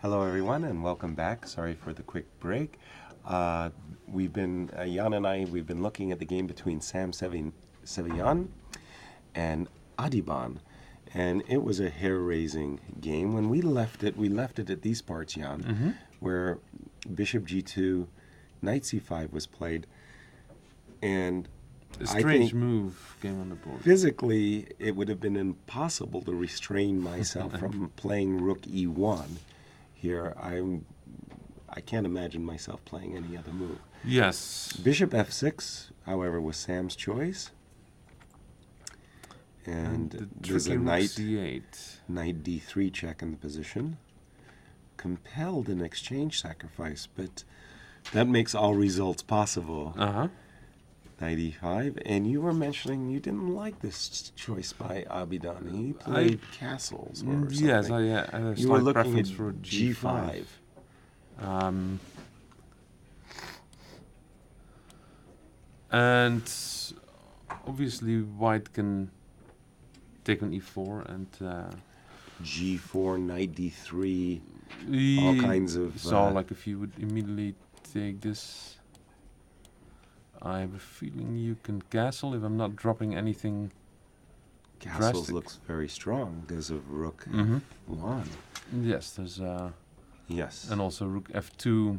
Hello, everyone, and welcome back. Sorry for the quick break. Jan and I, we've been looking at the game between Seirawan and Adiban, and it was a hair-raising game. When we left it at these parts, Jan, where Bishop G2, Knight C5 was played, and A strange move came on the board. physically, it would have been impossible to restrain myself from playing Rook E1. Here, I can't imagine myself playing any other move. Yes. Bishop F6, however, was Sam's choice. And the there's a tricky rook knight C8. D3 check in the position. Compelled an exchange sacrifice, but that makes all results possible. Uh-huh. Knight E5, and you were mentioning you didn't like this choice by Abidani. He played castles or something. Yes, I had a You were slight looking preference at for G5. And obviously white can take on E4 and G4, Knight D3, all kinds of... So like if you would immediately take this, I have a feeling you can castle if I'm not dropping anything. Castles drastic. looks very strong because of Rook Mhm. F1. Yes, there's Yes. and also Rook F2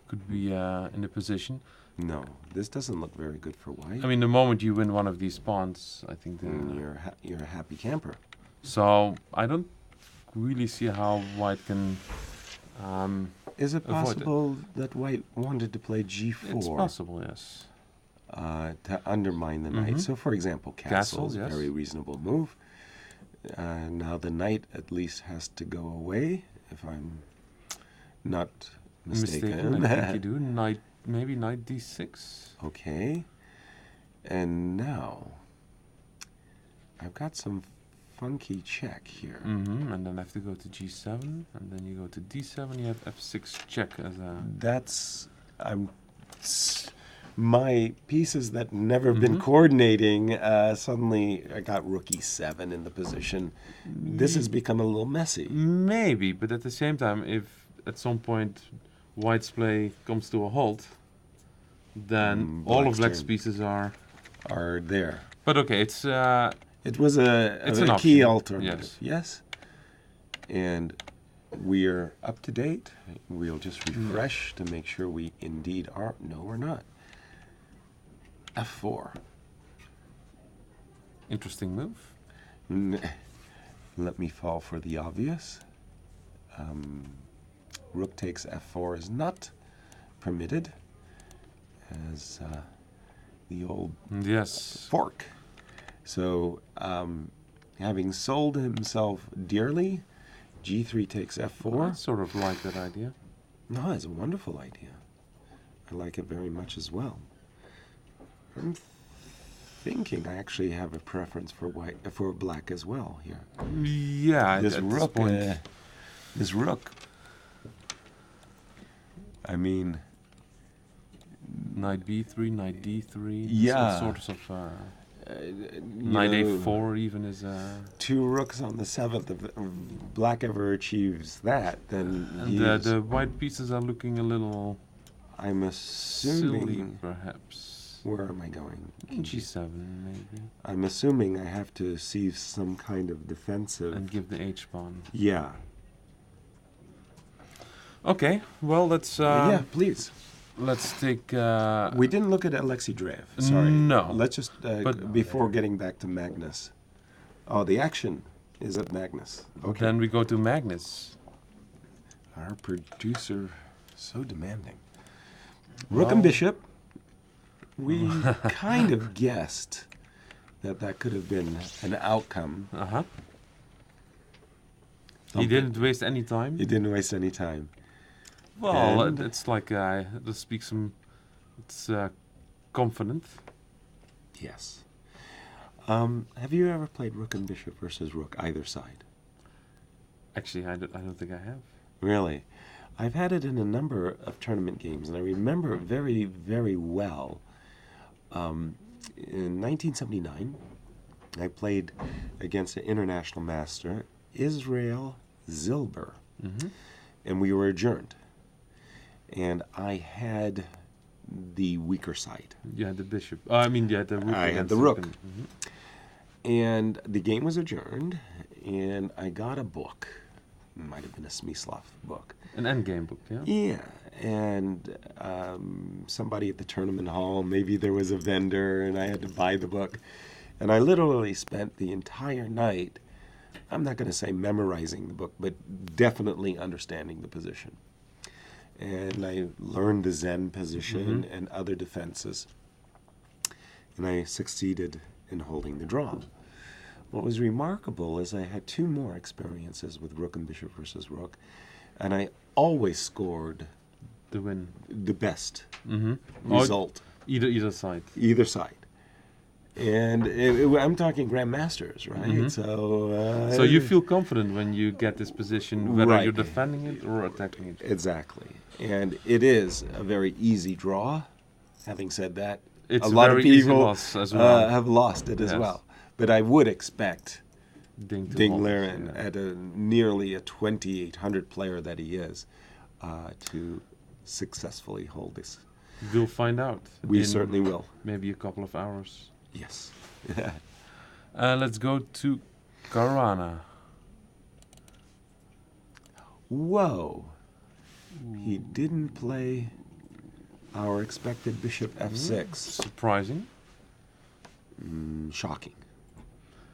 could be in the position. No, this doesn't look very good for white. I mean, the moment you win one of these pawns, I think You're a happy camper. so I don't really see how white can. Is it Avoid it. possible that white wanted to play G4? It's possible, yes. To undermine the knight. Mhm. So, for example, Castle, castles, yes. very reasonable move. Now the knight at least has to go away, if I'm not mistaken. I think you do. Maybe knight D6. Okay. And now I've got some funky check here. And then I have to go to G7, and then you go to D7. You have F6 check as a. That's my pieces that never been coordinating. Suddenly, I got Rook E7 in the position. This has become a little messy. Maybe, but at the same time, if at some point white's play comes to a halt, then all of black's turn. pieces are. Are there? But okay, it's. It was It's a an key option. alternative. Yes. And we're up to date. We'll just refresh to make sure we indeed are. No, we're not. F4. Interesting move. Let me fall for the obvious. Rook takes F4 is not permitted as the old Yes. fork. So, having sold himself dearly, G3 takes F4. I sort of like that idea. No, it's a wonderful idea. I like it very much as well. I'm thinking I actually have a preference for black as well here. Yeah, This at rook, this point. this rook. I mean, Knight B3, Knight D3. Yeah. Sort of. you Knight know, A4 even is two rooks on the 7th. If black ever achieves that, then and the white pieces are looking a little I'm assuming. silly, perhaps. Where am I going? G7 maybe, I'm assuming I have to see some kind of defensive. and give the H pawn. Yeah. Okay, well let's Yeah, please. let's take. We didn't look at Alexei Drev. Sorry. No. Let's just But- before getting back to Magnus. Oh, the action is at Magnus. Okay. Then we go to Magnus. Our producer, so demanding. Rook and Bishop. We kind of guessed that could have been an outcome. Uh huh. He Something. didn't waste any time. He didn't waste any time. Well, And- it's like let's speak some. It's confident. Yes. Have you ever played Rook and Bishop versus Rook, either side? Actually, I don't think I have. Really? I've had it in a number of tournament games, and I remember it very, very well. In 1979, I played against an international master, Israel Zilber. Mm-hmm. and we were adjourned. And I had the weaker side. You had the bishop. You had the rook. I had against the rook. Mm-hmm. And the game was adjourned, and I got a book. It might have been a Smyslov book. An endgame book, yeah? Yeah, and somebody at the tournament hall, maybe there was a vendor, and I had to buy the book. And I literally spent the entire night, I'm not going to say memorizing the book, but definitely understanding the position. And I learned the Zen position and other defenses. And I succeeded in holding the draw. What was remarkable is I had two more experiences with rook and bishop versus rook, and I always scored The win. the best Mm-hmm. result, Either side. either side. And I'm talking grandmasters, right? So you feel confident when you get this position, whether Right. you're defending it or attacking it. Exactly. And it is a very easy draw. Having said that, It's a lot of very easy people loss as well. have lost it as Yes. well. But I would expect Ding to Ding hold, Liren, yeah. at nearly a 2,800 player that he is, to successfully hold this. We'll find out. We in certainly will. Maybe a couple of hours. Yes. Let's go to Caruana. Whoa. He didn't play our expected bishop f6. Surprising. Shocking.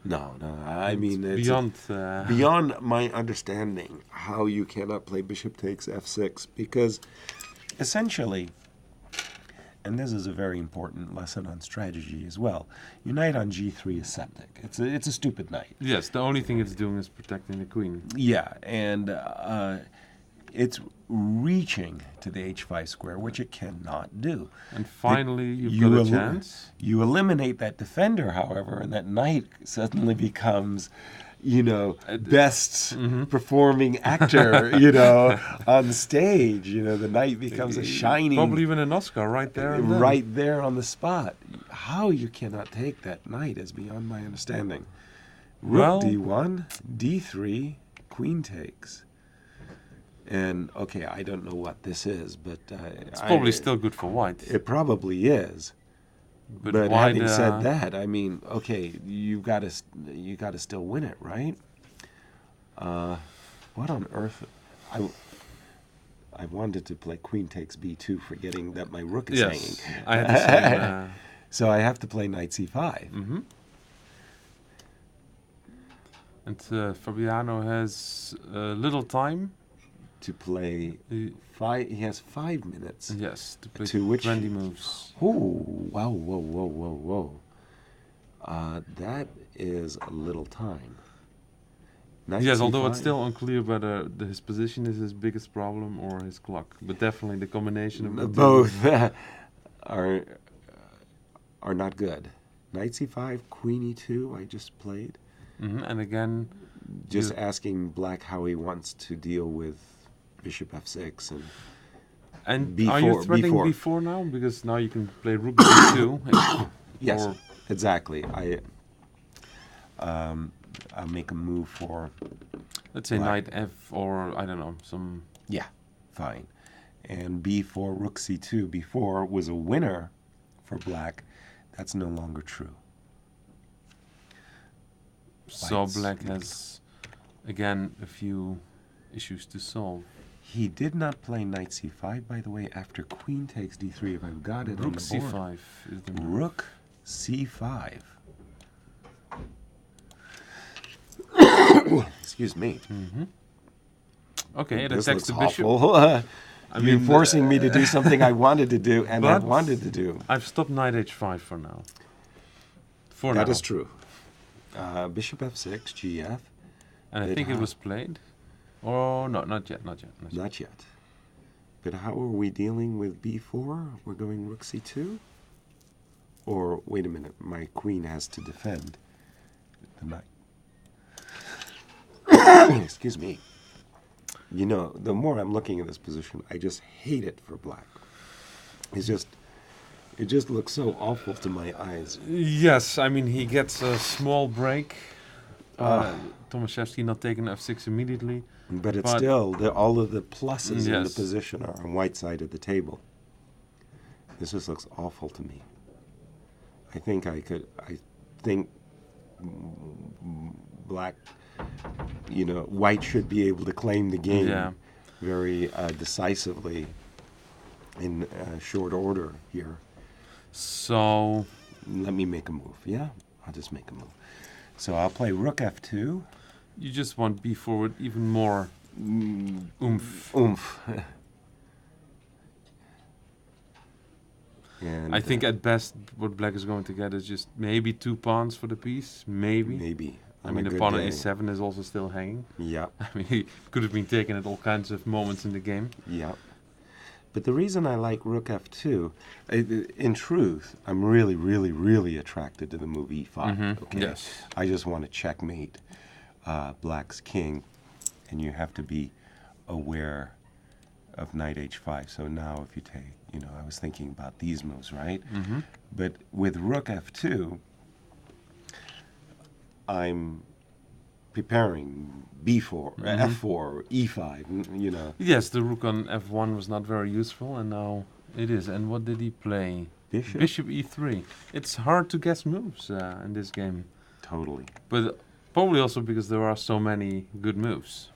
No. I mean, it's Beyond. beyond my understanding how you cannot play bishop takes f6, because essentially, and this is a very important lesson on strategy as well, your knight on g3 is septic. It's a stupid knight. Yes, the only thing it's doing is protecting the queen. Yeah, and it's reaching to the h5 square, which it cannot do. And finally, you've you got a el- chance. You eliminate that defender, however, and that knight suddenly becomes, best performing actor, on stage. The knight becomes a shining, Probably win an Oscar right there. And then. right there on the spot. How you cannot take that knight is beyond my understanding. Rook Well- d1, d3, queen takes. And, okay, I don't know what this is, but... It's probably still good for white. It probably is. But white, having said that, I mean, okay, you got to still win it, right? What on earth? I wanted to play queen takes b2, forgetting that my rook is hanging. Yes, I had the same. So I have to play knight c5. Mm-hmm. And Fabiano has little time. To play he has 5 minutes. Yes, to play To which- 20 moves. Oh, wow, whoa. That is a little time. Knight Yes, although it's c5. still unclear whether his position is his biggest problem or his clock. But definitely the combination of the two. Both are not good. Knight c5, queen e2, I just played. And again, Just you- asking black how he wants to deal with bishop f6 and and B4, are you threatening B4. B4 now? Because now you can play rook b2. yes, Or- exactly. I'll make a move for Let's say Black. knight f or I don't know, some... yeah, fine. And b4 rook c2. B4 was a winner for black. That's no longer true. So Whites. black has, again, a few issues to solve. He did not play knight c5, by the way, after queen takes d3. If I've got it on Rook the board. c5 is the move. Rook c5. Excuse me. Okay, it This attacks looks the bishop. awful. You're mean, forcing me to do something I wanted to do and I but- wanted to do. I've stopped knight h5 for now. That now. is true. Bishop f6, gf. And I It think it ha- was played. Oh, no, not yet. Not yet. But how are we dealing with b4? We're going rook c2? Or, wait a minute, my queen has to defend the knight. Excuse me. The more I'm looking at this position, I just hate it for black. It just looks so awful to my eyes. Yes, I mean, he gets a small break Tomaszewski not taking f6 immediately. But it's But- still, all of the pluses in the Yes. position are on white side of the table. This just looks awful to me. I think black, white should be able to claim the game Yeah. very decisively in short order here. So Let me make a move. Yeah, I'll just make a move. So I'll play rook f2. you just want b forward even more oomph. Oomph. And I think at best what black is going to get is just maybe 2 pawns for the piece. Maybe. maybe. I on mean, a the good pawn on day. a7 is also still hanging. Yeah, I mean, he could have been taken at all kinds of moments in the game. yeah. But the reason I like rook f2, in truth, I'm really, really, really attracted to the move e5. Mhm, Okay. yes. I just want to checkmate black's king, and you have to be aware of knight h5. So now if you take, I was thinking about these moves, right? Mm-hmm. But with rook f2, I'm preparing b4, f4, e5, Yes, the rook on f1 was not very useful, and now it is. And what did he play? bishop. Bishop e3. It's hard to guess moves in this game, Totally, but probably also because there are so many good moves.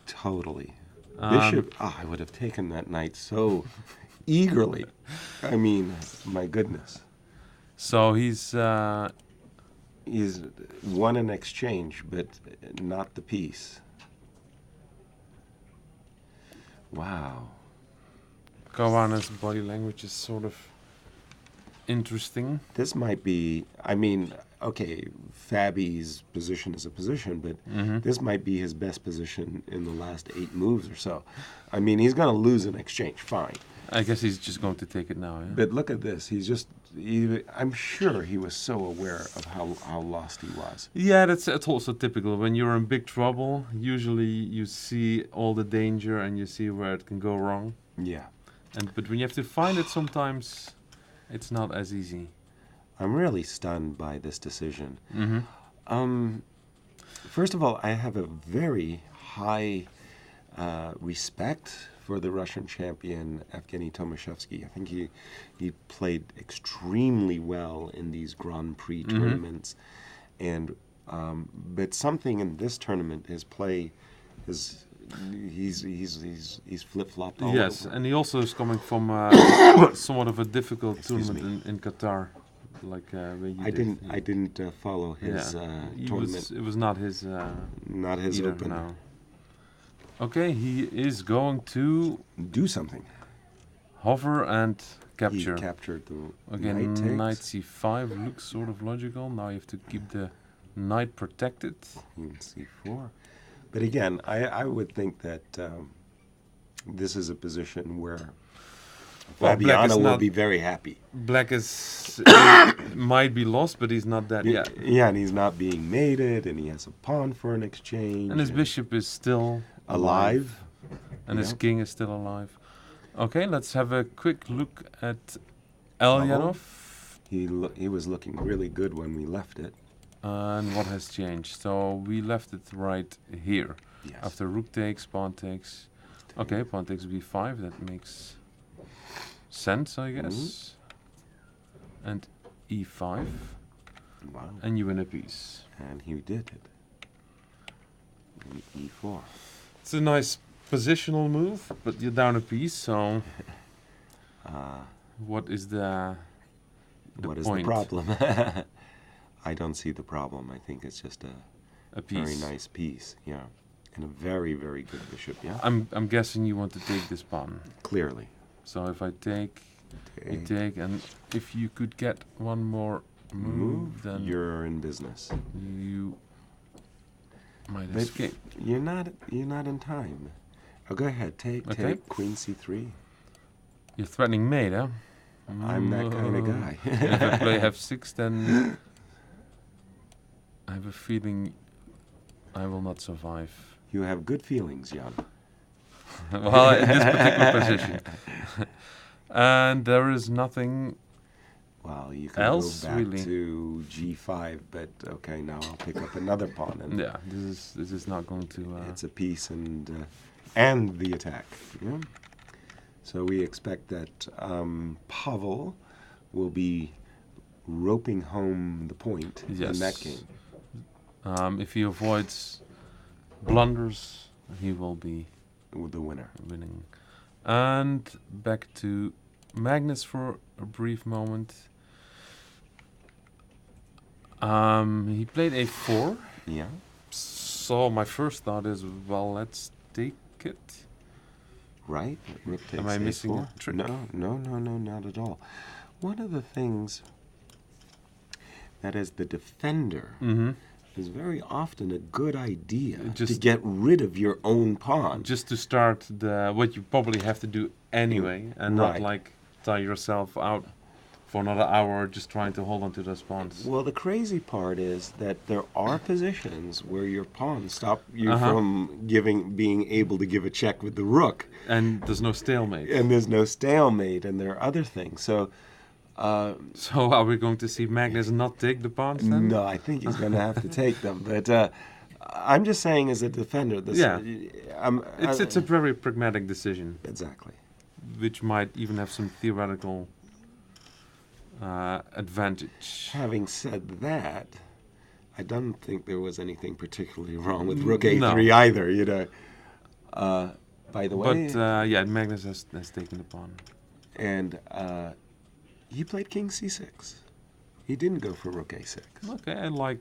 totally. Um, Bishop, I would have taken that knight so eagerly. I mean, my goodness. So he's He's won an exchange, but not the piece. Wow. Caruana's body language is sort of interesting. This might be, okay, Fabi's position is a position, but this might be his best position in the last 8 moves or so. I mean, he's going to lose an exchange, fine. I guess he's just going to take it now. Yeah? But look at this. I'm sure he was so aware of how lost he was. Yeah, that's also typical. When you're in big trouble, usually you see all the danger and you see where it can go wrong. Yeah. But when you have to find it, sometimes it's not as easy. I'm really stunned by this decision. Mm-hmm. First of all, I have a very high respect for the Russian champion, Evgeny Tomaszewski. I think he played extremely well in these Grand Prix tournaments. And but something in this tournament, his play, he's flip-flopped all Yes, over. and he also is coming from somewhat of a difficult tournament in Qatar, like where you did. I didn't follow his tournament. It was not his. Not his either, open. no. Okay, he is going to Do something. hover and capture. He captured the Again, knight takes. c5 looks sort of logical. Now you have to keep the knight protected. Queen c4. But again, I would think that this is a position where Well, black Fabiano is will not- be very happy. Black is might be lost, but he's not dead yet. Yeah, and he's not being mated, and he has a pawn for an exchange. And his bishop is still alive. and his Yeah. king is still alive. Okay, let's have a quick look at Elyanov. He was looking really good when we left it. And what has changed? So we left it right here. Yes. After rook takes, pawn takes. Okay, pawn takes b5. That makes sense, I guess. And e5. Wow. And you win a piece. And he did it. And e4. It's a nice positional move, but you're down a piece, so what is the What is point? the problem? I don't see the problem. I think it's just A piece. very nice piece, yeah. And a very, very good bishop, yeah. I'm guessing you want to take this pawn. Clearly. So if I take, you take, and if you could get one more move, then You're in business. you might But escape. You're not in time. Oh, go ahead. Take Queen c3. You're threatening mate, huh? I'm that kind of guy. If I play f6, then I have a feeling I will not survive. You have good feelings, Jan. Well, in this particular position. And there is nothing Well, you can Else, go back really. to g5, but okay, now I'll pick up another pawn, and Yeah, this is not going to. it's a piece and the attack. Yeah. So we expect that Pavel will be roping home the point in that game. If he avoids blunders, he will be The winner. winning. And back to Magnus for a brief moment. He played a4. Yeah. So my first thought is, well, let's take it. Right? Rook takes Am I missing a4. a trick? No, not at all. One of the things that as the defender is very often a good idea to get rid of your own pawn. Just to start what you probably have to do anyway, and not Right. like tie yourself out for another hour just trying to hold on to those pawns. Well, the crazy part is that there are positions where your pawns stop you Uh-huh. from being able to give a check with the rook, And there's no stalemate. and there's no stalemate, and there are other things. So, So are we going to see Magnus not take the pawns then? no, I think he's going to have to take them. But I'm just saying, as a defender, this. Yeah. I'm, It's a very pragmatic decision, exactly. which might even have some theoretical advantage. Having said that, I don't think there was anything particularly wrong with Rook A3 No. either. You know. By the way, But yeah, Magnus has taken the pawn. and he played King C6. He didn't go for Rook A6. Okay, I like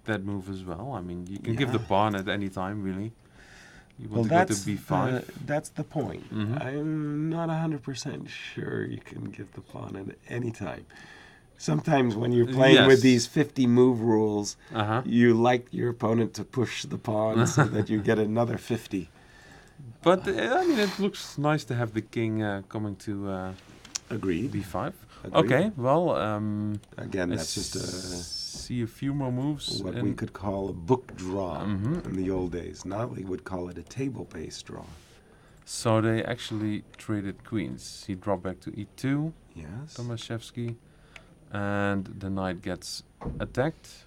that move as well. I mean, you can give the Yeah. pawn at any time, really. You Well, want to go that's to b5. that's the point. Mhm. I'm not 100% sure you can give the pawn at any time. Sometimes when you're playing with Yes. these 50 move rules, Uh-huh. you like your opponent to push the pawn so that you get another 50. But I mean, it looks nice to have the king coming to Agreed. b5. Agreed. Okay, well, Again, I that's just see a few more moves. what in- we could call a book draw Mhm. in the old days. Now we would call it a table-based draw. So they actually traded queens. He dropped back to e2, Yes. Tomaszewski, and the knight gets attacked.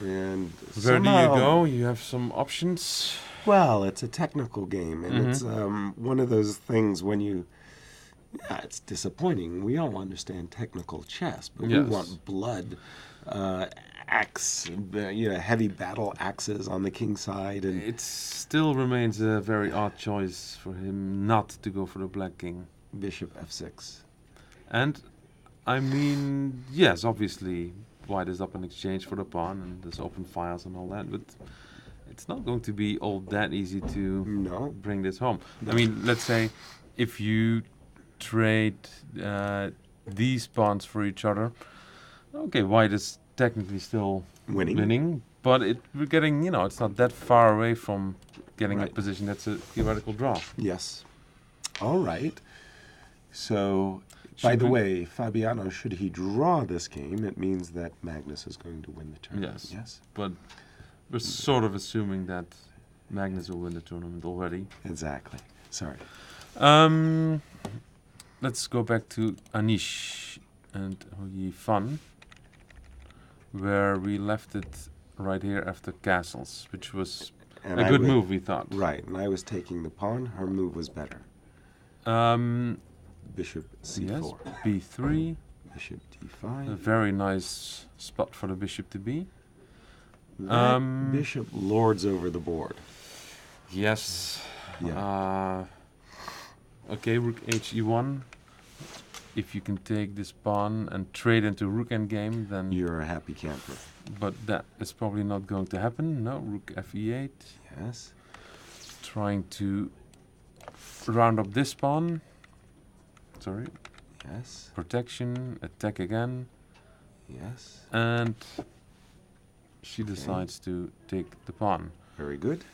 And Where do you somehow- go? You have some options. Well, it's a technical game, and it's Mhm. one of those things when you. Yeah, it's disappointing. We all understand technical chess, but we Yes. want blood, axe, heavy battle axes on the king's side, and It still remains a very odd choice for him not to go for the black king. bishop f6. And, I mean, yes, obviously, white is up in exchange for the pawn, and there's open files and all that, but it's not going to be all that easy to No, bring this home. No. I mean, let's say if you trade these pawns for each other, okay, white is technically still winning. but we're getting, it's not that far away from getting Right. a position that's a theoretical draw. Yes. All right. So, by Should the we- way, Fabiano, should he draw this game, it means that Magnus is going to win the tournament. Yes. Yes. But we're sort of assuming that Magnus will win the tournament already. Exactly. Sorry. Let's go back to Anish and Yi Fan, where we left it right here after castles, which was And a I good would- move, we thought. Right, and I was taking the pawn. Her move was better. Bishop c4. Yes, b3, Bishop a d5. very nice spot for the bishop to be. That bishop lords over the board. Yes. Yeah. Okay, rook he1. If you can take this pawn and trade into rook endgame, then... You're a happy camper. But that is probably not going to happen. No, rook fe8. Yes. Trying to round up this pawn. Sorry. Yes. Protection, attack again. Yes. And she decides to take the pawn. Very good.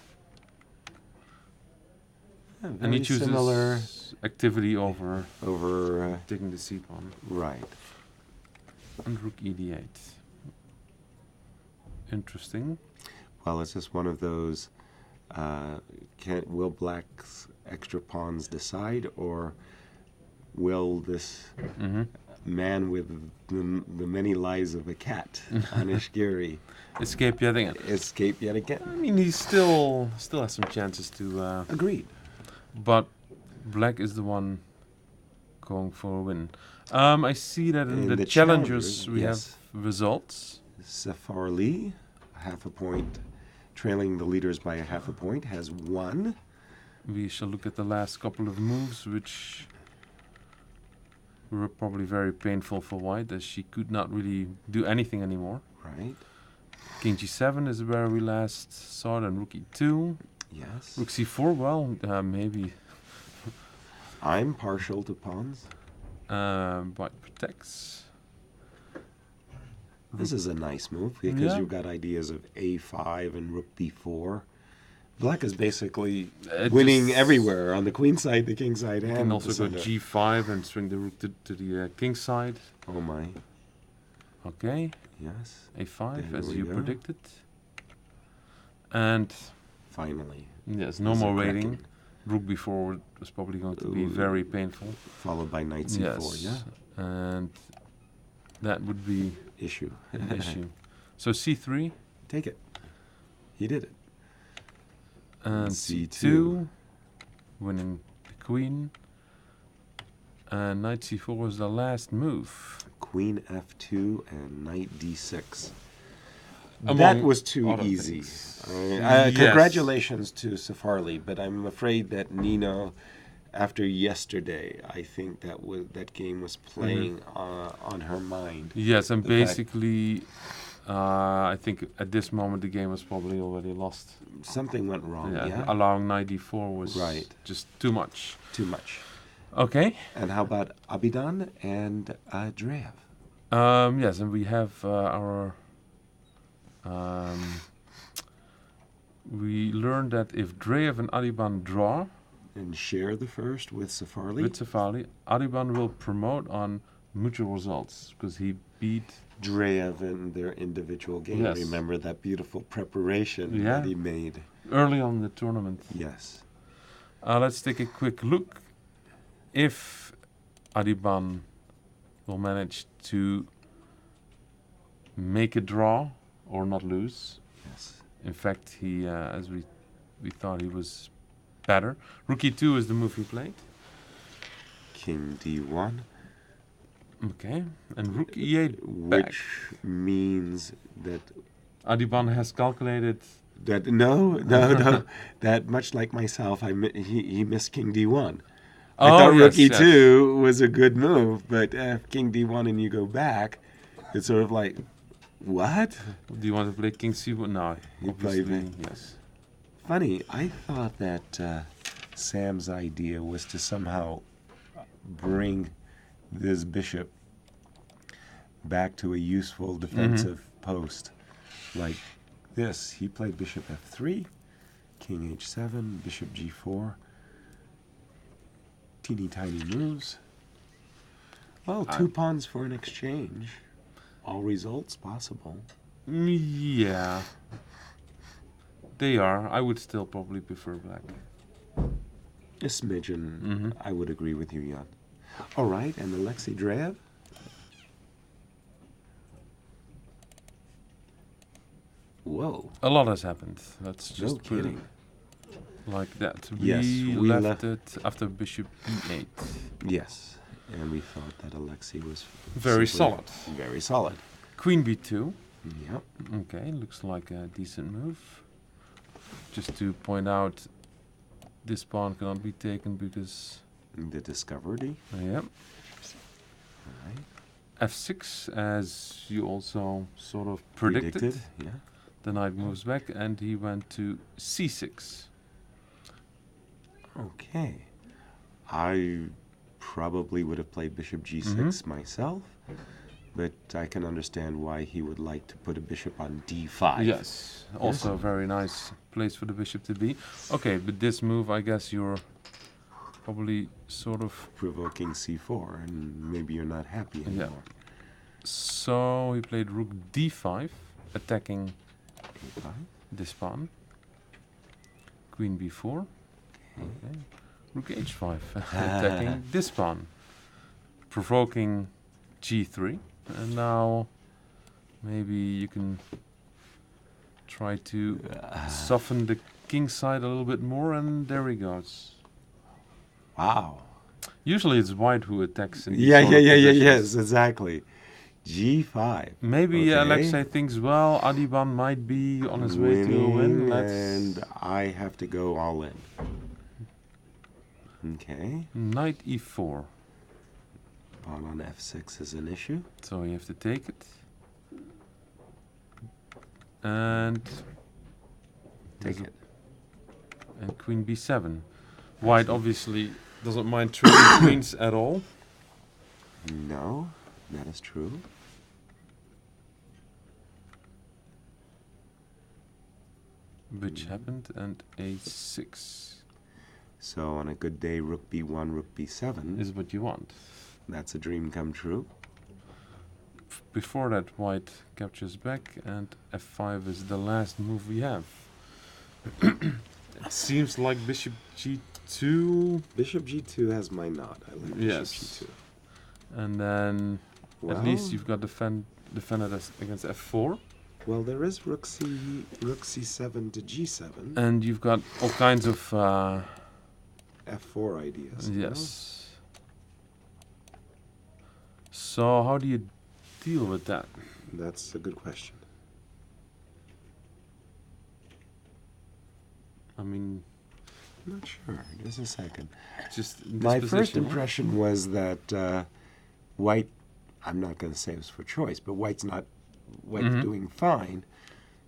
Yeah, And he very chooses similar activity over over. taking the c pawn. Right. And rook ed8. Interesting. Well, it's just one of those. Will black's extra pawns decide, or will this Hmm man with the many lives of a cat, Anishgiri, Escape yet again. escape yet I again. mean, he still has some chances to, Agreed. but black is the one going for a win. I see that in the challengers we have results. Safar Lee, half a point, trailing the leaders by a half a point, has won. We shall look at the last couple of moves, which were probably very painful for white, as she could not really do anything anymore. Right. King G7 is where we last saw it, and Rook E2. Yes. Rook C4, well, maybe. I'm partial to pawns. White protects. This is a nice move because Yeah. you've got ideas of A5 and Rook B4. Black is basically It winning just- everywhere on the queen side, the king side, You and can the also go center. G5 and swing the rook to the king side. Oh my. Okay, Yes. A5 There as we you go. predicted. And Finally. yes, no These more are waiting. cracking. Rook B4 was probably going to be Ooh. very painful. Followed by knight C4. Yes, Yeah. and that would be Issue. an issue. So C3 Take it. He did it. and C2. C2, winning the queen. And knight C4 was the last move. Queen F2 and knight D6. Among that was too other easy. things. Yes. Yes. Congratulations to Safarli, but I'm afraid that Nino, after yesterday, I think that game was playing on her mind. Yes, and The fact- basically, I think at this moment the game was probably already lost. Something went wrong. Yeah, Allowing knight d4 was Right. just too much. too much. Okay. And how about Abidan and Drev? Yes, and we have our. We learned that if Dreyev and Adiban draw And share the first with Safarli. with Safali, Adiban will promote on mutual results because he beat. Drev in their individual game. Yes. Remember that beautiful preparation Yeah. that he made. Early on in the tournament. Yes. Let's take a quick look. If Adiban will manage to make a draw or not lose. Yes. In fact, he, as we thought, he was better. Rook E2 is the move he played. King D1. Okay, and Rook E8 back. Which means that Adiban has calculated. no, that much like myself, he missed King D1. I Oh, thought Rook yes, E2 was a good move, but if King D1 and you go back, it's sort of like, what? Do you want to play King C1? No, He played obviously, it. yes. Funny, I thought that Sam's idea was to somehow bring this bishop back to a useful defensive post. Like this, he played bishop f3, king h7, bishop g4. Teeny tiny moves. Well, two pawns for an exchange. All results possible. Yeah, they are. I would still probably prefer black. A smidgen. I would agree with you, Jan. All right, and Alexei Dreyev? Whoa. A lot has happened. Let's just No put it kidding. like that. Yes, we we left left- it after bishop e8. Yes. And we thought that Alexei was Very simply solid. Very solid. Queen b2. Yep. Okay, looks like a decent move. Just to point out, this pawn cannot be taken because, The discovery. yep. All right. F6, as you also sort of predicted. Yeah. The knight moves back, and he went to c6. Okay. I probably would have played bishop g6 myself, but I can understand why he would like to put a bishop on d5. Yes, also a very nice place for the bishop to be. Okay, but this move, I guess you're probably sort of. Provoking c4, and maybe you're not happy Yeah. anymore. So he played rook d5, attacking A5. this pawn. Queen b4. Okay. Rook h5, attacking this pawn. Provoking G3. And now maybe you can try to soften the king side a little bit more, and there he goes. Wow. Usually it's white who attacks in these Yeah, sort yeah, of yeah, yeah, positions. yes, exactly. G5. Maybe Okay. Alexei thinks, well, Adiban might be on his way to a win. Winning, Let's and I have to go all in. Okay. knight e4. Pawn on f6 is an issue. So you have to take it. And Take it. and queen b7. White obviously doesn't mind trading queens at all. No, that is true. Which happened, and a6 So on a good day, rook b1, rook b7. is what you want. That's a dream come true. Before that, white captures back, and f5 is the last move we have. It seems like bishop g2. Bishop g2 has my knot. I like Yes. bishop g2. And then Well, at least you've got defended against f4. well, there is rook c7 to g7. And you've got all kinds of F4 ideas. you know? yes. So how do you deal with that? That's a good question. I mean, I'm not sure. Just a second. just in this My first position, impression was that white, I'm not going to say it was for choice, but white's Mhm. doing fine.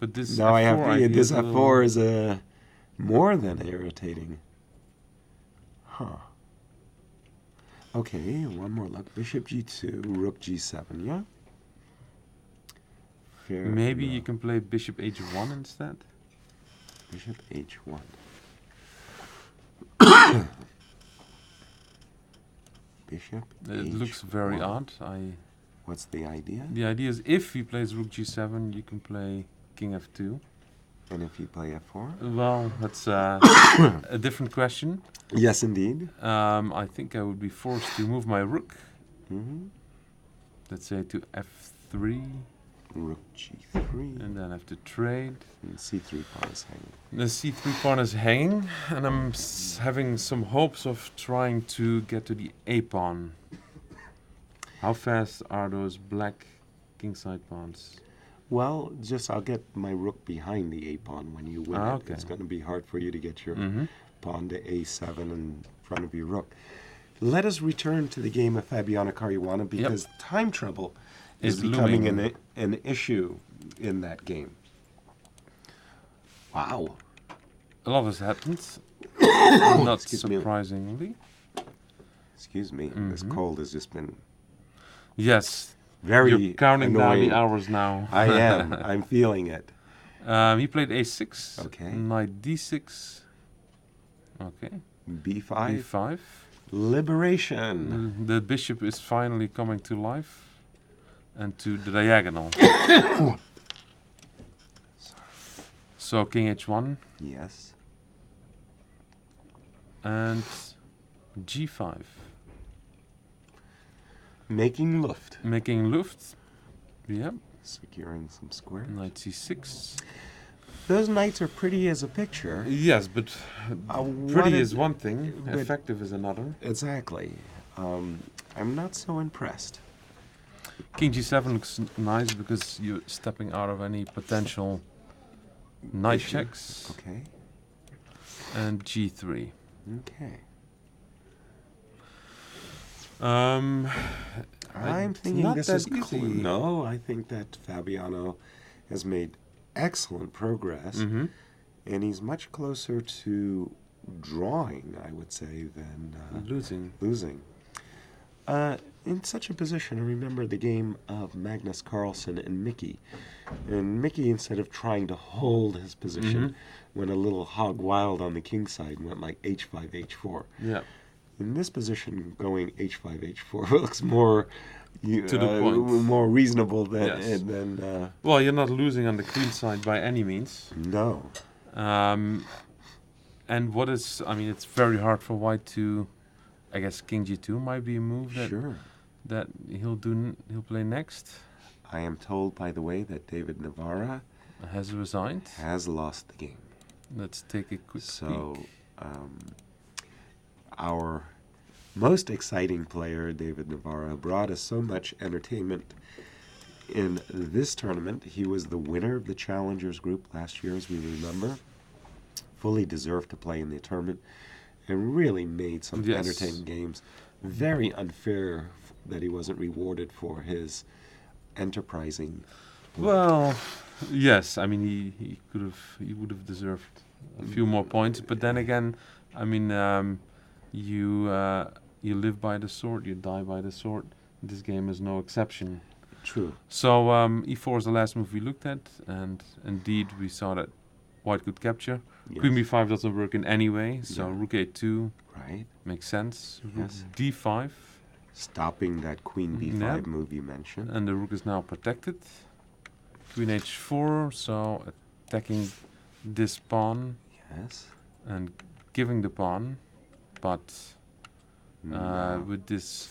But this Now I have F4 idea this is a little- F4 is more than irritating. Huh. Okay, one more look. Bishop g2, rook g7, yeah? Fair Maybe you enough. can play bishop h1 instead. Bishop h1. Bishop It looks very h1. odd. What's the idea? The idea is if he plays rook g7, you can play king f2. And if you play f4? Well, that's a different question. Yes, indeed. I think I would be forced to move my rook, Mm-hmm. let's say to f3, Rook g3. and then have to trade. And c3 pawn is hanging. The c3 pawn is hanging, and I'm having some hopes of trying to get to the a pawn. How fast are those black kingside pawns? Well, I'll get my rook behind the a pawn when you win Ah, it. okay. It's going to be hard for you to get your Mm-hmm. pawn to a7 in front of your rook. Let us return to the game of Fabiano Caruana because time trouble is Is becoming looming. an issue in that game. Wow. A lot has happened, not Excuse me. surprisingly. Excuse me. This Mhm. cold has just been Yes, very you're counting annoying. down the hours now. I am. I'm feeling it. He played a6, Okay. knight d6, okay, B5. b5. Liberation. The bishop is finally coming to life and to the diagonal. So king h1 Yes. and g5, Making Luft. making Luft. Yep, Securing some squares. knight c6. Those knights are pretty as a picture. Yes, but what pretty is- is one thing, but- effective is another. Exactly. I'm not so impressed. King g7 looks nice because you're stepping out of any potential knight Issue. checks. Okay. And g3. Okay. Um, I'm it's thinking not this that is easy. No, I think that Fabiano has made excellent progress, Mm-hmm. and he's much closer to drawing, I would say, than Losing. losing. In such a position, I remember the game of Magnus Carlsen and Mickey. And Mickey, instead of trying to hold his position, went a little hog wild on the king side and went like h5, h4. Yeah. In this position, going h5, h4 looks more To the point. more reasonable than Yes. than Well, you're not losing on the queen side by any means. no. And what is, I mean, it's very hard for white to, I guess king g2 might be a move that Sure. that he'll play next. I am told, by the way, that David Navarra Has resigned. has lost the game. Let's take a quick So, peek. Our most exciting player, David Navarra, brought us so much entertainment in this tournament. He was the winner of the Challengers group last year, as we remember. Fully deserved to play in the tournament and really made some Yes. entertaining games. Very unfair that he wasn't rewarded for his enterprising. Well, yes. I mean, he would have deserved a few more points. But then again, I mean, you live by the sword, you die by the sword. This game is no exception. True. So e4 is the last move we looked at, and indeed we saw that white could capture. Yes. Queen b5 doesn't work in any way, so Yeah. rook a2 Right. makes sense. Rook Yes. d5, Stopping that Queen b5 Yeah. move you mentioned. and the rook is now protected. Queen h4, so attacking this pawn Yes. and giving the pawn, but Now, with this,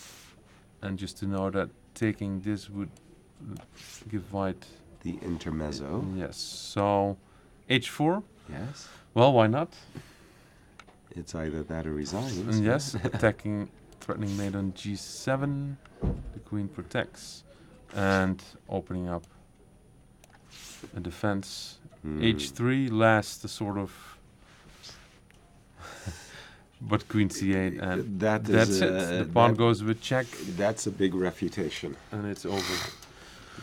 and just to know that taking this would give white, the intermezzo. yes, so h4, Yes. well, why not? It's either that or resigns. And yes, attacking, threatening mate on g7, the queen protects, and opening up a defense. Hmm. h3 lasts the sort of, but queen c8, and That is that's it. The pawn that- goes with check, That's a big refutation. and it's over.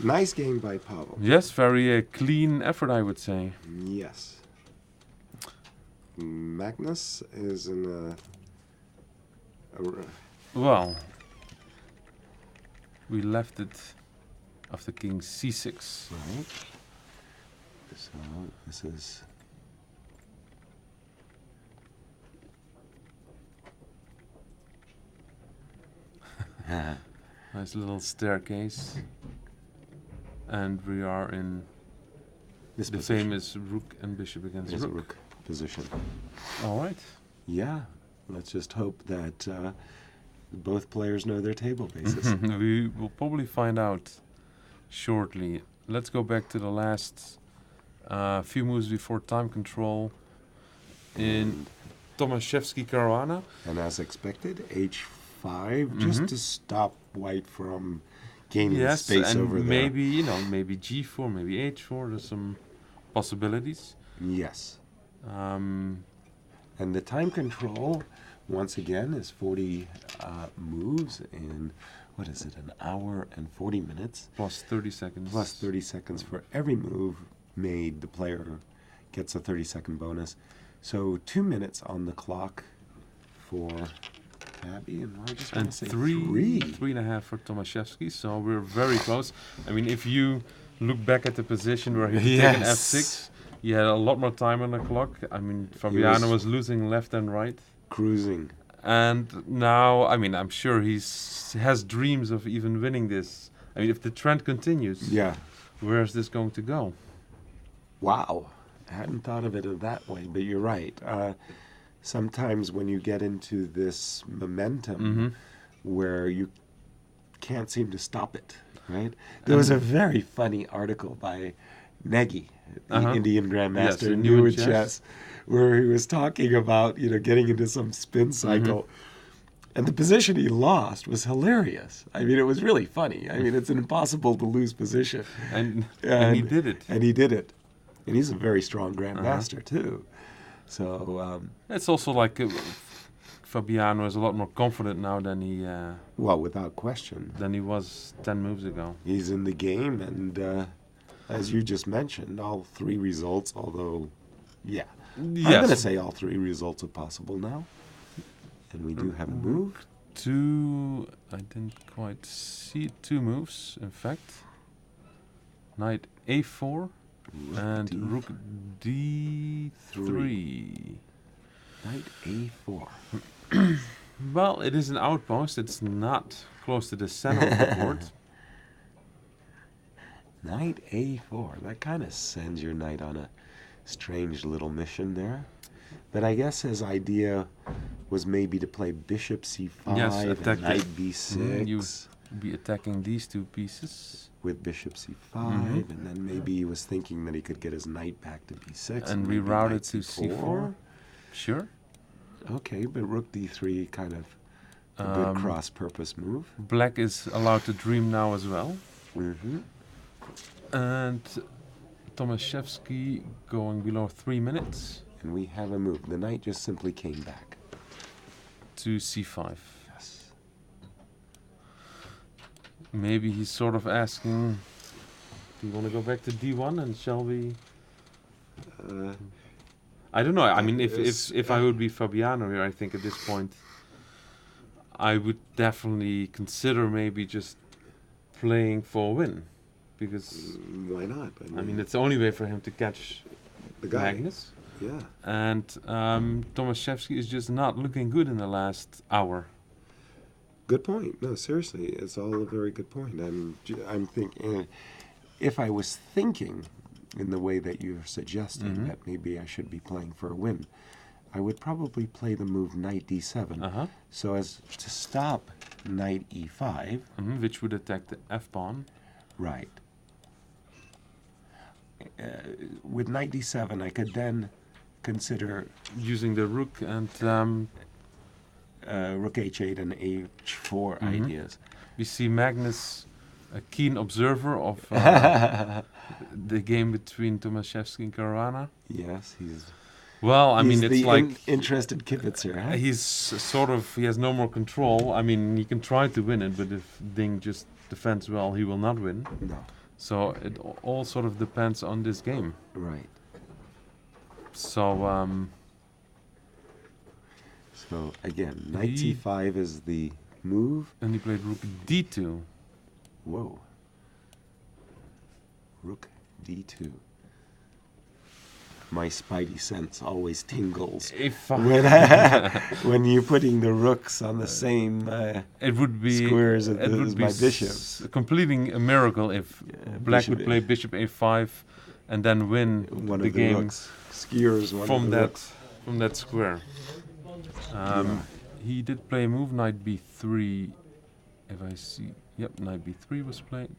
Nice game by Pavel. Yes, very clean effort, I would say. Yes. Magnus is in Well, we left it after king c6. right. So this is Nice little staircase. And we are in this the position. famous rook and bishop against There's a rook. rook position. All right. Yeah. Let's just hope that both players know their table bases. We will probably find out shortly. Let's go back to the last few moves before time control in Tomaszewski Caruana. And as expected, h5 just to stop white from gaining Yes, space and over there. maybe maybe g4, maybe h4. There's some possibilities. Yes. Um, And the time control, once again, is 40 moves in, what is it, an hour and 40 minutes? plus 30 seconds. Plus 30 seconds for every move made. The player gets a 30-second bonus. So 2 minutes on the clock for Tabby, and I just want And to say three and a half for Tomaszewski. So we're very close. I mean, if you look back at the position where he could take an Yes. f6, he had a lot more time on the clock. I mean, Fabiano was losing left and right. Cruising. And now, I mean, I'm sure has dreams of even winning this. I mean, if the trend continues, Yeah. where is this going to go? Wow. I hadn't thought of it in that way, but you're right. Sometimes when you get into this momentum where you can't seem to stop it, right? There was a very funny article by Nagy, the Indian Grandmaster, Yes, new in chess, where he was talking about, getting into some spin cycle. And the position he lost was hilarious. I mean, it was really funny. I mean, it's an impossible to lose position. And he And- did it. And he did it. And he's a very strong grandmaster, too. So, It's also like Fabiano is a lot more confident now than well, without question, he was 10 moves ago. he's in the game. And as you just mentioned, all three results, although, yeah. I'm going to say all three results are possible now. And we do have a move. I didn't quite see 2 moves, in fact. Knight a4 and rook d3. Knight a4. Well, it is an outpost. It's not close to the center of the board. Knight a4. That kind of sends your knight on a strange little mission there. But I guess his idea was maybe to play bishop c5 Yes, and attack knight it. b6. You Be attacking these two pieces. with bishop c5, Mhm. and then maybe he was thinking that he could get his knight back to b6 And maybe reroute knight it to c4. Sure. Okay, but rook d3 kind of a good cross-purpose move. Black is allowed to dream now as well. Mm-hmm. And Tomaszewski going below 3 minutes And we have a move. The knight just simply came back. to c5. Yes. Maybe he's sort of asking, do you want to go back to d1 and shall we? I don't know. I mean, if I would be Fabiano here, I think at this point, I would definitely consider maybe just playing for a win. Because, Why not? I mean, it's the only way for him to catch the guy. Magnus. Yeah. And Tomaszewski is just not looking good in the last hour. Good point. No, seriously, it's all a very good point. I'm thinking, if I was thinking in the way that you're suggesting that maybe I should be playing for a win, I would probably play the move knight d7, so as to stop knight e5. Which would attack the f-pawn. Right. With knight d7, I could then consider Using the rook and rook h8 and h4 ideas. we see Magnus, a keen observer of the game between Tomaszewski and Caruana. Yes, he's. Well, I mean, he's it's the like interested kibitzer. Huh? he's sort of, he has no more control. I mean, he can try to win it, but if Ding just defends well, he will not win. No. So it all sort of depends on this game. Right. So So again, knight He- c5 is the move. and he played rook d2. Whoa. Rook d2. My spidey sense always tingles If when you're putting the rooks on the same it would be squares as it would be my bishops. completing a miracle if Black bishop would play bishop a5 and then win One the of the game rooks skewers one from of the that rooks. from that square. He did play move knight b3. If I see, yep, knight b3 was played.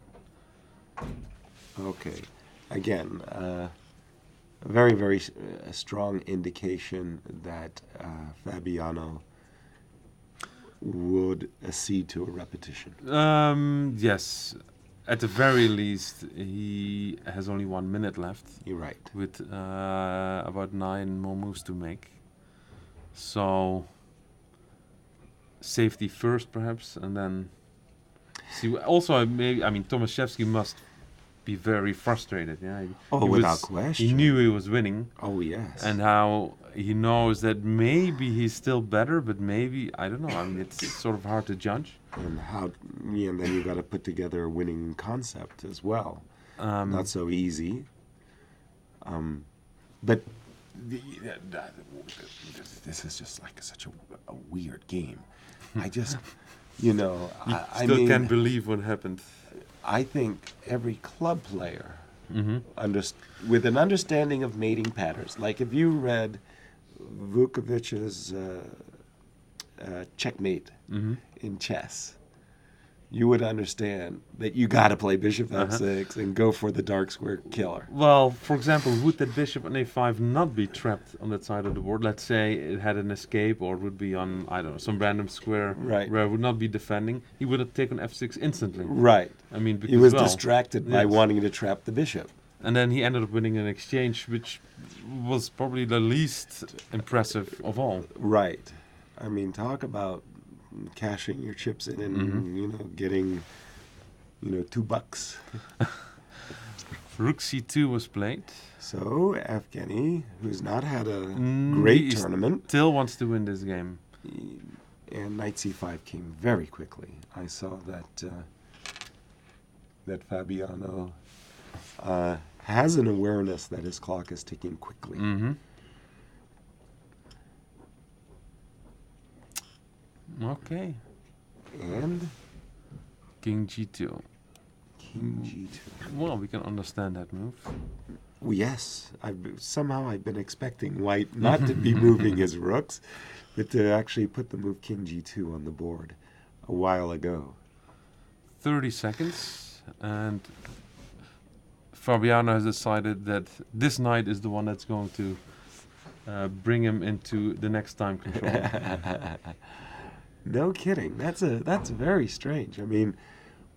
Okay. Again, a very, very strong indication that Fabiano would accede to a repetition. Yes, at the very least, he has only 1 minute left You're right. with about 9 more moves to make. So safety first, perhaps, and then see. Also, maybe I mean Tomaszewski must be very frustrated. Yeah, Oh, he without was- question. He knew he was winning, Oh, yes. and how he knows that maybe he's still better, but maybe I don't know. I mean, it's sort of hard to judge. And how, yeah, and then you got to put together a winning concept as well. Not so easy. But this is just like such a weird game. I just, you know, I Still mean, can't believe what happened. I think every club player, with an understanding of mating patterns, like if you read Vukovic's Checkmate in chess, you would understand that you got to play bishop f6 and go for the dark square killer. Well, for example, would that bishop on a5 not be trapped on that side of the board? Let's say it had an escape, or it would be on, I don't know, some random square Right. where it would not be defending. He would have taken f6 instantly. Right. I mean, because, He was well, distracted by yes. wanting to trap the bishop. And then he ended up winning an exchange, which was probably the least impressive of all. Right. I mean, talk about cashing your chips in and, you know, getting, you know, $2. Rook c2 was played. So, Evgeny, who's not had a He great tournament, still wants to win this game. and knight c5 came very quickly. I saw that that Fabiano has an awareness that his clock is ticking quickly. Okay. And King g2. king g2. Well, we can understand that move. Well, yes, somehow I've been expecting White not to be moving his rooks, but to actually put the move king g2 on the board a while ago. 30 seconds, and Fabiano has decided that this knight is the one that's going to bring him into the next time control. No kidding. That's very strange. I mean,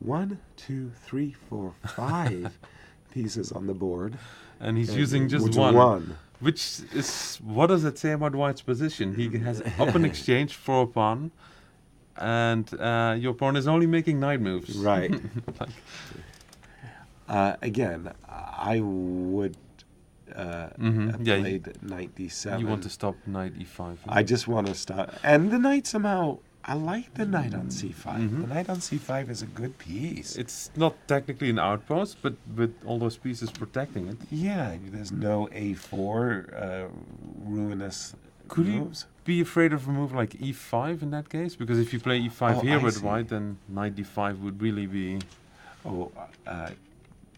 1, 2, 3, 4, 5 pieces on the board. And he's using just one. Which is, what does that say about White's position? He has up an exchange for a pawn, and your pawn is only making knight moves. Right. Again, I would have played knight d7. You want to stop knight e5. I just want to stop. And the knight somehow, I like the knight on c5. The knight on c5 is a good piece. It's not technically an outpost, but with all those pieces protecting it. Yeah, there's no a4 ruinous Could moves. you be afraid of a move like e5 in that case? Because if you play e5 here with white, then knight d5 would really be...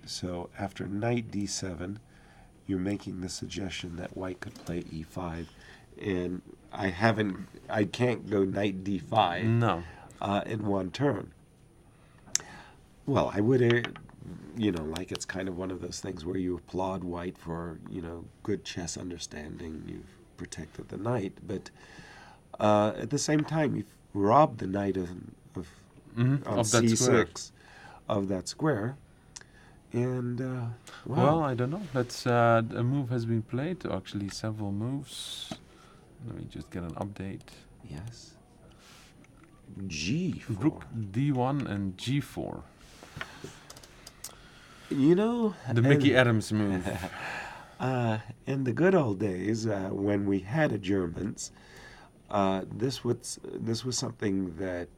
So after knight d7, you're making the suggestion that white could play e5, and I can't go knight d5 No. In one turn. Well, I would, like it's kind of one of those things where you applaud white for, good chess understanding. You've protected the knight, but at the same time, you've robbed the knight on c6 of that square. And, well, I don't know. A move has been played, actually several moves. Let me just get an update. Yes. G4. Rook d1 and g4. The Mickey Adams move. In the good old days, when we had a Germans, this was something that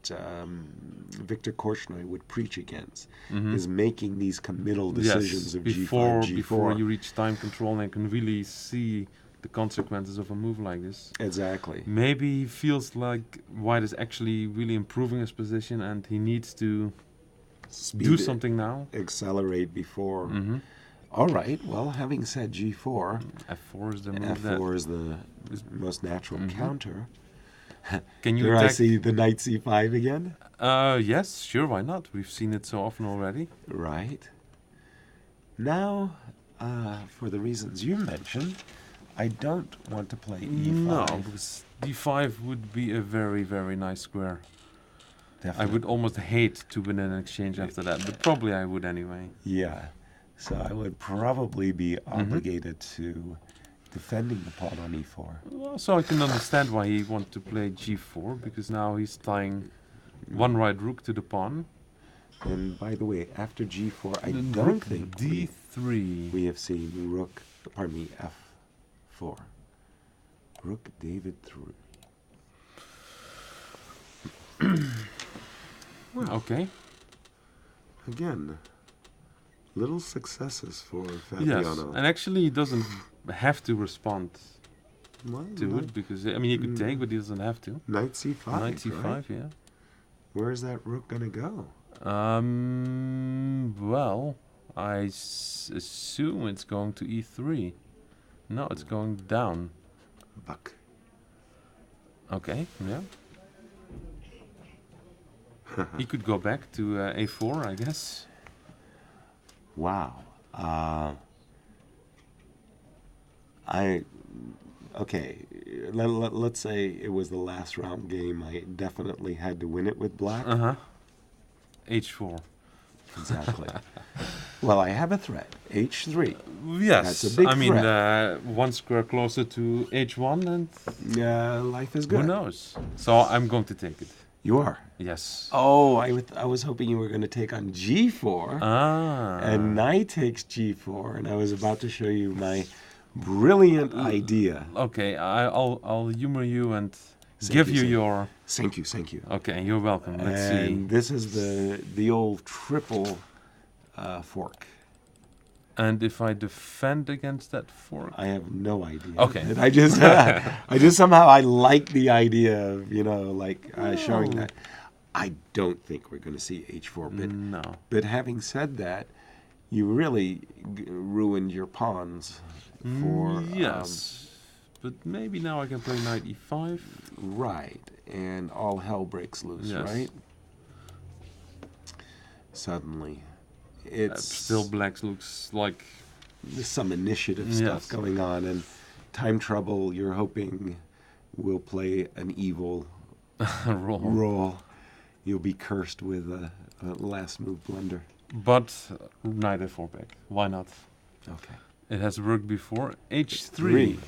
Victor Korchnoi would preach against, is making these committal decisions of before, G5, G4. Before you reach time control and can really see the consequences of a move like this. Exactly. Maybe he feels like white is actually really improving his position and he needs to do something now. Accelerate before. All right. Well, having said G4, F4 is the move. F4 is the most natural counter. Can you Here I see the knight c5 again? Yes, sure, why not? We've seen it so often already. Right. Now, for the reasons you mentioned, I don't want to play e5. No, because d5 would be a very, very nice square. Definitely. I would almost hate to win an exchange after that, but probably I would anyway. Yeah. So I would probably be obligated to defending the pawn on e4. Well, so I can understand why he wanted to play g4, because now he's tying one right rook to the pawn. And by the way, after g4, I don't think d3. we have seen f4. Rook David 3. Well, okay. Again, little successes for Fabiano. Yes, and actually he doesn't have to respond to it, because, he could take, but he doesn't have to. Knight c5, Knight c5, right? yeah. Where's that rook going to go? Well, I assume it's going to e3. No, it's going down. Buck. Okay, yeah. He could go back to a4, I guess. Wow. Let's say it was the last round game. I definitely had to win it with black. h4. Exactly. Well, I have a threat. h3. Yes. That's a big threat. One square closer to h1 and... life is good. Who knows? So I'm going to take it. You are? Yes. Oh, I was hoping you were going to take on g4. And knight takes g4, and I was about to show you my brilliant idea. Okay, I'll humor you and give you your... Thank you. Okay, you're welcome. Let's see. And this is the old triple fork. And if I defend against that fork? I have no idea. Okay. I just somehow I like the idea of, showing that. I don't think we're going to see h4. But, no. But having said that, you really ruined your pawns for... yes. But maybe now I can play knight e5. Right. And all hell breaks loose, yes. right? suddenly. It's Still black looks like there's some initiative Yes. stuff going on, and time trouble. You're hoping will play an evil roll. role. You'll be cursed with a last move blunder. But knight f4 back. Why not? Okay. It has worked before. h3. Three.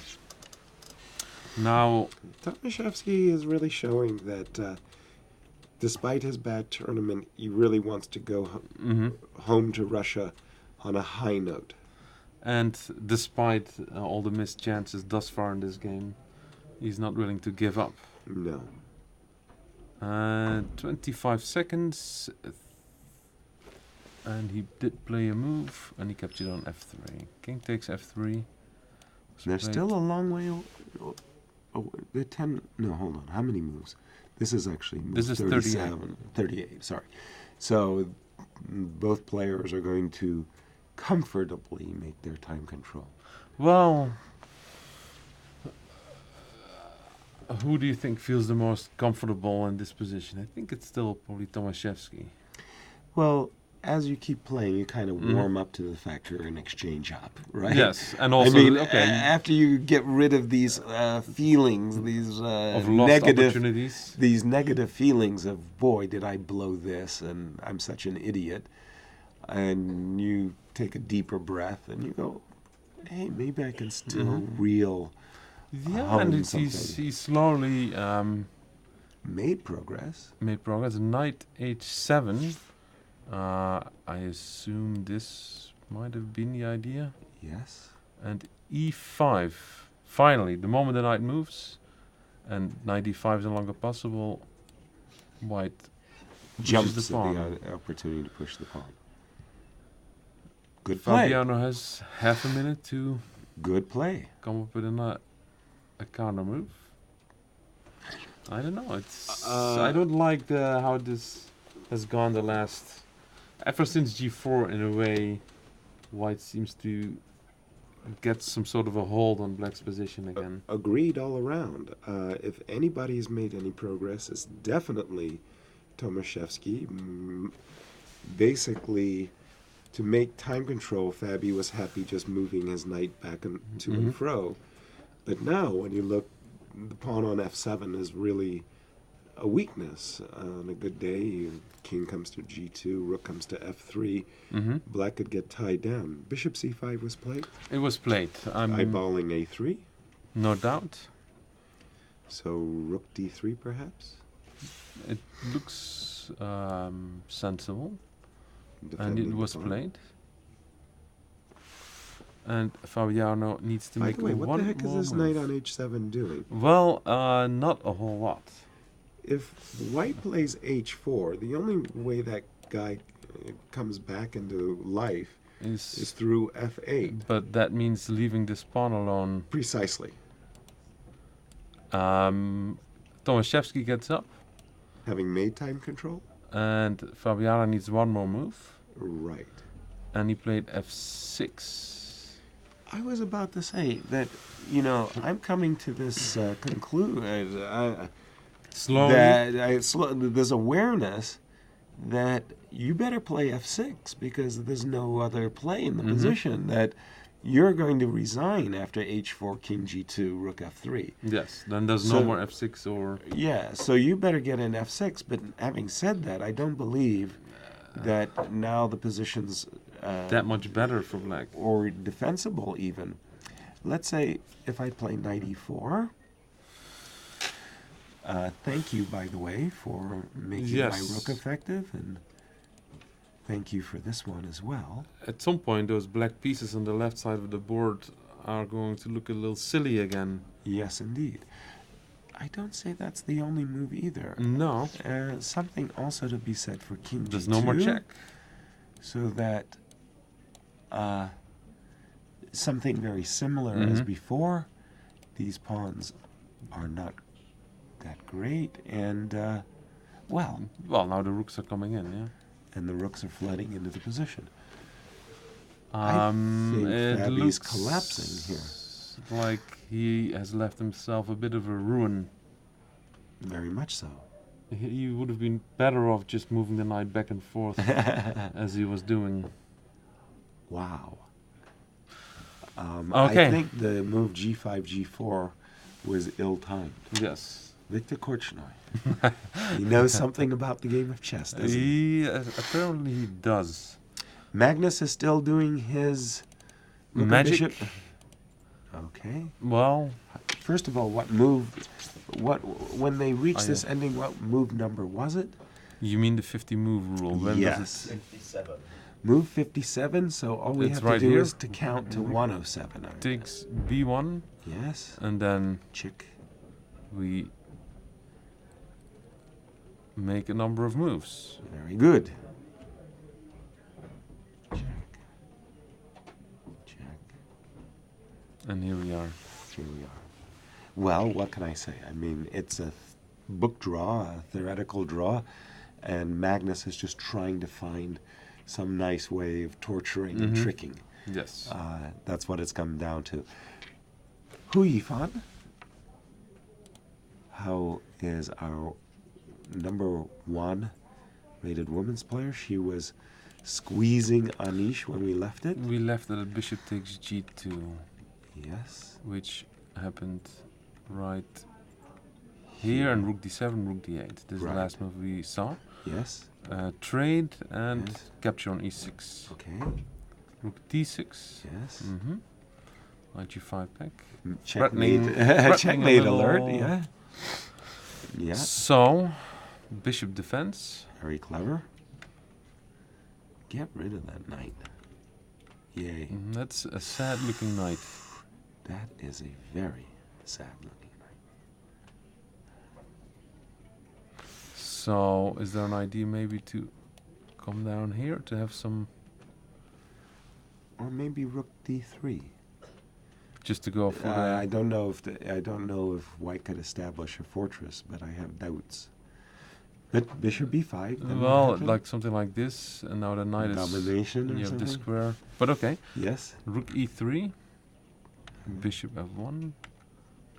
Now, Tomaszewski is really showing that despite his bad tournament, he really wants to go home to Russia on a high note. and despite all the missed chances thus far in this game, he's not willing to give up. No. 25 seconds. And he did play a move, and he captured on f3. King takes f3. There's still a long way. The 10. No, hold on. How many moves? This is actually move This is 37. 38, sorry. So both players are going to comfortably make their time control. Well, who do you think feels the most comfortable in this position? I think it's still probably Tomaszewski. Well, as you keep playing, you kind of warm up to the fact you're an exchange hop, right? Yes, and also, I mean, okay, after you get rid of these feelings, these of lost negative, opportunities. these negative feelings of, boy, did I blow this, and I'm such an idiot, and you take a deeper breath, and you go, hey, maybe I can still reel Yeah, home and he something. slowly Made progress. made progress. Knight h7. I assume this might have been the idea. Yes. And e5. Finally, the moment the knight moves, and knight e5 is no longer possible, white Jumps the at pawn. the opportunity to push the pawn. Good play. Fabiano has half a minute to Good play. come up with a counter move. I don't know. It's I don't like how this has gone the last. Ever since g4, in a way, white seems to get some sort of a hold on black's position again. Agreed all around. If anybody's made any progress, it's definitely Tomaszewski. Basically, to make time control, Fabi was happy just moving his knight back and to and fro. But now, when you look, the pawn on f7 is really a weakness. On a good day, king comes to g2, rook comes to f3. Black could get tied down. Bishop c5 was played. It was played. Eyeballing a3. No doubt. So rook d3 perhaps? It looks sensible. And Defending it the was pawn. played. And Fabiano needs to By make the way, what one the heck is more this move. knight on h7 doing? Well, not a whole lot. If white plays h4, the only way that guy comes back into life is through f8. But that means leaving this pawn alone. Precisely. Tomaszewski gets up, Having made time control? and Fabiano needs one more move, Right. and he played f6. I was about to say that, I'm coming to this conclusion. Slowly. There's awareness that you better play f6 because there's no other play in the position, that you're going to resign after h4, king g2, rook f3. Yes, then there's So- no more f6 or... Yeah, so you better get in f6, but having said that, I don't believe that now the position's that much better for black. or defensible even. Let's say if I play knight e4. Thank you, by the way, for making my Yes. rook effective, and thank you for this one as well. At some point, those black pieces on the left side of the board are going to look a little silly again. Yes, indeed. I don't say that's the only move either. No, Something also to be said for king g2. there's no more check. So that something very similar as before, these pawns are not that great, and well, Well, now the rooks are coming in, yeah. and the rooks are flooding into the position. I think it Fabi's looks collapsing here. like he has left himself a bit of a ruin. Very much so. He would have been better off just moving the knight back and forth as he was doing. Wow. Okay. I think the move g5, g4 was ill-timed. Yes. Victor Korchnoi. He knows something about the game of chess, doesn't he? Apparently he does. Magnus is still doing his rook and Magic. bishop. Okay. Well, First of all, when they reached this ending, what move number was it? you mean the 50 move rule? When Yes. does it 57. Move 57, so all we It's have right to do here. is to count to 107. takes b1, Yes. and then Chick. we make a number of moves. Very good. Check. Check. And here we are. Here we are. Well, what can I say? I mean, it's a book draw, a theoretical draw, and Magnus is just trying to find some nice way of torturing and tricking. Yes. That's what it's come down to. Hu Yifan, how is our number 1 rated women's player? She was squeezing Anish when we left it. We left it at bishop takes g2, Yes. which happened right here, and rook d7, rook d8. This is Right. the last move we saw. Yes. Trade and Yes. capture on e6. Okay. Rook d6. Yes. Knight g5 back. Checkmate. threatening a Checkmate little- alert. Yeah. Yeah. So, bishop defense. Very clever. Get rid of that knight. Yay. That's a sad looking knight. That is a very sad looking knight. So, is there an idea maybe to come down here to have some, Or maybe rook d3. just to go for I don't know if White could establish a fortress, but I have doubts. But bishop b5. then what well, happened? like something like this, and now the knight is, domination or you have the something. square. But okay, Yes. rook e3, bishop f1,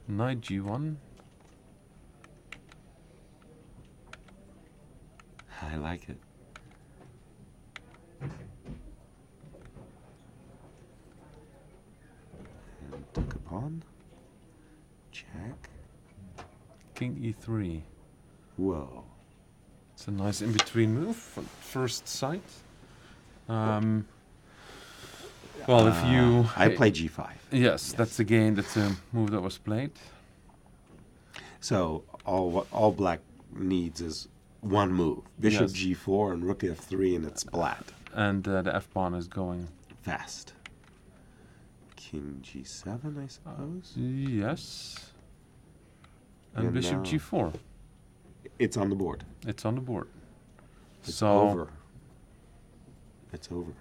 knight g1. I like it. And took a pawn. Check. King e3. Whoa. It's a nice in-between move at first sight. Well, if you... I play g5. Yes, that's again, that's a move that was played. So all black needs is one move. Bishop Yes. g4 and rook f3, and it's splat. And the f-pawn is going. Fast. King g7, I suppose. Yes. And And bishop now- g4. It's on the board. It's on the board. It's So over. It's over.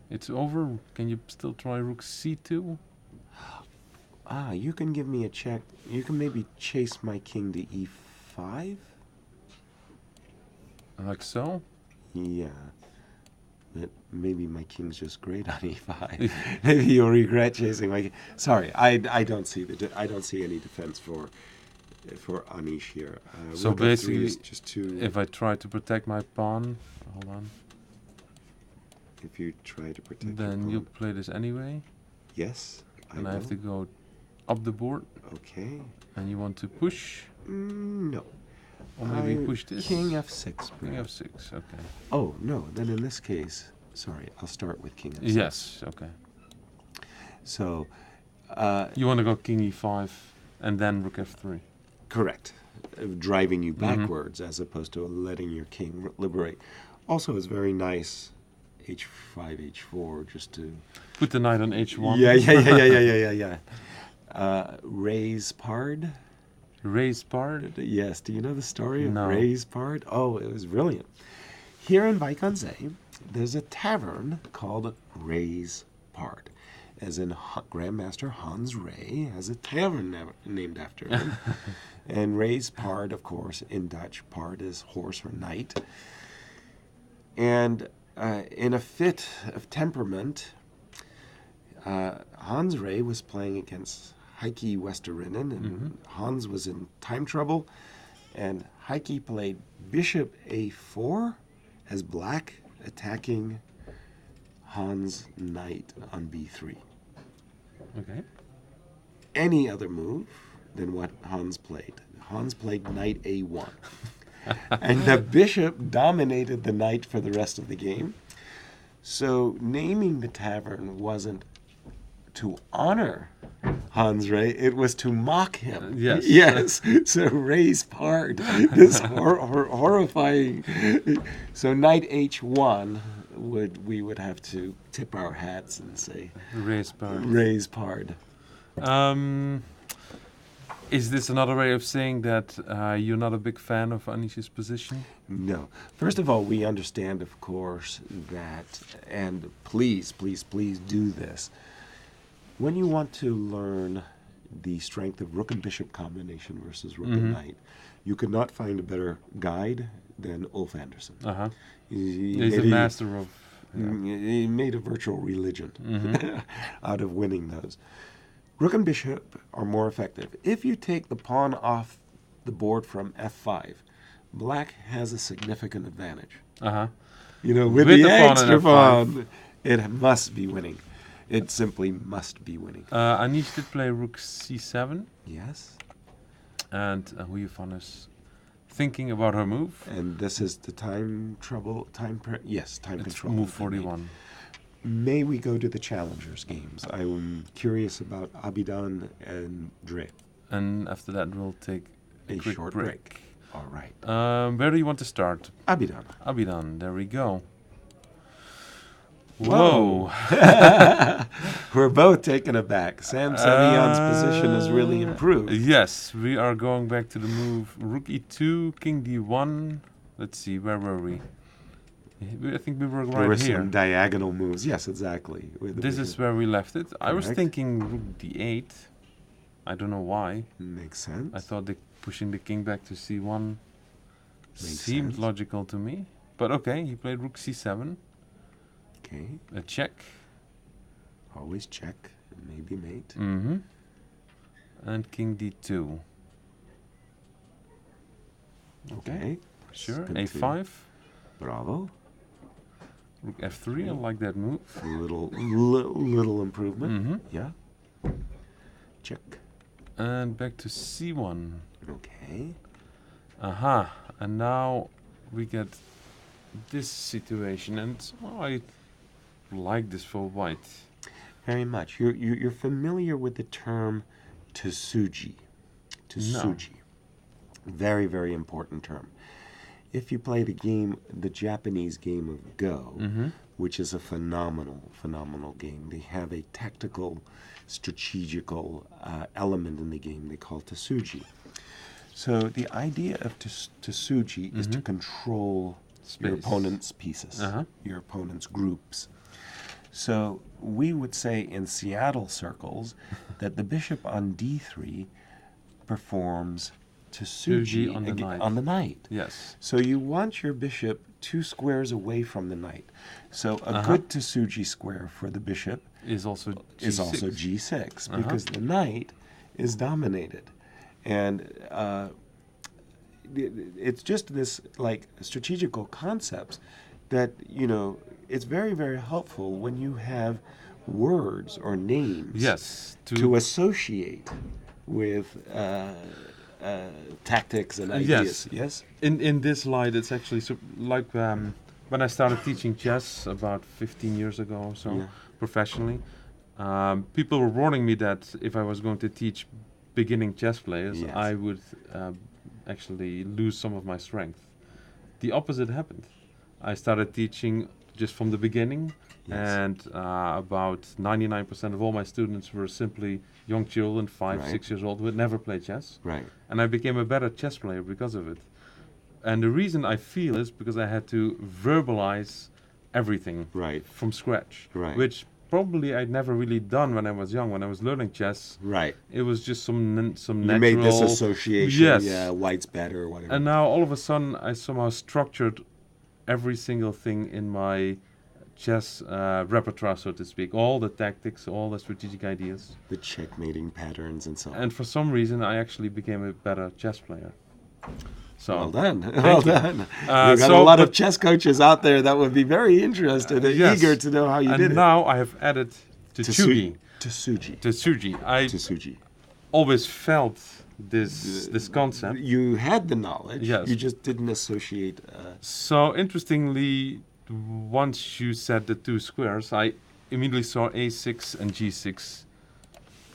it's over. Can you still try rook c2? Ah, you can give me a check. You can maybe chase my king to e5? Like so? Yeah. But maybe my king's just great on e5. Maybe you'll regret chasing my king. Sorry, I don't see I don't see any defense for Anish here. So rook f3 basically, is just too. If I try to protect my pawn, hold on, If you try to protect. then your you pawn. play this anyway, Yes. and I have to will. go up the board, Okay. and you want to push, No. or maybe I- push this. King f6. King perhaps. f6. Okay. Oh no. Then in this case, sorry, I'll start with king f6. Yes. Okay. So. You want to go king e5, and then rook f3. Correct. Driving you Mm-hmm. backwards as opposed to letting your king liberate. Also, it's very nice h5, h4 just to. Put the knight on h1. Yeah. Raise Pard. Raise part. Yes. Do you know the story of No. Raise Pard? Oh, it was brilliant. Here in Wijk aan Zee, there's a tavern called Raise Pard. As in Grandmaster Hans Ray has a tavern named after him. And Raise Pard, of course, in Dutch, Pard is horse or knight. And in a fit of temperament, Hans Ray was playing against Heike Westerinen, and Hans was in time trouble, and Heike played bishop a4 as black attacking Hans' knight on b3. Okay. Any other move than what Hans played. Hans played knight a1. And the bishop dominated the knight for the rest of the game. So naming the tavern wasn't to honor Hans Ray, it was to mock him. Yes. Yes. So Ray's part, this horrifying. So knight h1 we would have to tip our hats and say Raise part. Ray's part. Is this another way of saying that you're not a big fan of Anish's position? No. First of all, we understand, of course, that, and please, please, please do this. When you want to learn the strength of rook and bishop combination versus rook and knight, you could not find a better guide than Ulf Anderson. Uh-huh. He's a master of... He made a virtual religion out of winning those. Rook and bishop are more effective. If you take the pawn off the board from f5, black has a significant advantage. Uh-huh. You know, with the extra pawn, it must be winning. It simply must be winning. Anish did play rook c7. Yes. And Huyefan is thinking about her move. And this is the time control. Move 41. May we go to the challengers games? I'm curious about Abidan and Dre. And after that, we'll take a quick short break. All right. Where do you want to start? Abidan. Abidan, there we go. Whoa. We're both taken aback. Sam Savion's position has really improved. Yes, we are going back to the move rook e2, king d1. Let's see, where were we? I think we were There were right here. some diagonal moves. Yes, exactly. This is where we left it. I was Correct. thinking rook d8. I don't know why. Makes sense. I thought pushing the king back to c1 Makes seemed sense. logical to me. But okay, he played rook c7. Okay. A check. Always check. Maybe mate. Mm-hmm. And king d2. Okay. Sure. Continue. a5. Bravo. Rook f3. I like that move. Little improvement. Mm-hmm. Yeah. Check. And back to c1. Okay. Aha. And now we get this situation. And I like this for white. Very much. You're familiar with the term tsuji. Tsuji. Very, very important term. If you play the Japanese game of Go, which is a phenomenal game, they have a tactical, strategical element in the game they call tsuji. So the idea of tsuji is to control your opponent's pieces, your opponent's groups. So we would say in Seattle circles that the bishop on d3 performs tsuji on the knight. Yes. So you want your bishop 2 squares away from the knight. So a good tsuji square for the bishop is also g6, is also g6 because the knight is dominated. And it's just this like strategical concepts that, you know, it's very, very helpful when you have words or names to associate with tactics and ideas. Yes. In this light, it's actually like when I started teaching chess about 15 years ago or so, professionally. People were warning me that if I was going to teach beginning chess players, I would actually lose some of my strength. The opposite happened. I started teaching just from the beginning, and about 99% of all my students were simply young children, 5, 6 years old, who had never played chess. Right. And I became a better chess player because of it. And the reason I feel is because I had to verbalize everything from scratch, which probably I'd never really done when I was young. When I was learning chess, it was just some natural... You made this association, white's better, or whatever. And now all of a sudden I somehow structured every single thing in my chess repertoire, so to speak. All the tactics, all the strategic ideas. The checkmating patterns and so on. And for some reason I actually became a better chess player. So Well done. thank Well you. done. You've got a lot of chess coaches out there that would be very interested and yes. eager to know how you and did it. now I have added Tsugi. Tsugi. Tsugi. I Tsugi. always felt this concept. You had the knowledge. Yes. You just didn't associate. So interestingly, once you said the two squares, I immediately saw A6 and G6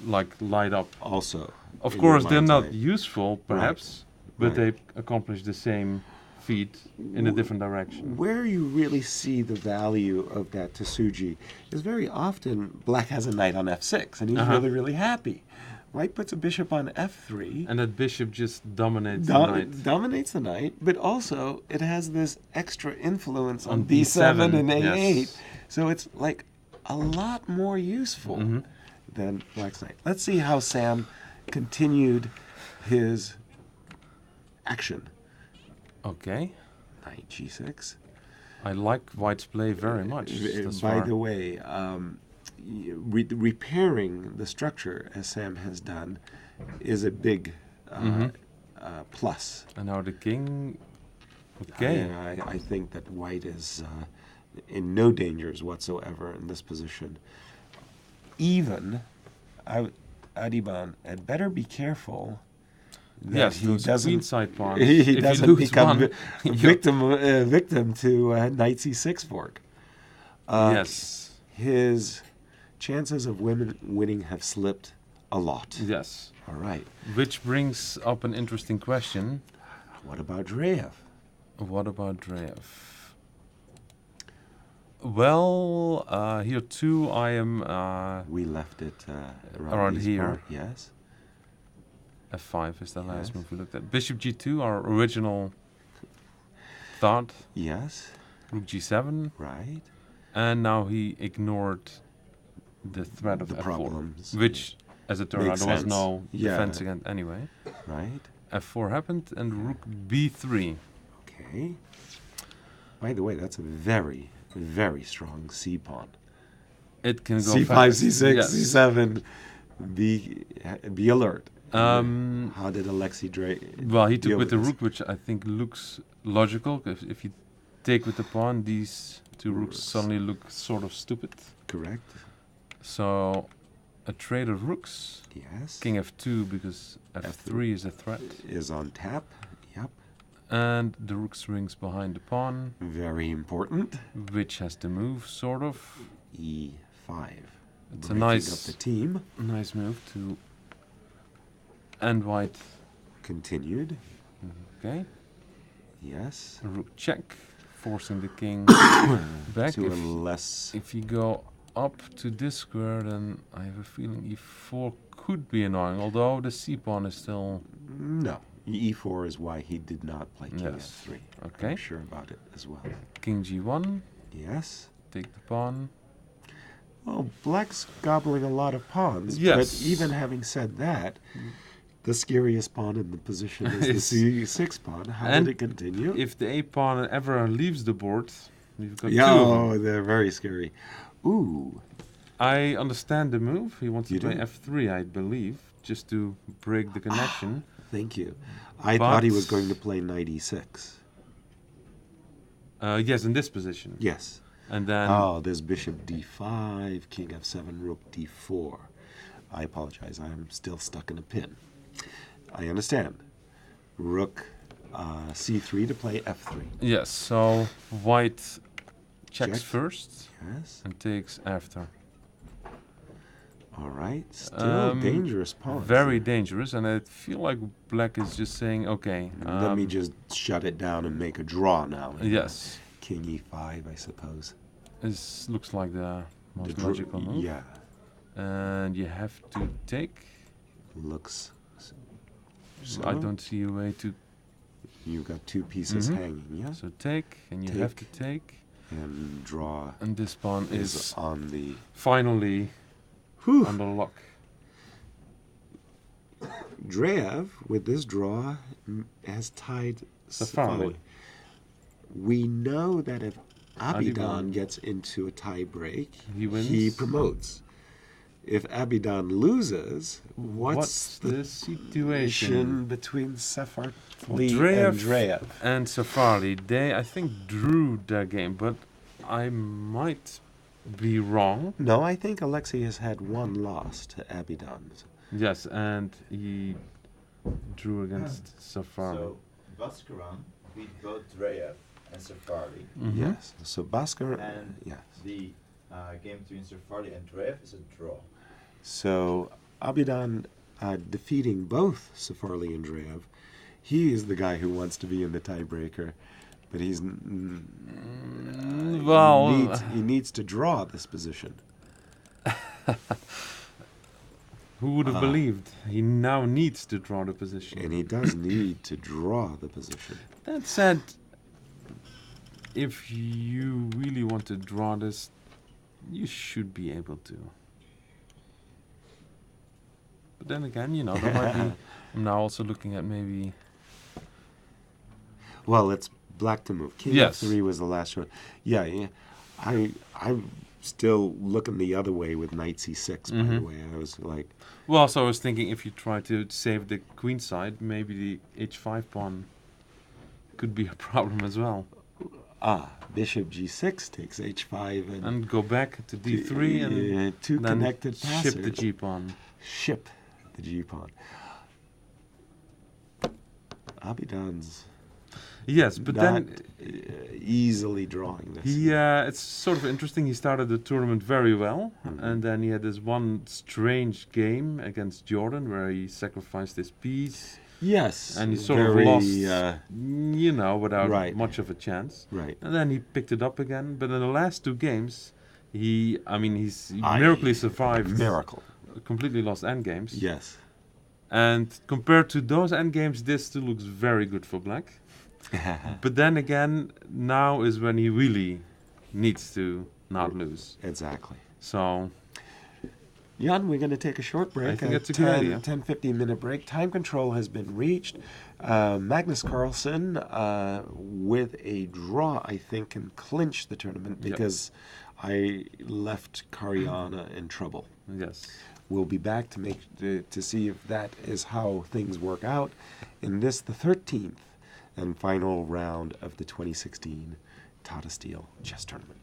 like light up. Also. Of in course, your they're mind's not eye. useful, perhaps, but Right. they accomplish the same feat in a different direction. Where you really see the value of that Tsugi is very often black has a knight on f6, and he's really, really happy. White puts a bishop on f3. And that bishop just dominates the knight. Dominates the knight, but also it has this extra influence on On b7 and B7, a8. yes. So it's like a lot more useful than black's knight. Let's see how Sam continued his action. Okay. Knight g6. I like White's play very much. thus By far. the way, repairing the structure, as Sam has done, is a big plus. And now the king. Okay. I think that White is in no dangers whatsoever in this position. Even Adiban had better be be that Yes, he those doesn't queenside pawns. he If you doesn't lose become one, victim to knight c6 fork. yes. His chances of winning have slipped a lot. Yes. All right. Which brings up an interesting question. What about Dreyev? What about Dreyev? Well, here too I am We left it around these here. Yes. F5 is the last Yes. move we looked at. Bishop G2, our original thought. Yes. Rook G7. Right. And now he ignored the threat of The F4. problems. Which, as it turned out, Makes there was sense. no Yeah. defense against anyway. Right. F4 happened and Rook B3. Okay. By the way, that's a very, very strong C pawn. It can go C5, fast. C6, Yes. C7. Be alert. How did Alexei Well, he took deal with the this? rook, which I think looks logical. If you take with the pawn, these two rooks suddenly look sort of stupid. Correct. So, a trade of rooks. Yes. King F2 because F3 is a threat. Is on tap. Yep. And the rook swings behind the pawn, Very important. which has to move, sort of. E5. It's Breaking a up nice, the team. nice move to end white. Continued. Okay. Yes. A rook check, forcing the king back. To a less. If you go up to this square, then I have a feeling e4 could be annoying, although the c pawn is still... No. E4 is why he did not play King Yes. F3. Okay. I'm sure about it as well. King g1, Yes. take the pawn. Well, black's gobbling a lot of pawns. Yes. But even having said that, the scariest pawn in the position is the C6 pawn. How And did it continue? If the a pawn ever leaves the board, we've got Yeah, two of them. they're very scary. Ooh. I understand the move. He wants to You play do? f3, I believe, just to break the connection. Thank you. I thought he was going to play knight e6. Yes, in this position. Yes. And then Oh, there's bishop d5, king f7, rook d4. I apologize. I'm still stuck in a pin. I understand. Rook c3 to play f3. yes, so white checks Check. first Yes. and takes after. All right. Still dangerous pawn. Very dangerous, and I feel like black is just saying, okay. Let me just shut it down and make a draw now. Yes, King e5, I suppose. this looks like the most The logical move. Yeah. And you have to take. Looks. So I don't see a way to. You've got two pieces hanging, yeah? So take, and you have to take. And draw And this pawn is is on the. finally Whew. on the lock. Dreyev, with this draw, has tied Safari. We know that if Abidan Adiban gets into a tie break, He wins. he promotes. if Abidan loses, what's the situation between Sefarli Andreev and Andreev? and Safari? They, I think, drew their game, but I might be wrong. No, I think Alexei has had one loss to Abidan. Yes, and he drew against Safari. So Baskaran beat both Dreyev and Safari. Mhm. Yes. So Bhaskar, And yes. the game between Safari and Dreyev is a draw. So Abidan defeating both Sefarli and Andreev. He is the guy who wants to be in the tiebreaker, but he's well, he needs to draw this position. who would have believed? He now needs to draw the position. And he does need to draw the position. That said, if you really want to draw this, you should be able to. But then again, there might be. I'm now also looking at maybe. Well, it's black to move. King Yes. F3 was the last one. Yeah. I'm still looking the other way with knight c6, by the way. I was like... Well, so I was thinking if you try to save the queen side, maybe the h5 pawn could be a problem as well. Bishop g6 takes h5 And go back to d3 and two then connected passes. ship the g pawn. Ship the g-pawn. Abidan's Yes, but not then easily drawing this. it's sort of interesting. He started the tournament very well, and then he had this one strange game against Jordan where he sacrificed his piece, Yes. and he sort of very, lost, without right. much of a chance. Right. And then he picked it up again. But in the last two games, he miraculously survived. Miracle. Completely lost endgames. Yes. And compared to those endgames, this still looks very good for black. But then again, now is when he really needs to not lose. Exactly. So, Jan, we're going to take a short break. I think that's a good idea. 10, 15-minute break. Time control has been reached. Magnus Carlsen, with a draw, I think, can clinch the tournament because I left Kariana in trouble. yes. We'll be back to see if that is how things work out in this, the 13th and final round of the 2016 Tata Steel Chess Tournament.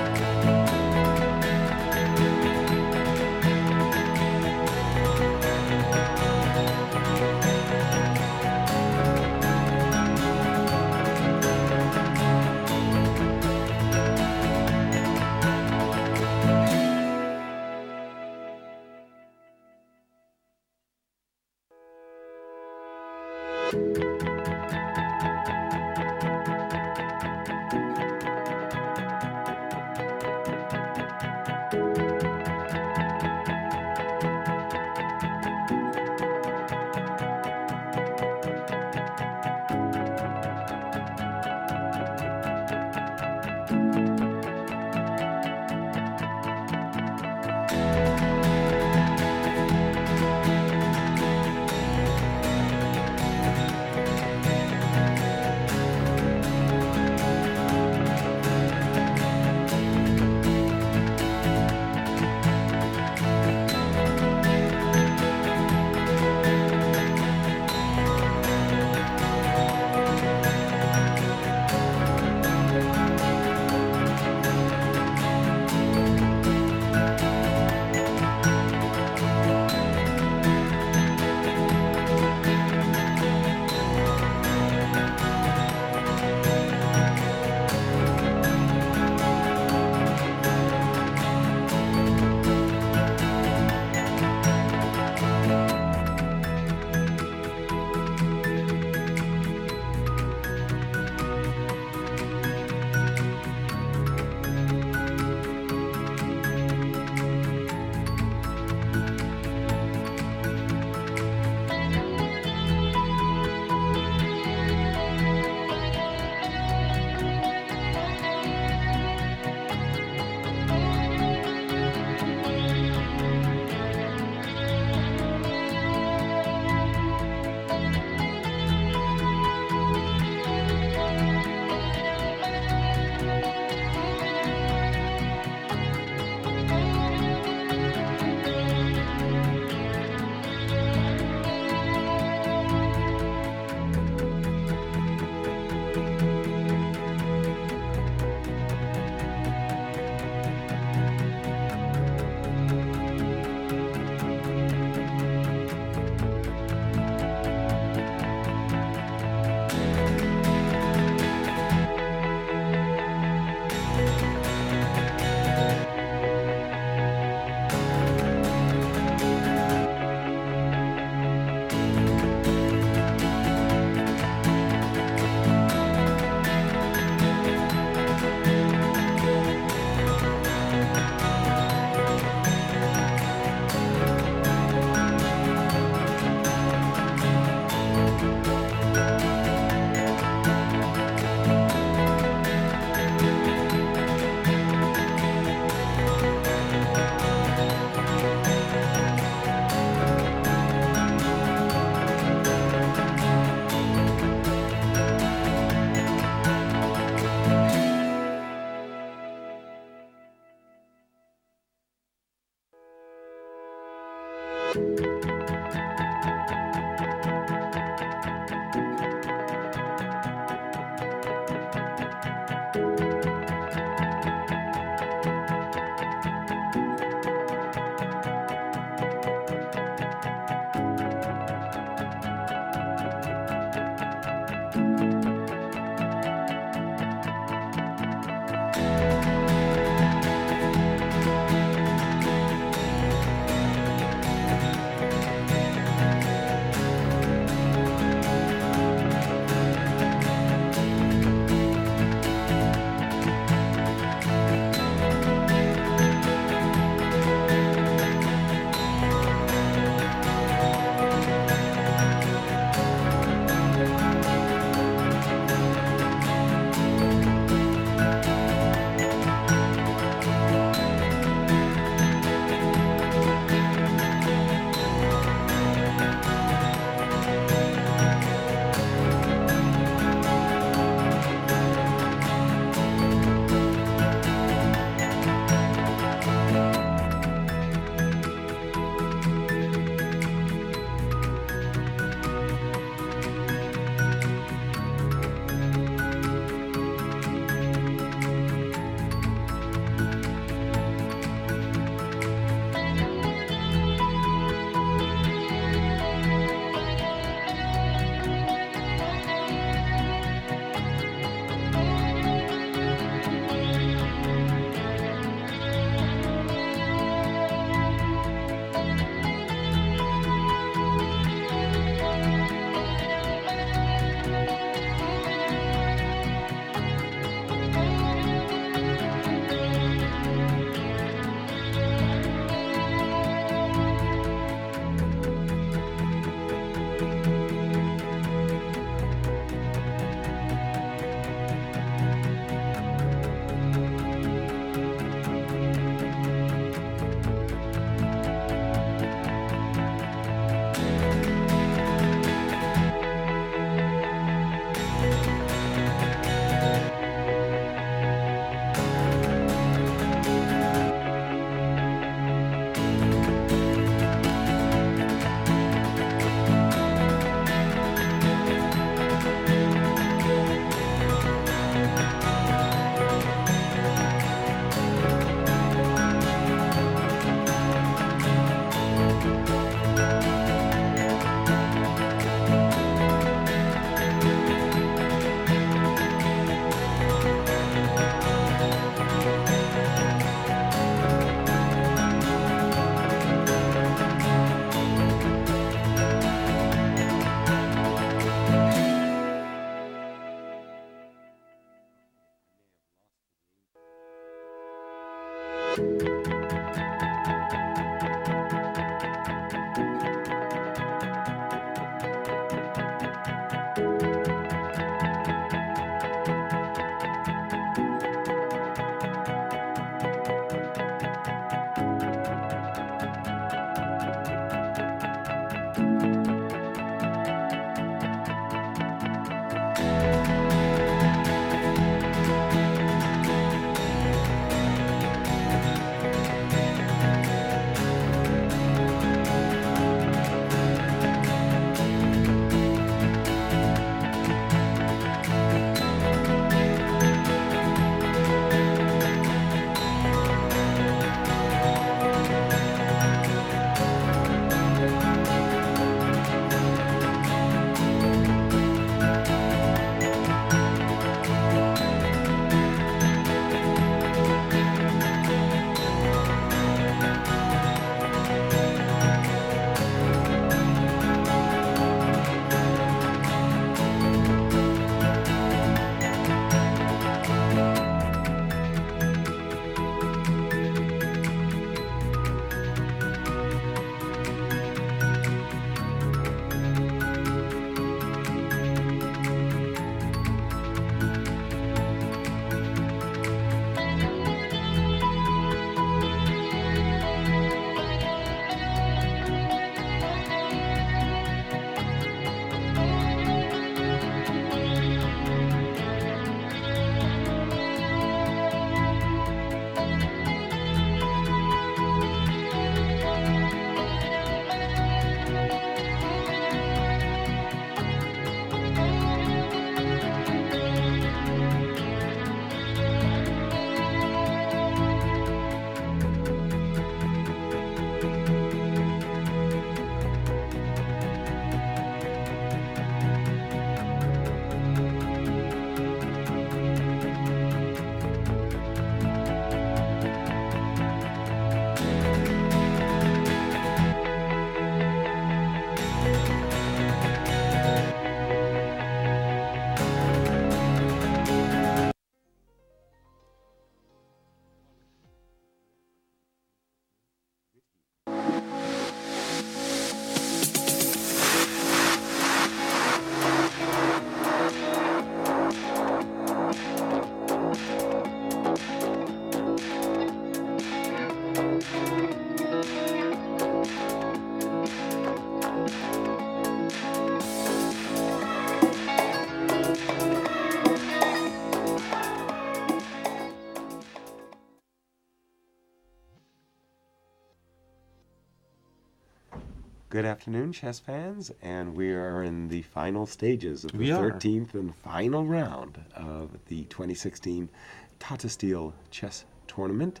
Good afternoon, chess fans, and we are in the final stages of the We are. 13th and final round of the 2016 Tata Steel Chess Tournament.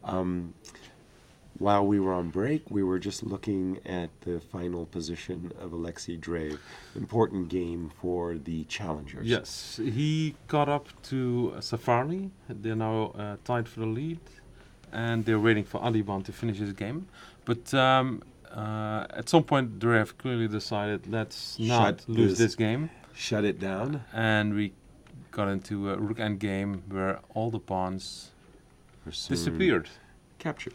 While we were on break, we were just looking at the final position of Alexei Drev. Important game for the challengers. Yes, he got up to Safari. They're now tied for the lead, and they're waiting for Adiban to finish his game. But at some point, Drev clearly decided, let's not Shut lose this game. Shut it down. And we got into a rook endgame where all the pawns We're soon disappeared. Captured.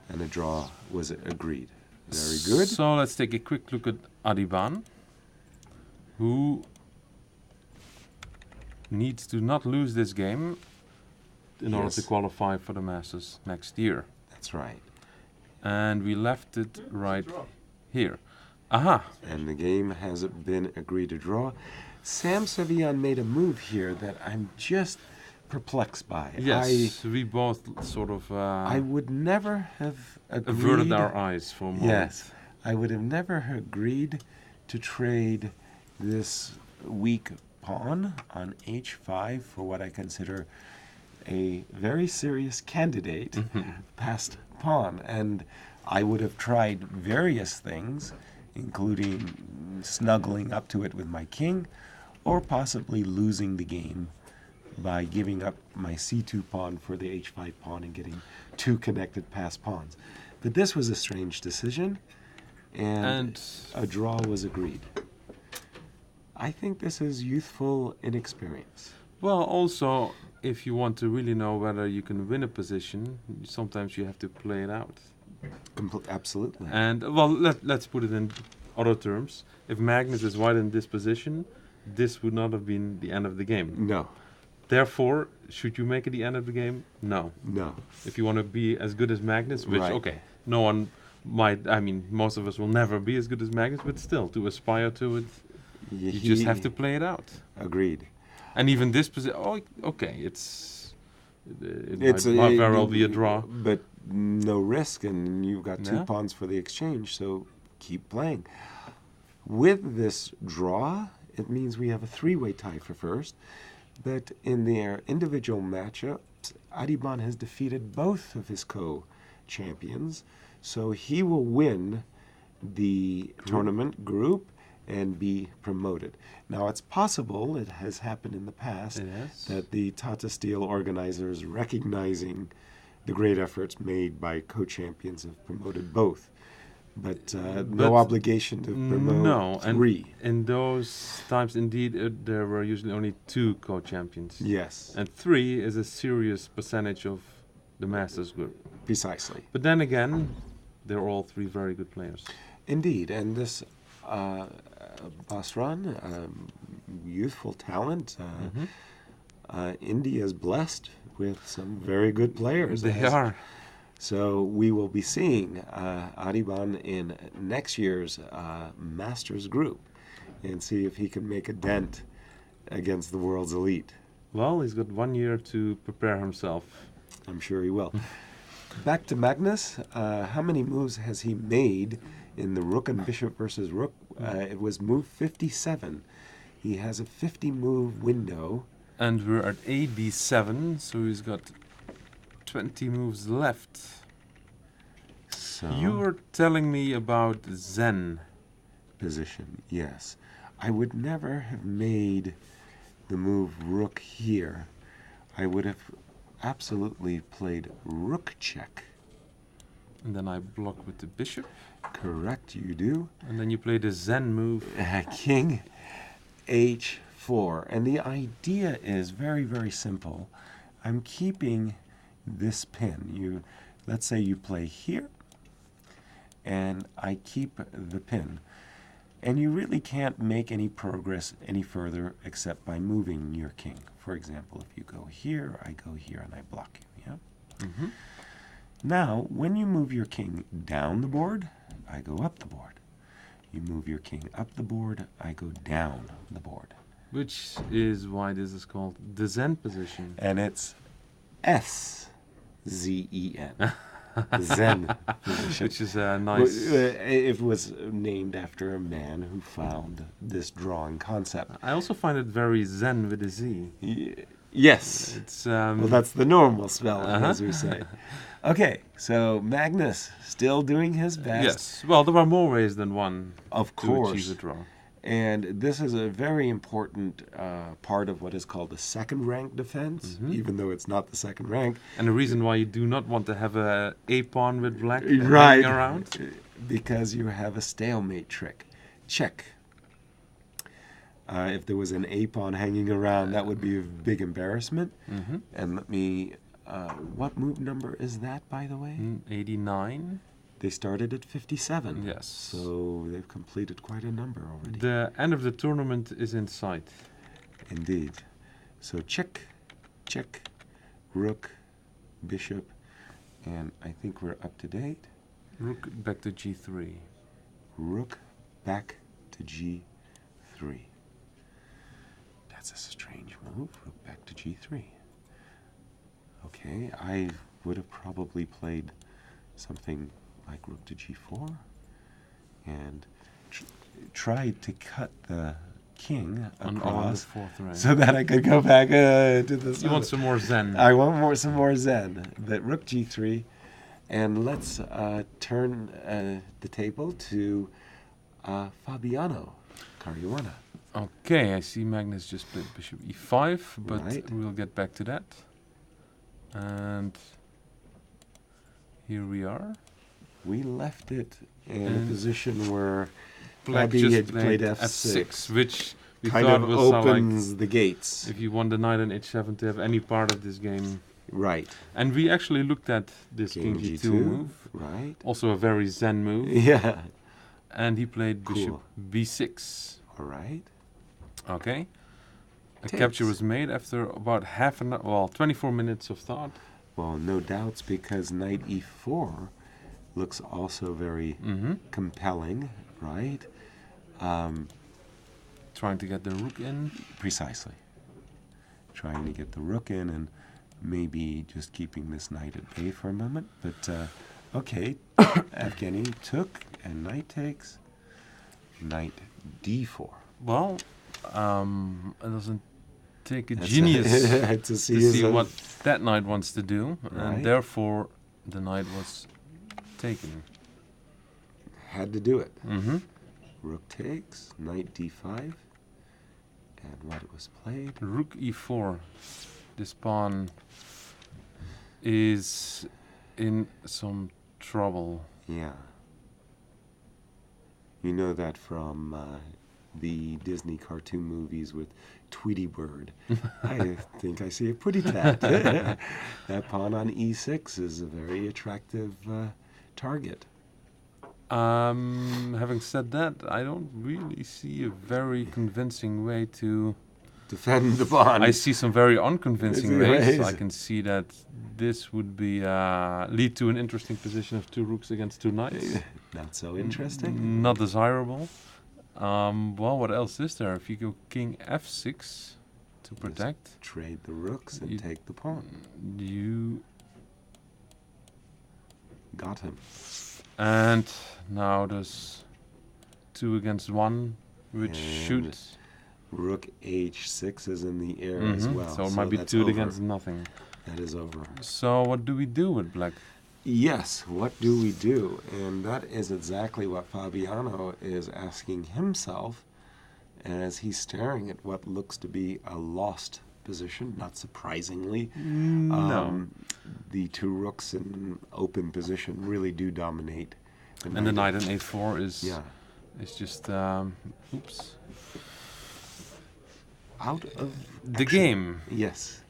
And a draw was agreed. Very good. So let's take a quick look at Adiban, who needs to not lose this game in order to Yes. qualify for the Masters next year. That's right. And we left it right here. Aha! And the game has been agreed to draw. Sam Seirawan made a move here that I'm just perplexed by. Yes, we both sort of I would never have averted agreed. our eyes for a moment. Yes, I would have never agreed to trade this weak pawn on h5 for what I consider a very serious candidate passed pawn. And I would have tried various things, including snuggling up to it with my king, or possibly losing the game by giving up my c2 pawn for the h5 pawn and getting two connected passed pawns. But this was a strange decision, and a draw was agreed. I think this is youthful inexperience. Well, also, if you want to really know whether you can win a position, sometimes you have to play it out. Absolutely. And well, let's put it in other terms. If Magnus is white in this position, this would not have been the end of the game. No. Therefore, should you make it the end of the game? No. No. If you want to be as good as Magnus, which, Right. okay, no one might, I mean, most of us will never be as good as Magnus, but still, to aspire to it, you just have to play it out. Agreed. And even this position, okay, it might very well be a draw. But no risk, and you've got 2 Yeah. pawns for the exchange, so keep playing. With this draw, it means we have a 3-way tie for first, but in their individual matchups, Adiban has defeated both of his co-champions, so he will win the tournament group and be promoted. Now, it's possible, it has happened in the past, Yes. that the Tata Steel organizers, recognizing the great efforts made by co-champions, have promoted both. But no obligation to promote No, 3. and in those times, indeed, there were usually only 2 co-champions. Yes, And 3 is a serious percentage of the Masters group. precisely. But then again, they're all 3 very good players. Indeed, and this Basran, youthful talent, India is blessed with some very good players. They are. So we will be seeing Adiban in next year's Masters group and see if he can make a dent against the world's elite. Well, he's got 1 year to prepare himself. I'm sure he will. Back to Magnus. How many moves has he made in the Rook and Bishop versus Rook? It was move 57. He has a 50-move window. And we're at AB7, so he's got 20 moves left. So You were telling me about Zen. position, yes. I would never have made the move Rook here. I would have absolutely played Rook check. And then I block with the bishop. Correct, you do. And then you play the Zen move. King H4. And the idea is very, very simple. I'm keeping this pin. Let's say you play here, and I keep the pin. And you really can't make any progress any further except by moving your king. For example, if you go here, I go here, and I block you, yeah? Mm-hmm. Now, when you move your king down the board, I go up the board. You move your king up the board, I go down the board. Which is why this is called the Zen position. And it's S-Z-E-N. Zen position. Which is a nice... It was named after a man who found this drawing concept. I also find it very Zen with a Z. Yes. It's Well, that's the normal spelling, Uh-huh. as we say. Okay, so Magnus still doing his best. yes. Well, there are more ways than one Of to course. achieve a draw. And this is a very important part of what is called the second rank defense, Mhm. even though it's not the second rank. And the reason why you do not want to have a pawn with black Right. hanging around. Because you have a stalemate trick. Check. If there was an a pawn hanging around, that would be a big embarrassment. Mm-hmm. And let me. What move number is that, by the way? 89. They started at 57. Yes. So they've completed quite a number already. The end of the tournament is in sight. Indeed. So check, check, rook, bishop, and I think we're up to date. Rook back to g3. Rook back to g3. That's a strange move. Rook back to g3. Okay, I would have probably played something like rook to g4 and tried to cut the king On the across fourth rank. so that I could go back to the You want some more Zen. I want some more Zen. But rook g3, and let's turn the table to Fabiano Caruana. Okay, I see Magnus just played bishop e5, but Right. we'll get back to that. And here we are. We left it in a And position where Black Fabi just had played played f6. f6, which we kind thought of was opens the gates. if you want the knight on h7 to have any part of this game. Right. And we actually looked at this King king g2 G2. move, Right. also a very zen move, Yeah. and he played bishop Cool. b6. All right. Okay. A Takes. capture was made after about 24 minutes of thought. Well, no doubts, because knight e4 looks also very Mm-hmm. compelling, right? Trying to get the rook in. Precisely. Trying to get the rook in and maybe just keeping this knight at bay for a moment. But, okay, Evgeny took, and knight takes. Knight d4. Well, it doesn't take a That's genius to see, to see his- what that knight wants to do, Right. and therefore the knight was taken. Had to do it. Mm-hmm. Rook takes, knight d5, and what was played? Rook e4. This pawn is in some trouble. Yeah. You know that from the Disney cartoon movies with Tweety Bird. I think I see a pretty tat. That pawn on e6 is a very attractive target. Having said that, I don't really see a very convincing way to... Defend the pawn. I see some very unconvincing Ways. ways. I can see that this would be lead to an interesting position of two rooks against two knights. Not so interesting. Not desirable. Well, what else is there? If you go king f6 to protect, Trade the rooks and You- take the pawn. you... Got him. And now there's 2 against 1, which And should... Rook h6 is in the air as Mhm, well. So it might be that's 2 over. against nothing. That is over. So what do we do with black? Yes, what do we do? And that is exactly what Fabiano is asking himself as he's staring at what looks to be a lost position, not surprisingly. No. The two rooks in open position really do dominate. And the knight on a4 is Yeah. is just oops. Out of The action. game. Yes.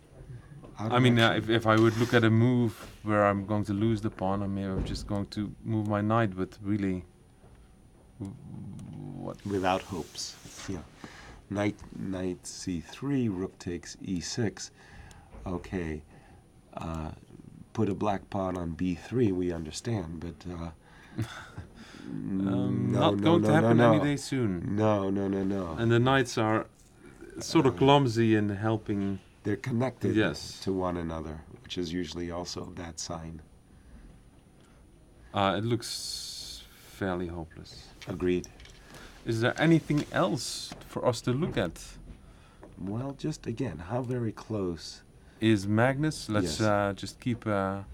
Out I of mean, action. if I would look at a move where I'm going to lose the pawn, I mean, I'm just going to move my knight with really what? Without hopes. Yeah. Knight c3, rook takes e6. Okay. Put a black pawn on b3, we understand, but Not going to happen any day soon. No. And the knights are sort of clumsy in helping. They're connected Yes. to one another, which is usually also a bad sign. It looks fairly hopeless. Agreed. Is there anything else for us to look at? Well, just again, how very close Is Magnus? Let's Yes. just keep a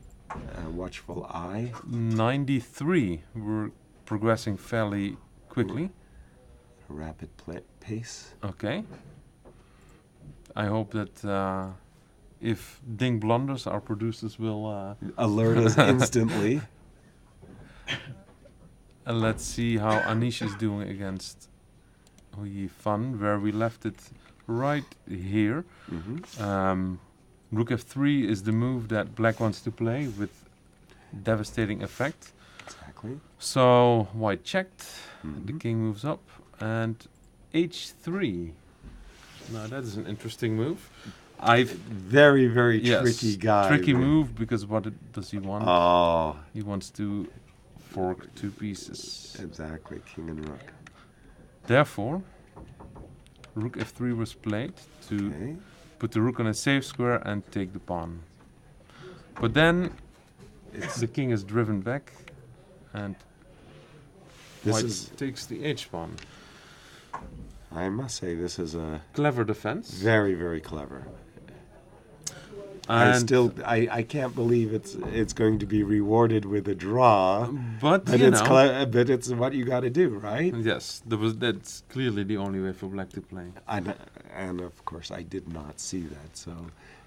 watchful eye. 93. We're progressing fairly quickly. A rapid pace. Okay. I hope that if Ding blunders, our producers will. Alert us instantly. And let's see how Anish is doing against Oyi Fan, where we left it right here. Hmm. Rook f3 is the move that black wants to play with devastating effect. Exactly. So white checked, the Mhm. king moves up, and h3. Now that is an interesting move. Very, very Yes, tricky guy. tricky move, because what does he want? Oh, He wants to fork 2 pieces. exactly. King and rook. Therefore, rook f3 was played to Okay. put the rook on a safe square and take the pawn. But then the king is driven back, and This white is, takes the h pawn. I must say, this is a Clever defense. very, very clever. And I can't believe it's going to be rewarded with a draw. but But you it's know, but it's what you got to do, right? yes, that's clearly the only way for black to play. And of course, I did not see that. So,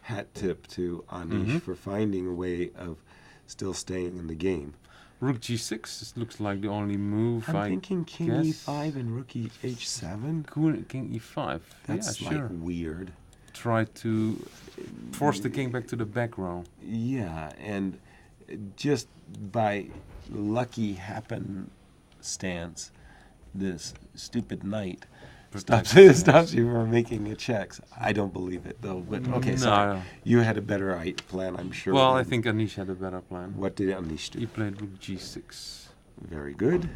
hat tip to Anish Mhm. for finding a way of still staying in the game. Rook g6. This looks like the only move. I'm thinking king guess. e5 and rook h7. King e5. That's yeah, like sure. weird. Try to force the king back to the back row. Yeah, and just by lucky happenstance, this stupid knight stops you from making a checks. I don't believe it though. But okay, sorry. No. You had a better plan, I'm sure. Well, I than- think Anish had a better plan. What did Anish do? He played rook g6 Very good.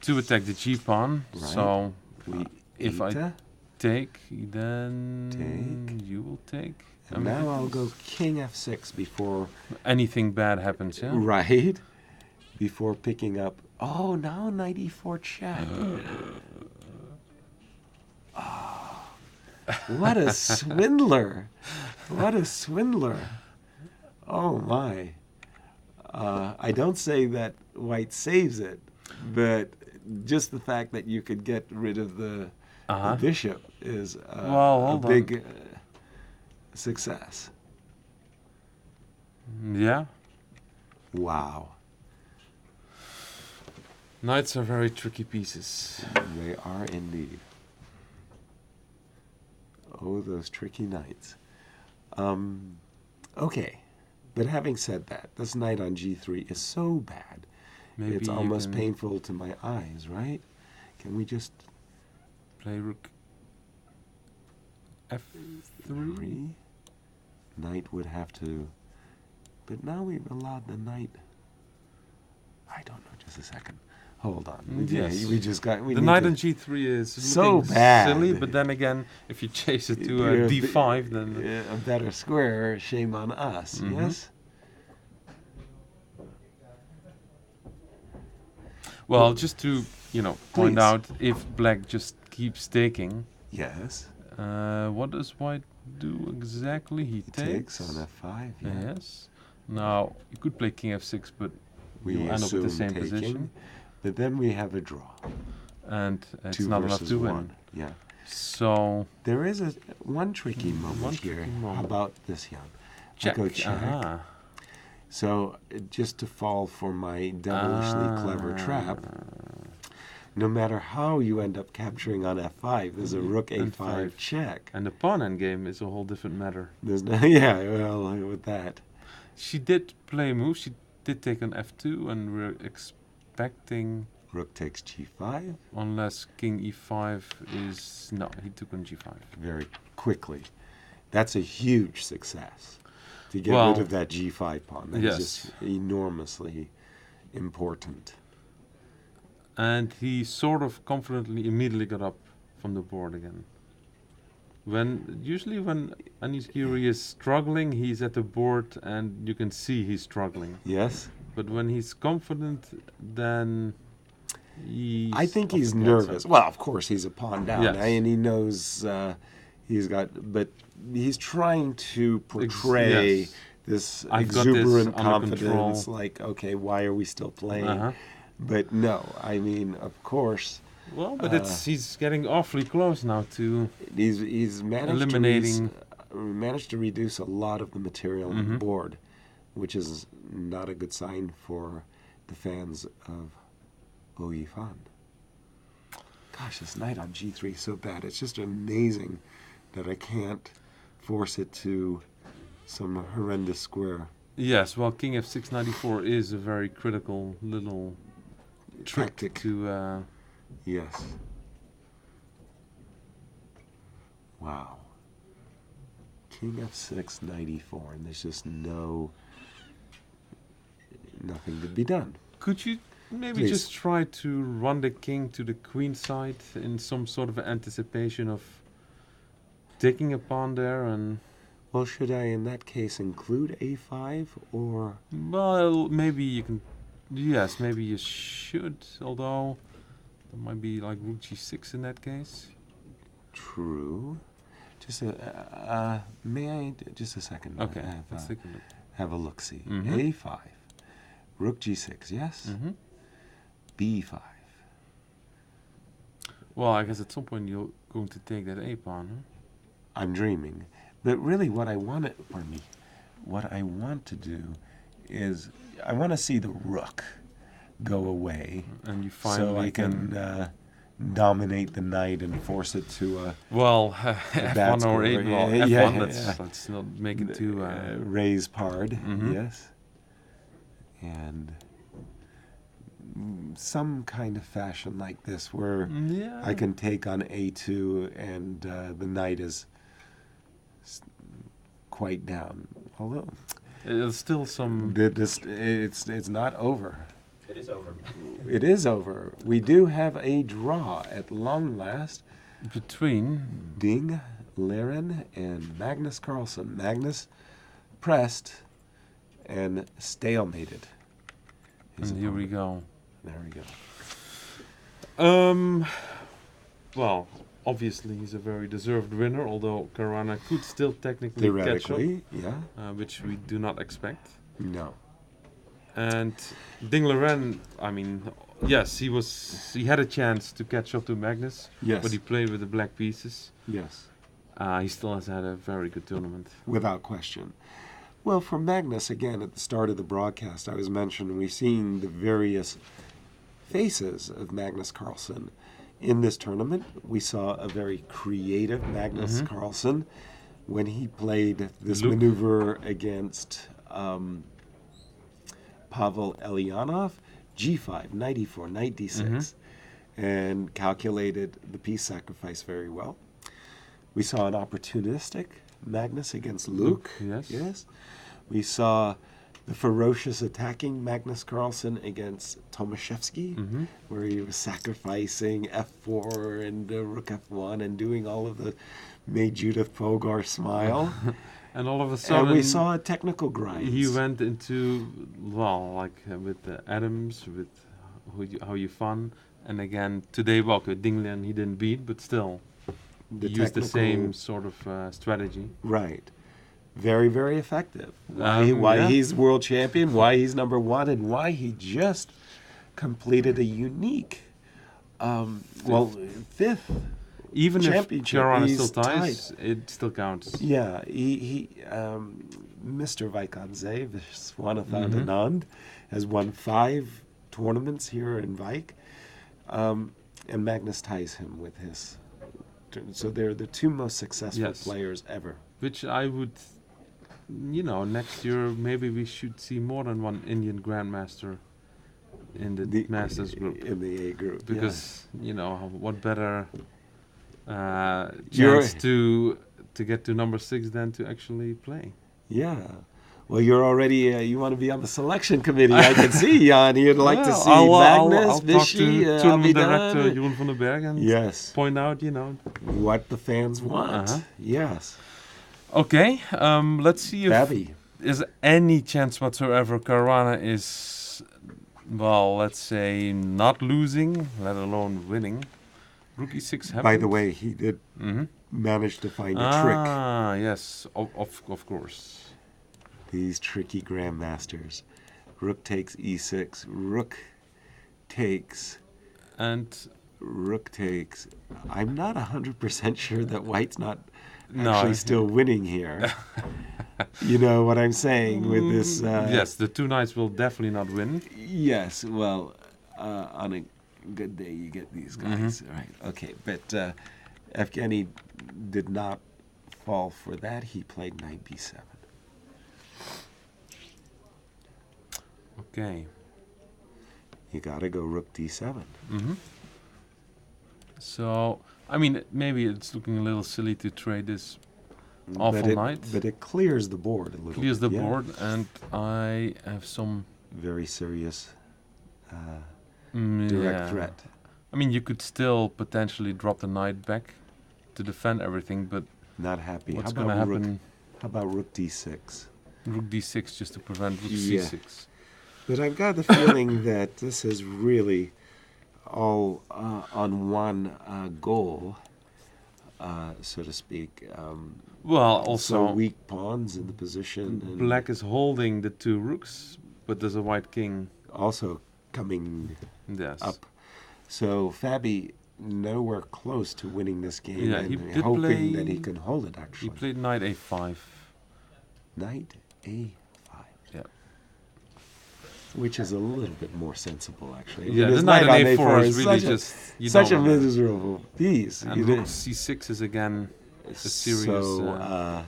to attack the g pawn. Right. So We if I ate. take, then Take. you will take. And now I'll go king f6 before Anything bad happens, yeah? right before picking up. Oh, now knight e4 check. Oh, what a swindler! What a swindler! Oh my! I don't say that white saves it, but just the fact that you could get rid of the bishop is Well, a hold on. big success. Yeah. Wow. Knights are very tricky pieces. They are indeed. Oh, those tricky knights. Okay, but having said that, this knight on g3 is so bad. Maybe It's you almost can painful to my eyes, right? Can we just play rook f3. three? Knight would have to... But now we've allowed the knight... I don't know, just a second. Hold on. Yes. We just got... We The need knight to- on g3 is So looking bad. silly, but then again, if you chase it to Yeah, d5, then a better square, shame on us, Mhm. yes? well, just to point Please. out, if black just keeps taking, Yes. what does white do exactly? He He takes on f5, yeah. Yes. Now you could play king f6, but We you end up with the assume same taking, position, but then we have a draw. and it's 2 not enough versus to win. 1. Yeah. So There is one tricky moment one here. tricky How moment. about this, Jan? check. I go check. Aha. So just to fall for my devilishly clever trap, no matter how you end up capturing on f5, there's a rook And a5 5. check. And the pawn endgame is a whole different matter. There's no, yeah, well, with that. She did play a move. She did take an f2, and we're expecting, Rook takes g5 unless king e5 is no, he took on g5. very quickly. That's a huge success to get Well, rid of that g5 pawn. That is yes. just enormously important. And he sort of confidently immediately got up from the board again. Usually when Anish Giri is struggling, he's at the board and you can see he's struggling. Yes? But when he's confident, then I think off he's the outside. nervous. Well, of course, he's a pawn down, Yes. and he knows he's got. But he's trying to portray yes. this I've got this exuberant under confidence. control. Like, okay, why are we still playing? Uh-huh. But no, I mean, of course, Well, but he's getting awfully close now to he's managed eliminating. managed to reduce a lot of the material on the Mhm. board, which is not a good sign for the fans of Oyifan. Gosh, this knight on g3 is so bad. It's just amazing that I can't force it to some horrendous square. Yes, well, king f6 94 is a very critical little trick Tactic. to. Yes. Wow. King f6 94, and there's just nothing to be done. Could you maybe Please. just try to run the king to the queen side in some sort of anticipation of taking a pawn there? And Well, should I in that case include a5 or well, maybe you can. Yes, maybe you should. Although there might be like rook g6 in that case. true? Just may I just a second? Okay, let's take a look. Have a look. See Mhm. a5, rook g6. Yes. Mm-hmm. b5. Well, I guess at some point you're going to take that a pawn. Huh? I'm dreaming. But really what I want to do is I want to see the rook. go away, And you so finally I can dominate the knight and force it to a Well, bad F1 or 8. score. Well, Yeah, F1. yeah, let's yeah. let's not make it too. raise pard. Mhm. Yes, and some kind of fashion like this where Yeah. I can take on a2 and the knight is quite down. Although There's still some. it's not over. It is over. It is over. We do have a draw at long last. Between. Ding Laren and Magnus Carlsen. Magnus pressed and stalemated. his And here we opponent. go. There we go. Well, obviously he's a very deserved winner, although Caruana could still technically catch up, Theoretically, yeah. which we do not expect. No. And Ding Laren, I mean, yes, he had a chance to catch up to Magnus, Yes. but he played with the black pieces. Yes. He still has had a very good tournament. Without question. Well, for Magnus, again, at the start of the broadcast, I was mentioning we've seen the various faces of Magnus Carlsen. In this tournament, we saw a very creative Magnus Carlsen when he played this Look. maneuver against Pavel Elyanov, g5, knight e4, knight d6, and calculated the piece sacrifice very well. We saw an opportunistic Magnus against Luke. Yes. We saw the ferocious attacking Magnus Carlsen against Tomaszewski, where he was sacrificing f4 and rook f1 and doing all of the made Judith Pogar smile. And all of a sudden, And we saw a technical grind. he went into, well, like with the Adams, with how you fun. And again, today, well, Ding Laren he didn't beat, but still, he used the same sort of strategy. Right. Very, very effective. Why Yeah. he's world champion, why he's number one, and why he just completed a unique, fifth. Even if Championship, Caruana he's still ties, it still counts. Yeah, Mr. Wijk aan Zee, Viswanathan Anand, has won 5 tournaments here in Wijk, and Magnus ties him with his. So they're the 2 most successful Yes. players ever. Which I would, next year maybe we should see more than one Indian Grandmaster in the Masters group. In the A group. Because, what better chance to get to number 6 than to actually play. Yeah. Well, you're already, you want to be on the selection committee. I can see, Jan. You'd like to see Magnus, I'll talk Vichy, to tournament director Abidjan. Jeroen van den Berg and Yes. point out, What the fans want. Yes. Okay, let's see if Babby. there's any chance whatsoever Caruana is, well, let's say not losing, let alone winning. Rook e6 happened. By the way, he did manage to find a trick. Ah, yes, of course. These tricky grandmasters. Rook takes e6. Rook takes. And Rook takes. I'm not 100% sure that White's not No, actually still winning here. You know what I'm saying with this? yes, the 2 knights will definitely not win. Yes. Well, on a good day, you get these guys. Right. Okay. But Evgeny did not fall for that. He played knight b7. Okay. You gotta go rook d7. So, I mean, maybe it's looking a little silly to trade this awful knight. But it clears the board a little. Clears the bit, yeah. board, and I have some Very serious yeah. direct threat. I mean, you could still potentially drop the knight back to defend everything, but Not happy. what's How going to about happen? How about rook d6? Rook d6 just to prevent rook Yeah. c6. But I've got the feeling that this is really all on one goal, so to speak. Well, So also, weak pawns in the position. And black is holding the 2 rooks, but there's a white king. also coming Yes. up. So Fabi nowhere close to winning this game, Yeah, and he did hoping that play- he can hold it. He Actually, played knight a5. knight a5. Yeah. which is a little bit more sensible, actually. Yeah, Because the knight on on a4 is is really such just you such a don't want that. miserable piece. And You rook know? c6 is again a serious. So,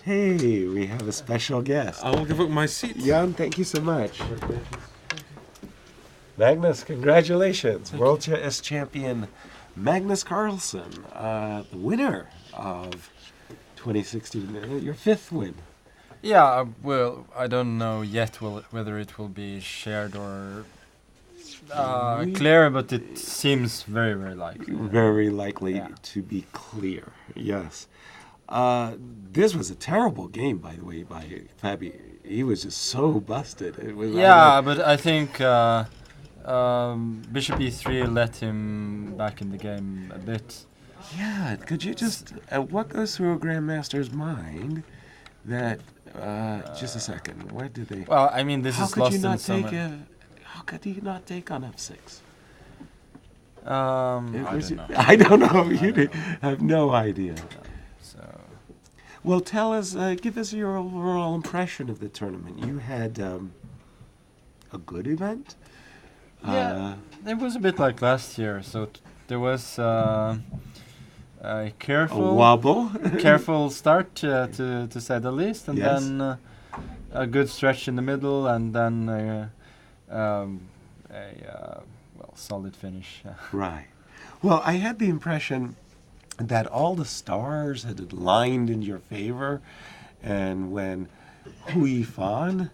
hey, we have a special guest. I'll give up my seat. Jan, thank you so much. Magnus, congratulations. World Chess Champion Magnus Carlsen, the winner of 2016, your fifth win. Yeah, well, I don't know yet whether it will be shared or clear, but it seems very, very likely. Very likely Yeah. to be clear, yes. This was a terrible game, by the way, by Fabi. He was just so busted. It was, Yeah, but I think Bishop E3 let him back in the game a bit. Yeah, could you just, what goes through a Grandmaster's mind that, just a second, where did they, Well, I mean, this how is could lost you in not some. take how could he not take on F6? I don't know. I don't know, I you don't know. have no idea. So Well, tell us, give us your overall impression of the tournament. You had a good event? yeah, it was a bit like last year. So there was a A careful. wobble? Careful start to say the least, and Yes. then a good stretch in the middle, and then well, solid finish. Right. Well, I had the impression that all the stars had aligned in your favor, and when Hui Fan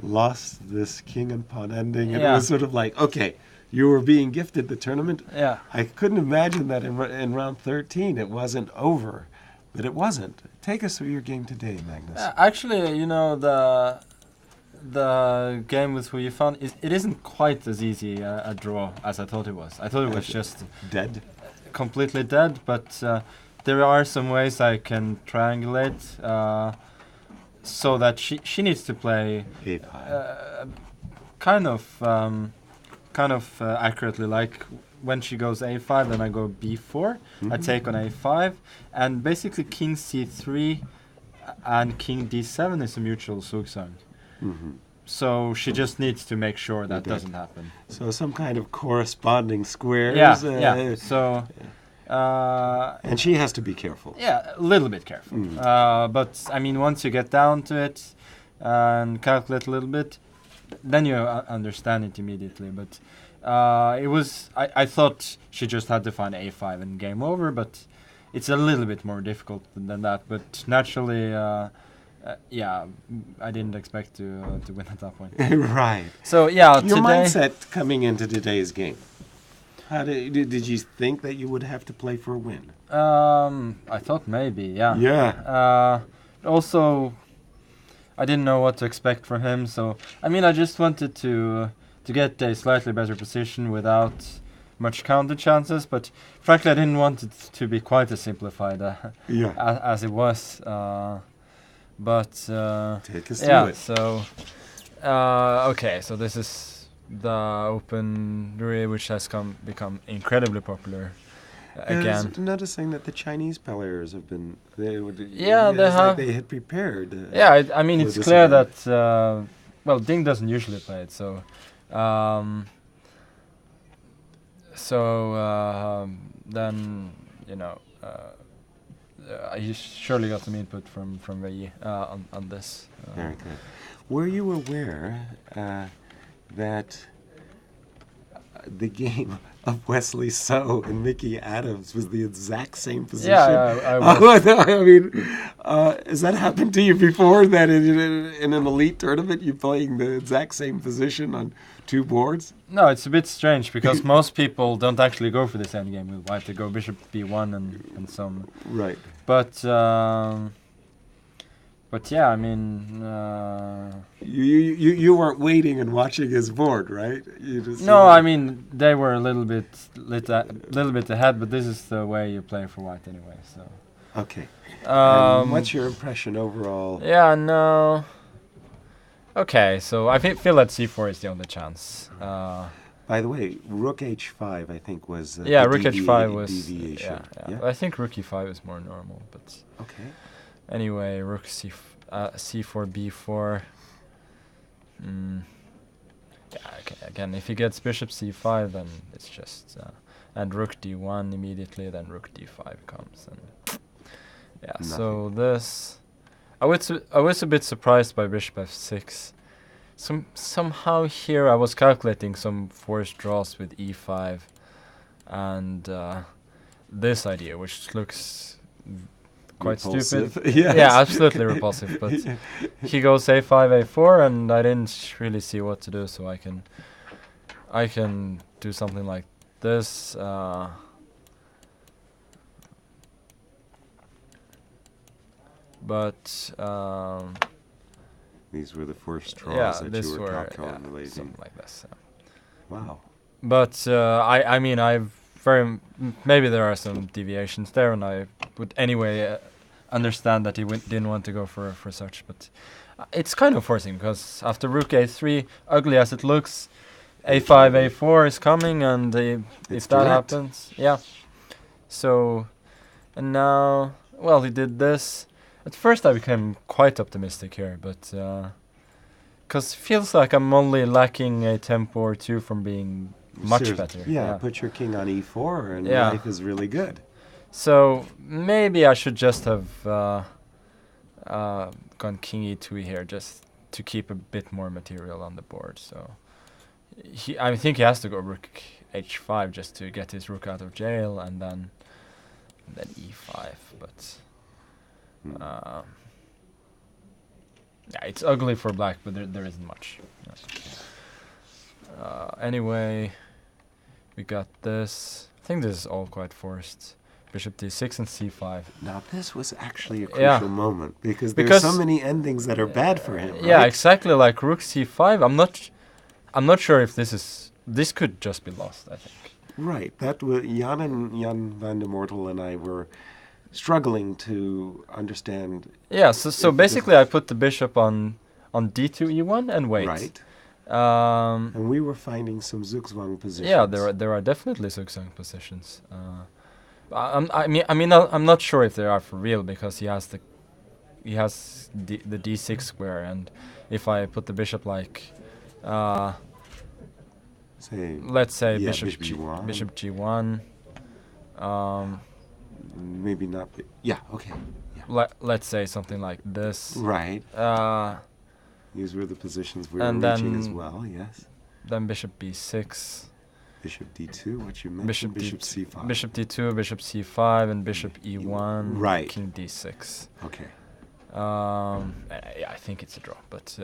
lost this king and pawn ending, it Yeah. was sort of like, okay, you were being gifted the tournament. Yeah. I couldn't imagine that in round 13 it wasn't over, but it wasn't. Take us through your game today, Magnus. Actually, you know, the game with Hu Yifan, it isn't quite as easy a draw as I thought it was. I thought it was just Dead? completely dead, but there are some ways I can triangulate so that she needs to play A5. kind of accurately, like when she goes a5, then I go b4, I take on a5, and basically king c3 and king d7 is a mutual sugsang. So she just needs to make sure that Okay. doesn't happen. So some kind of corresponding squares. Yeah, yeah. So, And she has to be careful. yeah, a little bit careful. But I mean, once you get down to it and calculate a little bit, then you understand it immediately. But it was, I thought she just had to find a5 and game over, but it's a little bit more difficult than that. But naturally, yeah, I didn't expect to win at that point. Right. So yeah, Your today. mindset coming into today's game. How did you think that you would have to play for a win? I thought maybe, yeah. Yeah. Also, I didn't know what to expect from him, so I mean, I just wanted to get a slightly better position without much counter chances. But frankly, I didn't want it to be quite as simplified Yeah. as it was. But Take us through yeah, it. so okay, so this is the Open Rui, which has become incredibly popular again. Noticing that the Chinese players have been. Yeah, they it's have. Like they had prepared. Yeah, I mean, for it's this clear event. that well, Ding doesn't usually play it, so then you know I surely got some input from Wei on this. Very good. Were you aware that the game of Wesley So and Mickey Adams was the exact same position? Yeah, I was. I mean, has that happened to you before? That in an elite tournament, you're playing the exact same position on two boards? No, it's a bit strange because most people don't actually go for this endgame with white. They go bishop b1 and some. Right. But yeah, I mean. You weren't waiting and watching his board, right? You just No, I mean they were a little bit ahead, but this is the way you play for white anyway. So. Okay. And what's your impression overall? Yeah, no. Okay, so I feel that c4 is the only chance. By the way, Rook H5, I think, was Yeah, the Rook H5 was deviation. yeah. I think Rook E5 is more normal, but Okay. anyway, Rook C4 B4. Yeah, okay. Again, if he gets bishop c5, then it's just and rook d1 immediately. Then rook d5 comes, and yeah. So this, I was a bit surprised by bishop f6. Somehow here I was calculating some forced draws with e5, and this idea, which looks quite Repulsive. stupid. Yes. Yeah, absolutely repulsive. But he goes a5, a4, and I didn't really see what to do, so I can do something like this. But These were the first draws yeah, that this you were were calculating. something like this. Wow. But I mean, maybe there are some deviations there, and I would anyway understand that he didn't want to go for such. But it's kind of forcing, because after rook a3, ugly as it looks, a5, a4 is coming, and if that direct. happens, yeah. So, and now, well, he did this. At first I became quite optimistic here, but because it feels like I'm only lacking a tempo or two from being much better. Yeah, put your king on e4 and Yeah. life is really good. So maybe I should just have gone king e2 here, just to keep a bit more material on the board. So I think he has to go rook h5 just to get his rook out of jail, and then e5. But yeah, it's ugly for black, but there isn't much. Anyway, we got this. I think this is all quite forced. Bishop d6 and c5. Now this was actually a Yeah. crucial moment because there's so many endings that are bad for him. Yeah, right? exactly. Like rook c5. I'm not sure if this could just be lost, I think. Right. That was Jan van der Mortel and I were struggling to understand. Yeah, so basically I put the bishop on d2 e1 and wait. Right. Um, And we were finding some Zugzwang positions. yeah, there are definitely zigzag positions. I'm not sure if they are for real, because he has the d6 square, and if I put the bishop like Say, let's say yeah, bishop G1. bishop g1. Maybe not. Yeah, okay. Let's say something like this. Right. Uh, These were the positions we were and reaching as then- well, yes. then bishop b6. Bishop d2, what you mentioned, Bishop bishop D2, c5. Bishop d2, bishop c5, and bishop e1. Right. King d6. Okay. I think it's a draw, but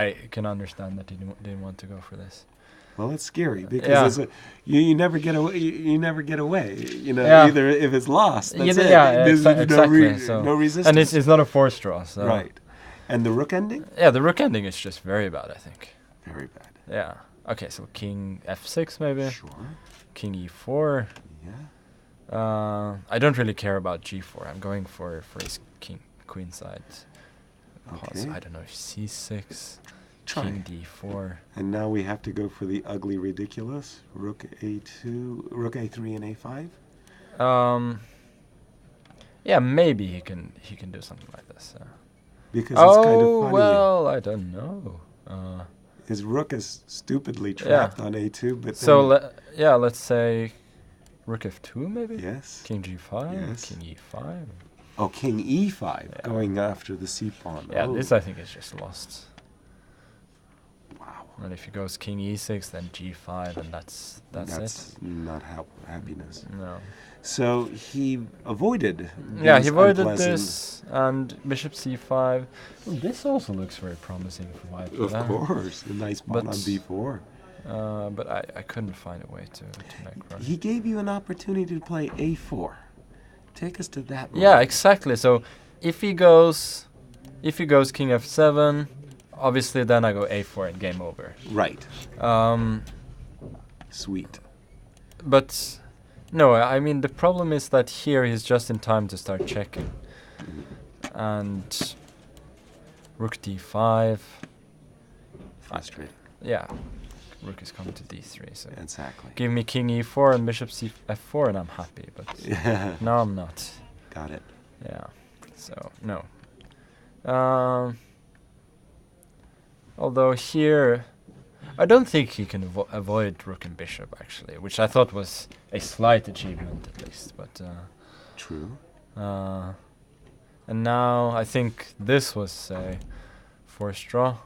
I can understand that he didn't want to go for this. Well, it's scary because Yeah. it's you never get away. You never get away. You know, Yeah. either if it's lost, that's it. Yeah, There's exactly. So no resistance. and it's not a forced draw. So right. And the rook ending, Yeah, the rook ending is just very bad, I think. very bad. Yeah. Okay, so king f6 maybe. Sure. King e4. Yeah. I don't really care about g4. I'm going for his queen side. Okay. I don't know, c6. Try. King d4. And now we have to go for the ugly ridiculous rook a2, rook a3, and a5. Yeah, maybe he can do something like this. Because it's kind of funny. Well, I don't know. His rook is stupidly trapped on a2, but So then, let's say rook f2 maybe. yes. King g5. Yes. King e5. Oh, king e5, Yeah. going after the c pawn. Yeah, Oh. this I think is just lost. Wow. And if he goes king e6, then g5, and that's it. not happiness. No. So he avoided. Yeah, these he avoided unpleasant- this, and bishop c5. Well, this also looks very promising for white. Of yeah. course, a nice pawn on But- b4. But I couldn't find a way to make run. He gave you an opportunity to play a4. Take us to that. Yeah, moment. exactly. So if he goes king f7, obviously then I go a4 and game over. Right. Um, Sweet. but no, I mean the problem is that here he's just in time to start checking, and rook d5. Frustrating. Yeah, rook is coming to d3. So Exactly. give me king e4 and bishop f4, and I'm happy. But Yeah. no, I'm not. Got it. Yeah. So no. Although here, I don't think he can avoid rook and bishop, actually, which I thought was a slight achievement at least. But True. and now I think this was a forced draw.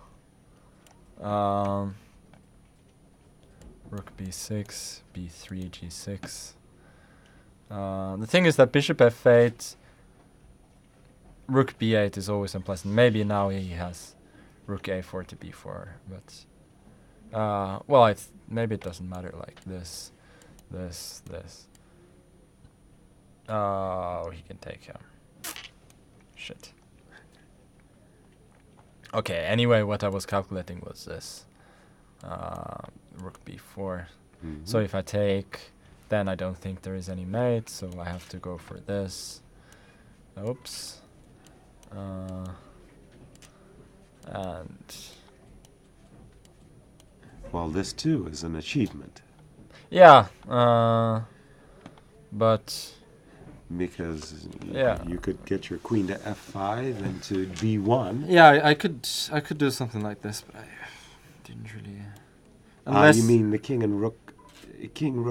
Rook b6, b3, g6. The thing is that bishop f8, rook b8 is always unpleasant. Maybe now he has rook a4 to b4, but well, maybe it doesn't matter. Like this. Oh, he can take him. Shit. Okay. Anyway, what I was calculating was this. Rook b4. So if I take, then I don't think there is any mate, so I have to go for this. Oops. And Well, this too is an achievement yeah, but because Yeah. you could get your queen to f5 and to b1. yeah, I could do something like this, but I didn't really. You mean the king, rook,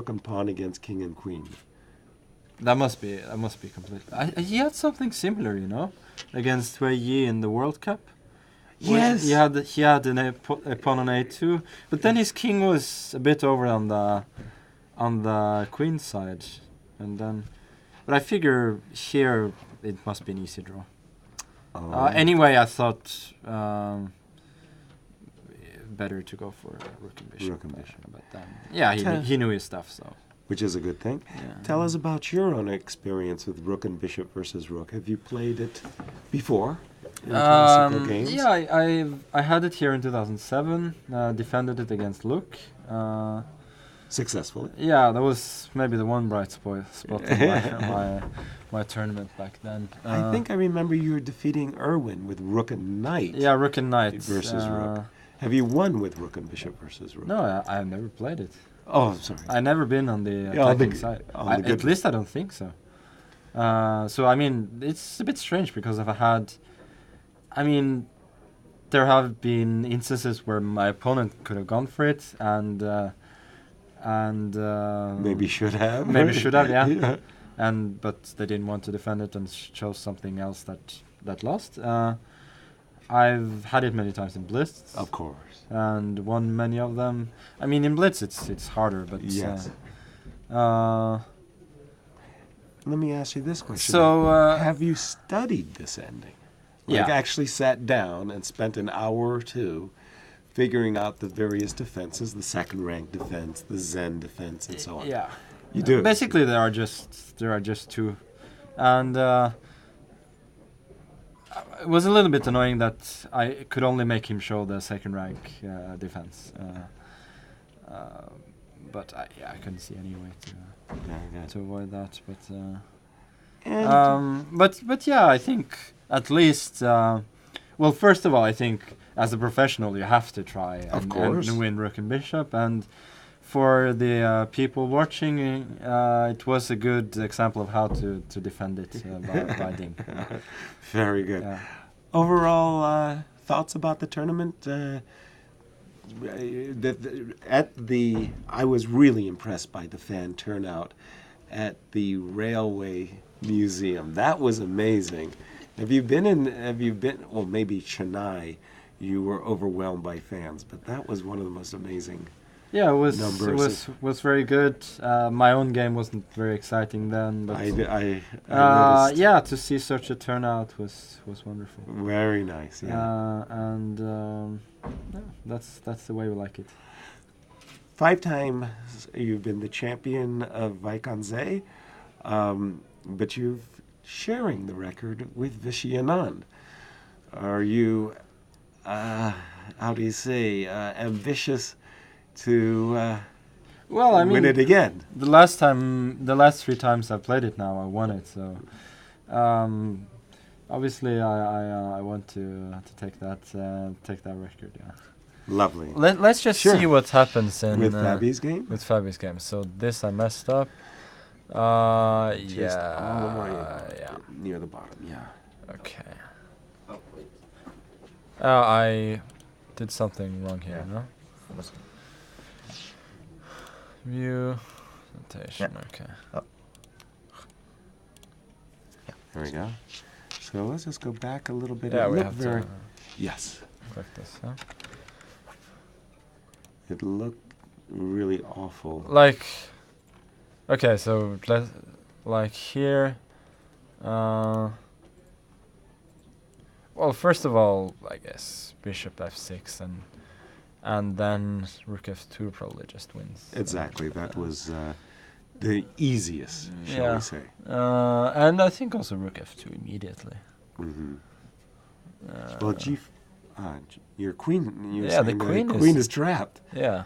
and pawn against king and queen? That must be completely. He had something similar, against Wei Yi in the World Cup. Yes. He had a pawn on a2, but then his king was a bit over on the queen side, and then. But I figure here it must be an easy draw. Anyway, I thought better to go for rook and bishop. But then, he knew his stuff, so. Which is a good thing. Yeah. Tell us about your own experience with rook and bishop versus rook. Have you played it before in classical games? Yeah, I had it here in 2007. Defended it against Luke. Successfully. Yeah, that was maybe the one bright spot in my tournament back then. I think I remember you were defeating Erwin with rook and knight. Yeah, rook and knight versus rook. Have you won with rook and bishop versus rook? No, I've never played it. Oh, sorry. I've never been on the attacking side. At least I don't think so. So, I mean, it's a bit strange because there have been instances where my opponent could have gone for it and maybe should have. Yeah. But they didn't want to defend it and chose something else that lost. I've had it many times in Blitz. Of course. And won many of them. I mean, in Blitz it's harder, but yes. Let me ask you this question. So, have you studied this ending? Yeah. Actually sat down and spent an hour or two figuring out the various defenses, the second rank defense, the Zen defense, and so on. Yeah. You do. Basically, there are just two, and it was a little bit annoying that I could only make him show the second rank defense. But I couldn't see any way to avoid that. But yeah, I think at least. Well, first of all, I think as a professional, you have to try and win rook and bishop. And for the people watching, it was a good example of how to defend it by ding. Very good. Yeah. Overall thoughts about the tournament? I was really impressed by the fan turnout at the Railway Museum. That was amazing. Have you been, well, maybe Chennai, you were overwhelmed by fans, but that was one of the most amazing numbers. It was very good. My own game wasn't very exciting then, but I noticed. yeah, to see such a turnout was wonderful. Very nice, yeah. That's the way we like it. 5 times you've been the champion of Wijk aan Zee, but you've sharing the record with Vishy Anand. Are you, how do you say, ambitious to win it again? The last 3 times I played it now, I won it. So, obviously, I want to take that record. Yeah. Lovely. Let's just see what happens with Fabi's game. With Fabi's game. So this I messed up. Just all the way near the bottom. Yeah. Okay. Oh, wait. I did something wrong here. No. View. Rotation. Okay. There we go. So let's just go back a little bit. Yeah, It we looked have very. to Yes. click this. Huh? It looked really awful. Like, okay, so like here. Well, first of all, I guess bishop f6 and then rook f2 probably just wins. Exactly. That was the easiest, shall Yeah. we say. And I think also rook f2 immediately. Mm-hmm. Well, your queen. You're Yeah, the saying queen queen is- is trapped. Yeah.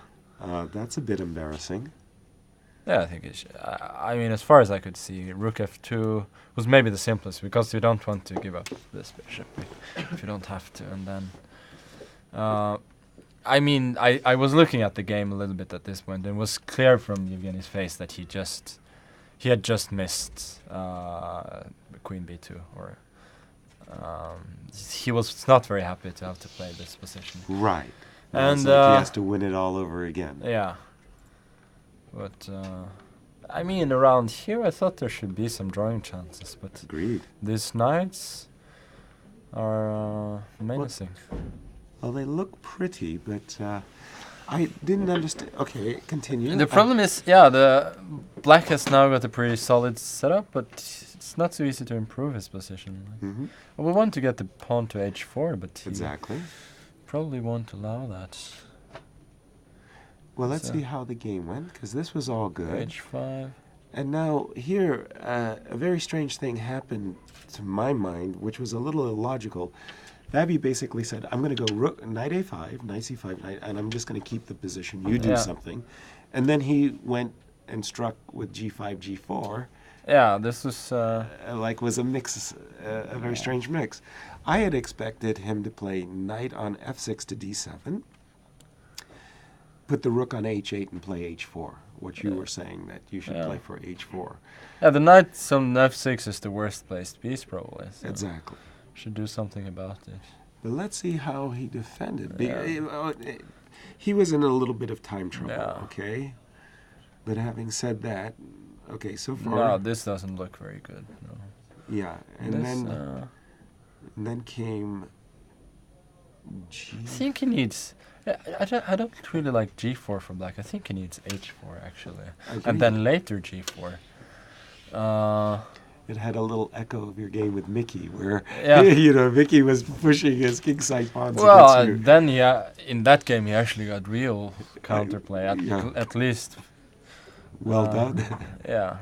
That's a bit embarrassing. Yeah, I think it should. I mean, as far as I could see, rook f2 was maybe the simplest because you don't want to give up this bishop if you don't have to. And then, I mean, I was looking at the game a little bit at this point, and it was clear from Yevgeny's face that he had just missed queen b2, or he was not very happy to have to play this position. Right. And it's like he has to win it all over again. Yeah. But, I mean, around here I thought there should be some drawing chances, but Agreed. these knights are menacing. Well, they look pretty, but I didn't understand. Okay, continue. The problem is, yeah, the black has now got a pretty solid setup, but it's not so easy to improve his position. Mm-hmm. Well, we want to get the pawn to h4, but he Exactly. probably won't allow that. Well, let's So- see how the game went, because this was all good. h5. And now here, a very strange thing happened to my mind, which was a little illogical. Babby basically said, I'm going to go knight a5, knight c5, knight, and I'm just going to keep the position. You do Yeah. something. And then he went and struck with g5, g4, Yeah, this was... like was a mix, a very strange mix. I had expected him to play knight on f6 to d7, put the rook on h8 and play h4, what you were saying that you should Yeah. play for h4. Yeah, the knight on f6 is the worst placed piece, probably. So Exactly. should do something about it. But let's see how he defended. Yeah. He was in a little bit of time trouble, Yeah. okay? But having said that, okay, so far, No, this doesn't look very good. No. yeah, and This, then came G. I think he needs... I don't really like g4 for black. I think he needs h4, actually. Agreed. And then later g4. It had a little echo of your game with Mickey, where Yeah. Mickey was pushing his king side pawns Well, against you. then in that game he actually got real counterplay, yeah. at least. Well done. Yeah.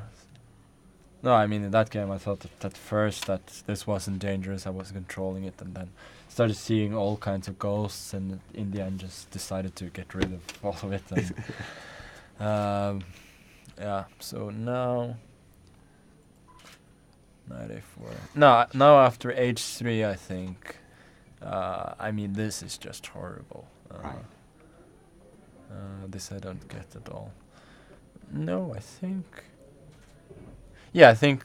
No, I mean, in that game I thought that at first that this wasn't dangerous, I was controlling it, and then started seeing all kinds of ghosts, and in the end just decided to get rid of all of it. And, yeah, so now... Knight a4. No, now after h3 I think... I mean, this is just horrible. Right. This I don't get at all. No, I think... Yeah, I think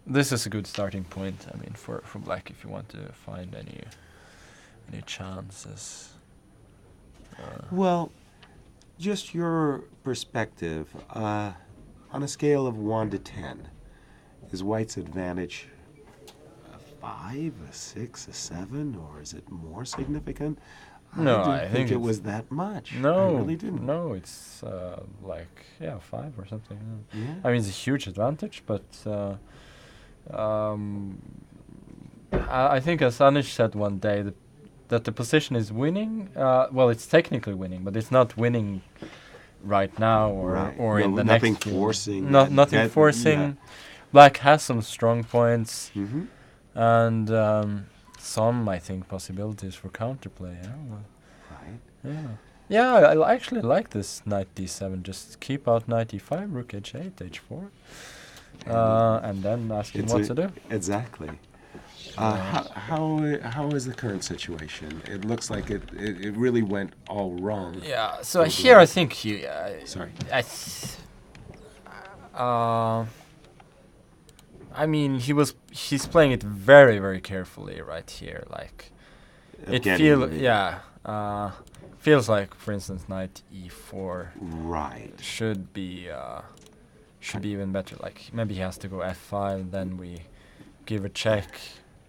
this is a good starting point. I mean, for black, if you want to find any chances. Well, just your perspective, on a scale of 1 to 10, is white's advantage a 5, a 6, a 7, or is it more significant? No, I I didn't think it it's- was that much. No, I really didn't. No, it's like 5 or something. Yeah. I mean, it's a huge advantage, but I think as Anish said one day that the position is winning. Well, it's technically winning, but it's not winning right now or Right. or in No, the nothing next few- forcing No, that- nothing that- forcing. yeah. Black has some strong points Mm-hmm. and some, I think, possibilities for counterplay. Yeah. Well, Right. yeah. Yeah, I actually like this knight d7. Just keep out knight e5, rook h8, h4, and then ask him It's what a- to do. Exactly. How is the current situation? It looks like it really went all wrong. Yeah. So for here I black. think he. Sorry. I mean, he's playing it very, very carefully right here. Like, it getting- feels like, for instance, knight e4 Right. should be even better. Like maybe he has to go f5, then we give a check.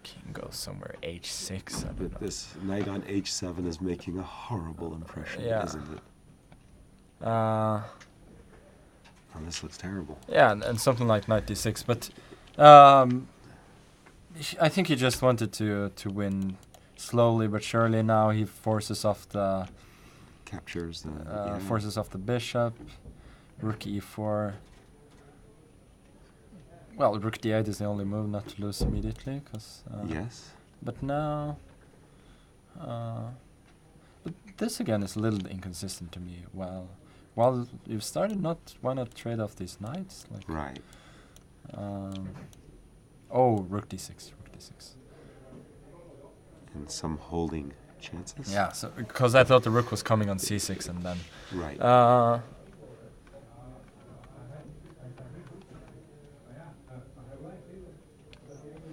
King goes somewhere h6. I don't But know. this knight on h7 is making a horrible impression, Yeah. isn't it? Uh, Oh, this looks terrible. yeah, and something like knight d6. But I think he just wanted to win slowly but surely. Now he forces off the Captures the forces off the bishop. Rook e4. Well, rook d8 is the only move not to lose immediately, cause. Yes. But now, but this again is a little inconsistent to me. While you've started, why not trade off these knights? Like, Right. oh, rook d6, rook d6. And some holding chances. Yeah, so because I thought the rook was coming on c6 and then. Right.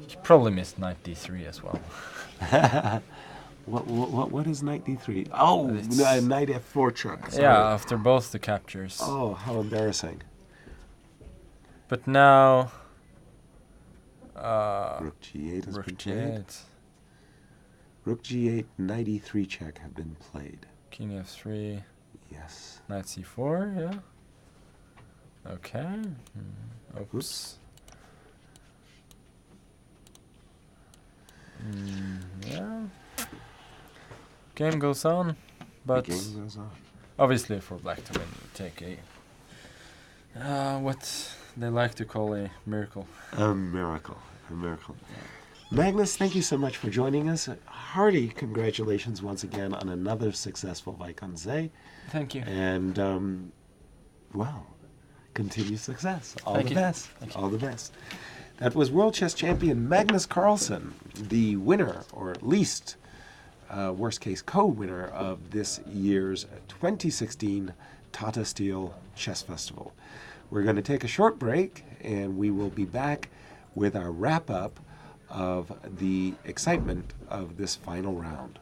He probably missed knight d3 as well. What is knight d3? Oh, It's- knight f4 check. Sorry. Yeah, after both the captures. Oh, how embarrassing. But now. Rook g8 has Rook been played. g8, Rook g8, knight e3 check have been played. king f3, Yes. knight c4. Yeah. Okay. Oops. Oops. Yeah. Game goes on, but The game goes on. obviously for black to win, you take a what they like to call a miracle. A miracle. A miracle. Magnus, thank you so much for joining us. Hearty congratulations once again on another successful Wijk aan Zee. Thank you. And, well, continued success. All Thank the you. best. Thank you. All the best. That was World Chess Champion Magnus Carlsen, the winner, or at least worst case co-winner of this year's 2016 Tata Steel Chess Festival. We're going to take a short break, and we will be back with our wrap-up of the excitement of this final round.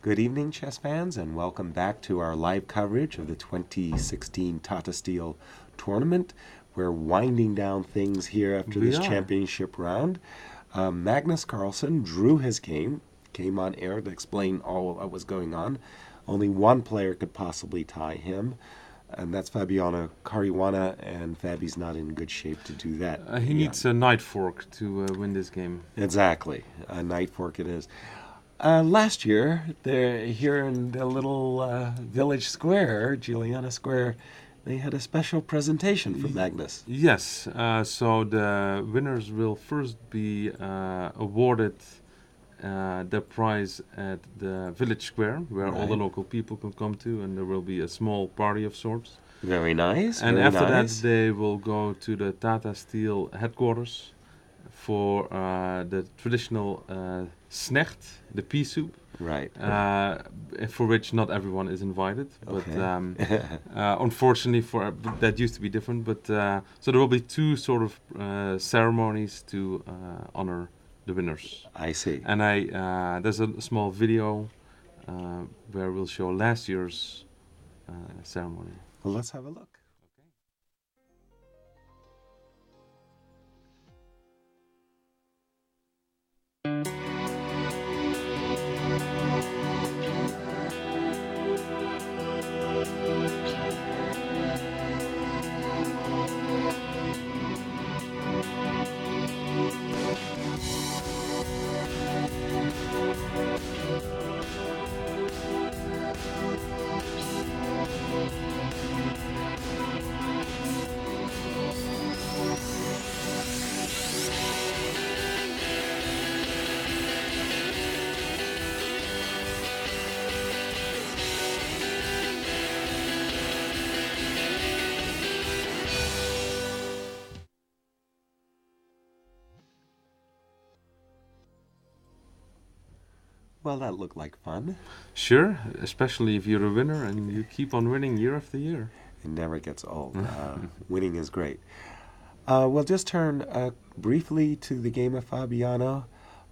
Good evening, chess fans, and welcome back to our live coverage of the 2016 Tata Steel tournament. We're winding down things here after this championship round. Magnus Carlsen drew his game, came on air to explain all what was going on. Only one player could possibly tie him, and that's Fabiano Caruana, and Fabi's not in good shape to do that. He needs a Night Fork to win this game. Exactly. A Night Fork it is. Last year, here in the little village square, Juliana Square, they had a special presentation for Magnus. Yes, so the winners will first be awarded the prize at the village square, where all the Right. local people can come to, and there will be a small party of sorts. Very nice. And very after nice. that, they will go to the Tata Steel headquarters for the traditional snecht, the pea soup, Right. for which not everyone is invited. But Okay. unfortunately, that used to be different. But so there will be two sort of ceremonies to honor the winners. I see. And there's a small video where we'll show last year's ceremony. Well, let's have a look. Well, that looked like fun. Sure, especially if you're a winner and you keep on winning year after year. It never gets old. Winning is great. We'll just turn briefly to the game of Fabiano.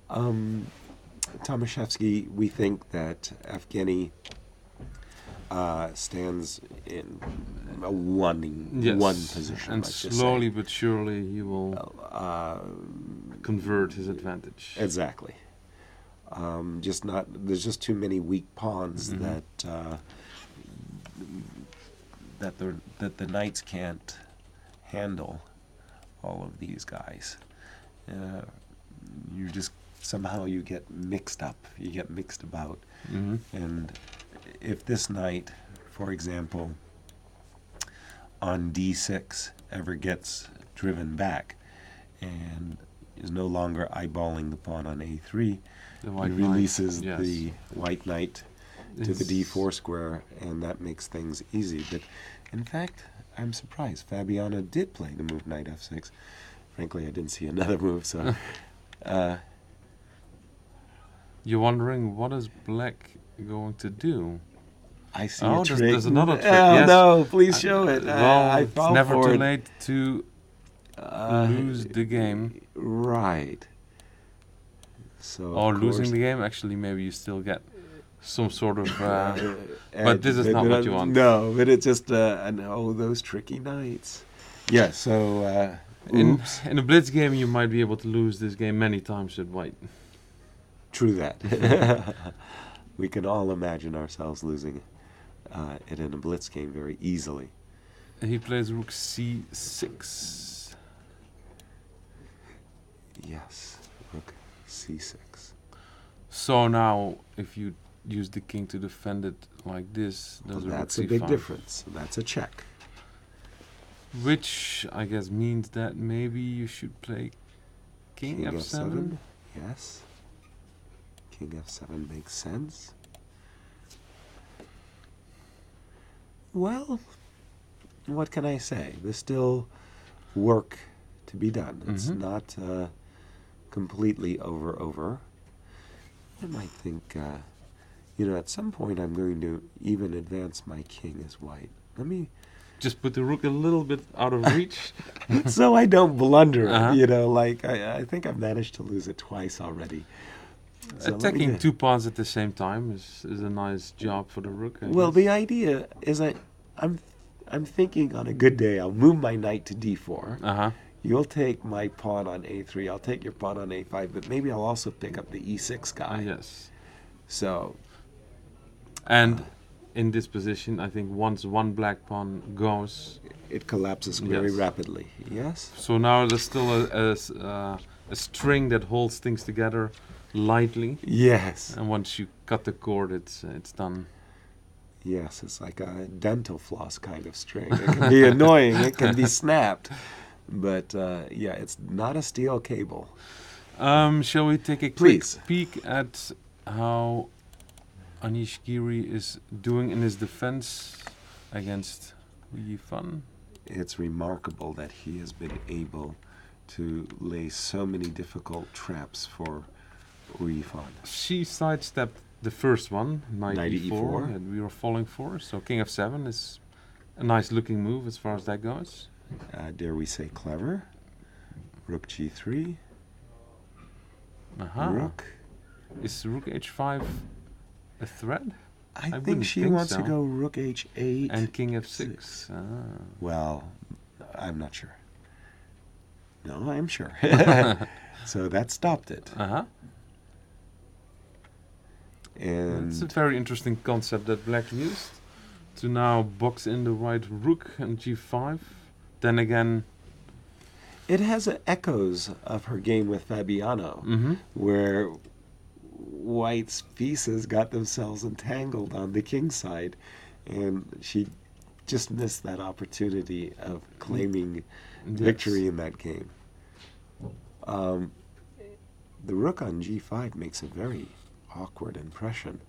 Tomaszewski, we think that Evgeny stands in a one position. And let's just slowly say. but surely he will convert his advantage. Exactly. There's just too many weak pawns that the knights can't handle all of these guys. You just somehow you get mixed up. You get mixed about. And if this knight, for example, on d6 ever gets driven back and is no longer eyeballing the pawn on a3, The he white releases knight, yes. the white knight to the d4 square, and that makes things easy. But in fact, I'm surprised. Fabiano did play the move knight f6. Frankly, I didn't see another move, so You're wondering what is black going to do? I see Oh, a trick. there's another trick, Oh, yes. no, please show it. Well, I it's fell never for too it. late to lose the game. Right. So, Or of losing course- the game, actually, maybe you still get some sort of... edge, this is not what you want. No, but it's just, those tricky knights. Yeah, so, in a blitz game, you might be able to lose this game many times with white. true that. We can all imagine ourselves losing it in a blitz game very easily. He plays rook c6. Yes, rook c6. So now, if you use the king to defend it like this, there's Well, a that's rook a big c5. difference. That's a check. Which, I guess, means that maybe you should play king f7. Yes. King f7 makes sense. Well, what can I say? There's still work to be done. It's Mhm. not completely over. I might think, at some point I'm going to even advance my king as white. Let me, Just put the rook a little bit out of reach. so I don't blunder it, Uh-huh. I think I've managed to lose it twice already. So let me Attacking do- two pawns at the same time is a nice job for the rook. I Well, guess. the idea is I'm thinking on a good day I'll move my knight to d4, Uh-huh. You'll take my pawn on a3. I'll take your pawn on a5, but maybe I'll also pick up the e6 guy. Yes. So, And in this position, I think once one black pawn goes, it collapses very Yes. rapidly. Yes? so now there's still a string that holds things together lightly. Yes. And once you cut the cord, it's done. Yes, it's like a dental floss kind of string. It can be annoying. It can be snapped. But, yeah, it's not a steel cable. Shall we take a quick Please. peek at how Anish Giri is doing in his defense against Yifan? It's remarkable that he has been able to lay so many difficult traps for Yifan. She sidestepped the first one, knight Knight e4, e4. that we were falling for. So king f7 is a nice looking move as far as that goes. Dare we say clever? Rook g3. Aha. Rook. Is rook h5 a threat? I think wouldn't she think wants so. to go rook h8. And king f6. Ah. Well, I'm not sure. No, I'm sure. So that stopped it. Uh-huh. And It's a very interesting concept that black used to now box in the white rook and g5. Then again, it has echoes of her game with Fabiano, where White's pieces got themselves entangled on the king side, and she just missed that opportunity of claiming victory in that game. The rook on g5 makes a very awkward impression.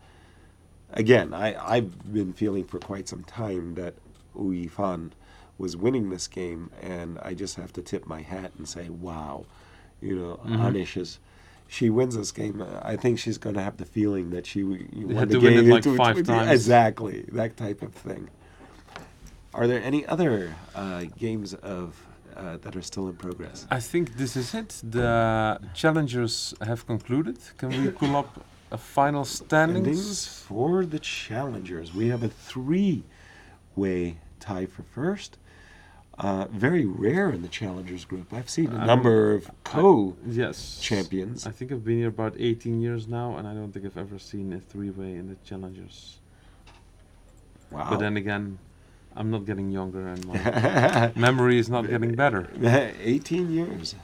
Again, I've been feeling for quite some time that Yifan was winning this game, and I just have to tip my hat and say, wow, Anish is. She wins this game. I think she's going to have the feeling that she won had the to game. win it like 5 times. Exactly, that type of thing. Are there any other games of that are still in progress? I think this is it. The challengers have concluded. Can we pull up a final Standings standings? for the challengers. We have a 3-way tie for first. Very rare in the challengers group. I've seen a number of Yes. champions. I think I've been here about 18 years now, and I don't think I've ever seen a 3-way in the challengers. Wow. But then again, I'm not getting younger, and my memory is not getting better. 18 years.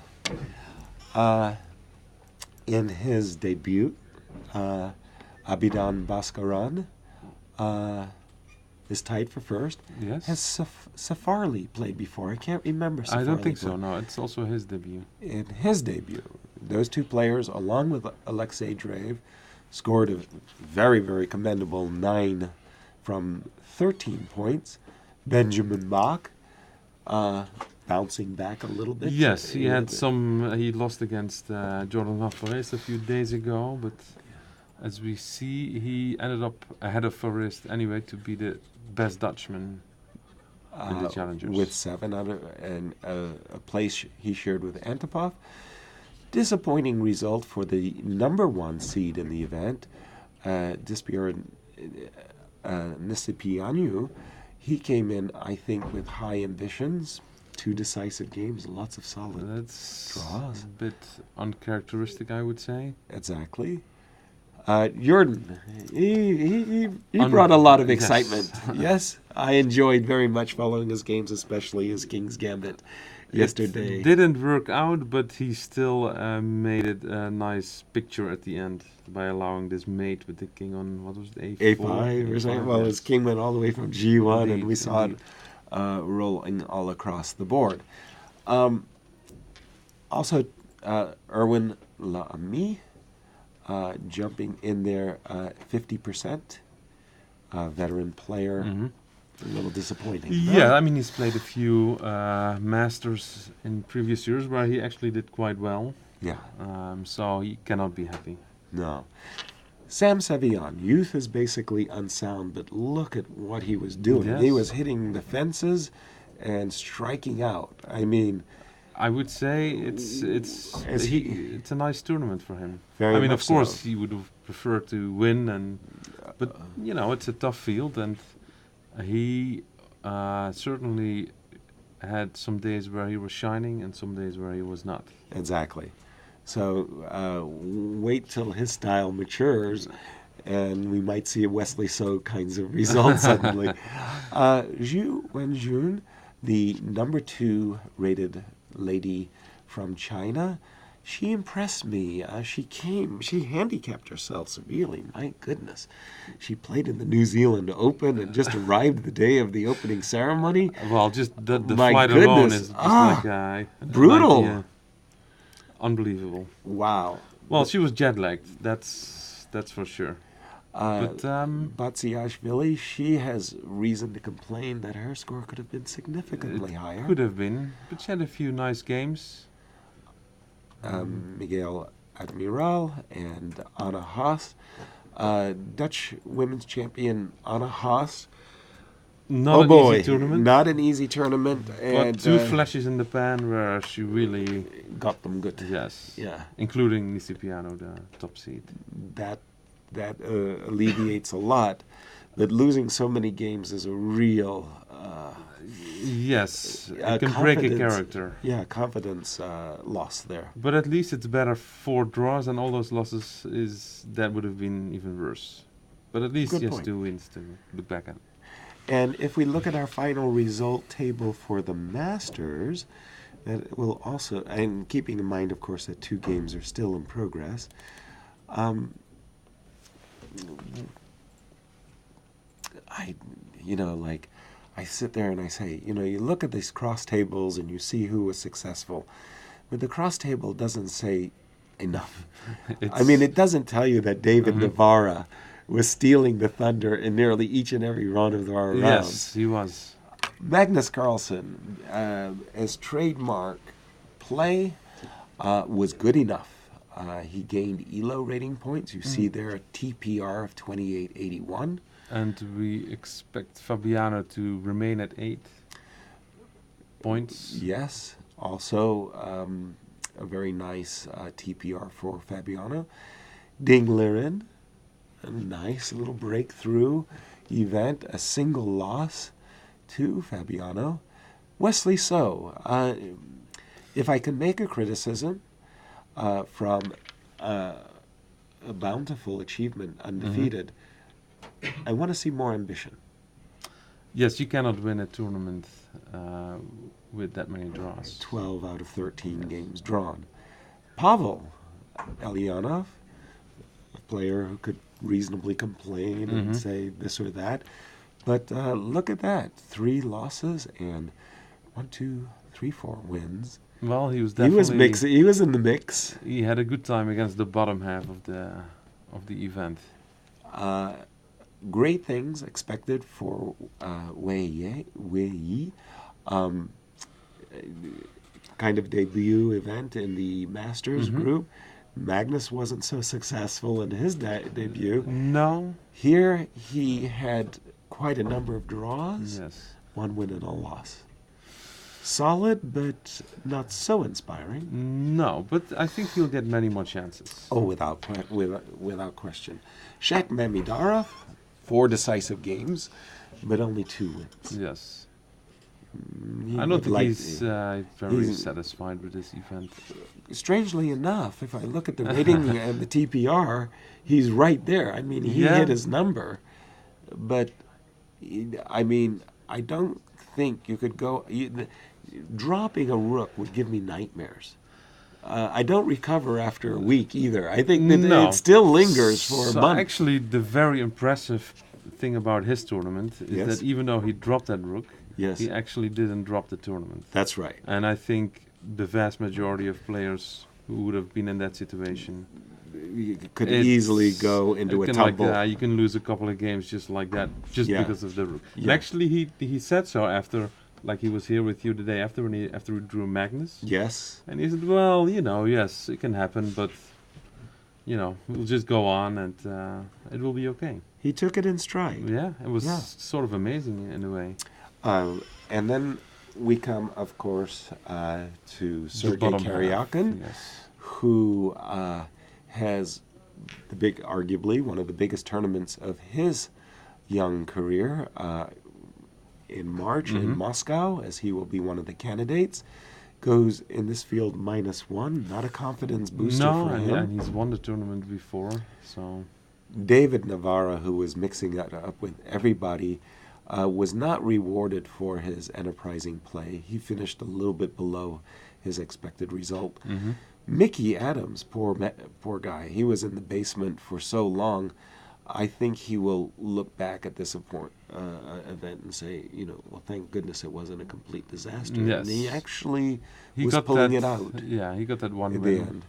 In his debut, Abidan Bhaskaran is tied for first. Yes. Has Safarli played before? I can't remember. I don't think Safarli so. played. No, it's also his debut. In his debut, those two players, along with Alexei Drev, scored a very, very commendable 9 from 13 points. Benjamin Bach, bouncing back a little bit. Yes, he had some. He lost against Jordan Forest a few days ago, but as we see, he ended up ahead of Forest anyway to be the best Dutchman in the challengers. With 7 out of and a place he shared with Antipov. Disappointing result for the number 1 seed in the event, Dispior Nisipianu. He came in, I think, with high ambitions. 2 decisive games, lots of solid That's draws. a bit uncharacteristic, I would say. Exactly. Jordan, he brought a lot of Yes. excitement. Yes, I enjoyed very much following his games, especially his King's Gambit yesterday. It didn't work out, but he still made it a nice picture at the end by allowing this mate with the king on, what was it, A4? A5 or something. Well, yes. his king went all the way from G1, and we Indeed, saw indeed. it rolling all across the board. Also, Erwin Laami jumping in there 50%. Veteran player. A little disappointing. Yeah, I mean, he's played a few Masters in previous years where he actually did quite well. Yeah. So he cannot be happy. No. Sam Sevian, youth is basically unsound, but look at what he was doing. Yes. He was hitting the fences and striking out. I mean, I would say it's a nice tournament for him. Very I mean, much of course, so. he would have preferred to win, but you know, it's a tough field, and he certainly had some days where he was shining and some days where he was not. Exactly. So wait till his style matures, and we might see a Wesley So kinds of results suddenly. Zhu Wenjun, the number 2 rated lady from China, she impressed me. She handicapped herself severely. My goodness. She played in the New Zealand Open and just arrived the day of the opening ceremony. Well, just the My flight alone goodness. is just like Brutal. unbelievable. Wow. Well, she was jet lagged. That's for sure. But Batsiashvili, she has reason to complain that her score could have been significantly higher. could have been, but she had a few nice games. Miguel Admiral and Anna Haas. Dutch women's champion Anna Haas. Not an easy tournament. Not an easy tournament. But And 2 flashes in the pan where she really, got them good. yes, Yeah, including Nisipiano, the top seed. that alleviates a lot. But losing so many games is a real Yes, it can break a confidence. character. Confidence loss there. But at least it's better 4 draws, and all those losses that would have been even worse. But at least Good just point. 2 wins to look back at. And if we look at our final result table for the Masters, that will also, and keeping in mind, of course, that 2 games are still in progress, I sit there and I say, you look at these cross tables and you see who was successful, but the cross table doesn't say enough. It doesn't tell you that David Navarra was stealing the thunder in nearly each and every round of our rounds. Yes, he was. Magnus Carlsen, as trademark play, was good enough. He gained ELO rating points. You see there a TPR of 2881. And we expect Fabiano to remain at 8 points. Yes. Also, a very nice TPR for Fabiano. Ding Liren, a nice little breakthrough event, a single loss to Fabiano. Wesley So, if I can make a criticism from a bountiful achievement, undefeated, I want to see more ambition. Yes, you cannot win a tournament with that many draws. 12 out of 13 games drawn. Pavel Elyanov, a player who could reasonably complain and say this or that. But look at that. 3 losses and 4 wins. Well, he was definitely... He was in the mix. He had a good time against the bottom half of the event. Great things expected for Wei Yi. Kind of debut event in the Masters group. Magnus wasn't so successful in his debut. No. Here he had quite a number of draws. Yes. 1 win and a loss. Solid, but not so inspiring. No, but I think he'll get many more chances. Oh, without question. Shaq Mamidarov, 4 decisive games, but only 2 wins. Yes. He I don't would think like- he's very satisfied with this event. Strangely enough, if I look at the rating and the TPR, he's right there. He hit his number. But, I don't think you could go... dropping a rook would give me nightmares. I don't recover after a week either. I think that it still lingers for a month. Actually, the very impressive thing about his tournament is Yes. that even though he dropped that rook, Yes. he actually didn't drop the tournament. That's right. And I think the vast majority of players who would have been in that situation You could easily go into a tumble. you can lose a couple of games just like that, just Yeah. because of the rook. And Yeah. actually, he said so after, like he was here with you the day after after we drew Magnus. Yes. And he said, well, yes, it can happen, but, we'll just go on and it will be okay. He took it in stride. Yeah, it was Yeah. sort of amazing in a way. And then we come, of course, to Sergei bottom half, Karyakin, yes. who has arguably one of the biggest tournaments of his young career. in March in Moscow, as he will be one of the candidates, goes in this field -1. Not a confidence booster No, for and, him. and he's won the tournament before, so David Navarra, who was mixing that up with everybody, was not rewarded for his enterprising play. He finished a little bit below his expected result. Mickey Adams, poor guy, he was in the basement for so long. I think he will look back at this event and say, well, thank goodness it wasn't a complete disaster. Yes. And he actually he was got pulling that, it out Yeah, he got that one in the win. end.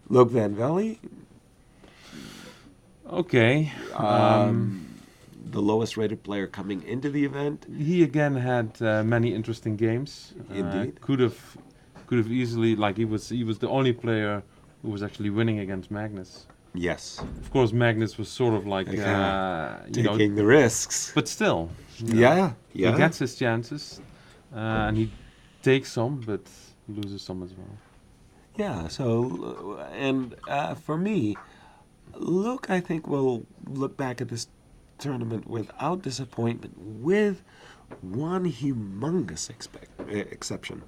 Luke Van Velde, Okay. the lowest rated player coming into the event. He again had many interesting games. Indeed. Could have easily, like he was the only player who was actually winning against Magnus. Yes, Of course, Magnus was sort of like taking the risks. but still, Yeah. he gets his chances, and he takes some, but loses some as well. Yeah, so, and for me, Luke, I think, will look back at this tournament without disappointment, with one humongous exception,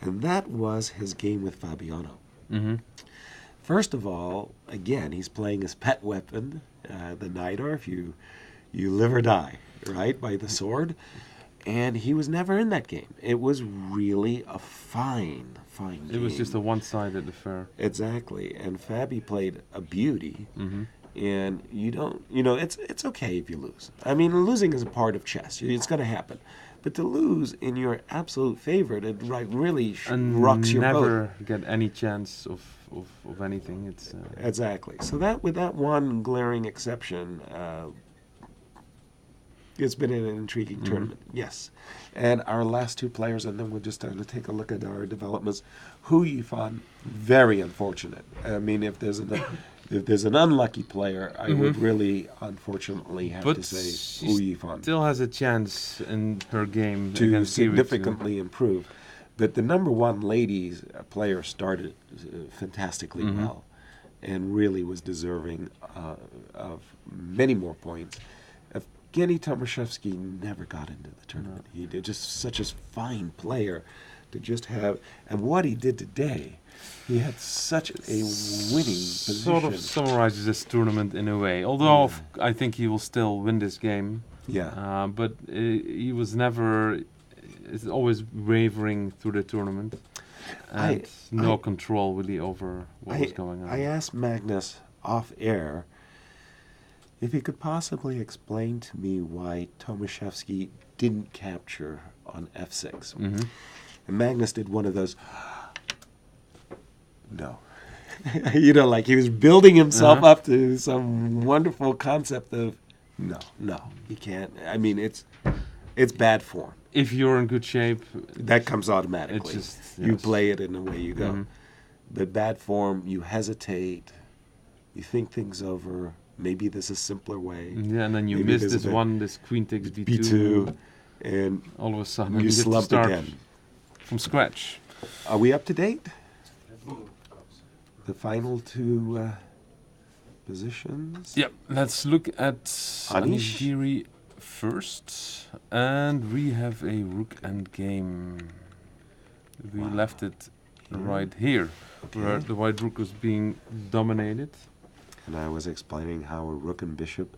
and that was his game with Fabiano. Mm-hmm. First of all, again, he's playing his pet weapon, the Najdorf. You live or die, right, by the sword. And he was never in that game. It was really a fine game. It was just a one-sided affair. Exactly. And Fabi played a beauty. Mm-hmm. And you don't, it's okay if you lose. I mean, losing is a part of chess. It's going to happen. But to lose in your absolute favorite, it really rocks your boat. Never get any chance of anything. It's Exactly. So with that one glaring exception, it's been an intriguing tournament. Yes. And our last two players, and then we'll just take a look at our developments. Hu Yifan, very unfortunate. I mean, if there's an unlucky player, I would really, unfortunately, have to say Hu Yifan. Still has a chance in her game To against Siri significantly improve. But the number one ladies player started fantastically well and really was deserving of many more points. Evgeny Tomaszewski never got into the tournament. He did just such a fine player to just have, and what he did today, he had such a winning position. Sort of summarizes this tournament in a way. Although I think he will still win this game. Yeah. But he was never. It's always wavering through the tournament, and no control really over what was going on. I asked Magnus off air if he could possibly explain to me why Tomaszewski didn't capture on f6. And Magnus did one of those, no. Like he was building himself up to some wonderful concept of, no, you can't. I mean, it's bad form. If you're in good shape, That comes automatically. It's just, You yes. play it and away you go. But bad form, you hesitate, you think things over. Maybe there's a simpler way. yeah, and then you Maybe miss there's this a bit- one, this queen takes b2. B2, and All of a sudden, you have to slump start again. from scratch. Are we up to date? The final two positions? Yep, let's look at Anish? Anishgiri first. And we have a rook and game. We left it right here, where the white rook was being dominated. And I was explaining how a rook and bishop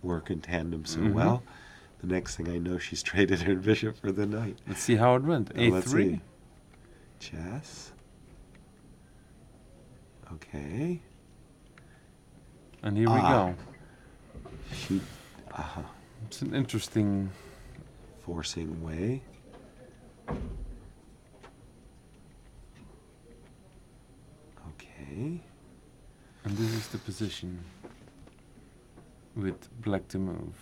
work in tandem so well. The next thing I know, she's traded her bishop for the knight. Let's see how it went. Let's A3. see. Chess. Okay. And here we go. She, It's an interesting. forcing way. Okay. And this is the position with black to move.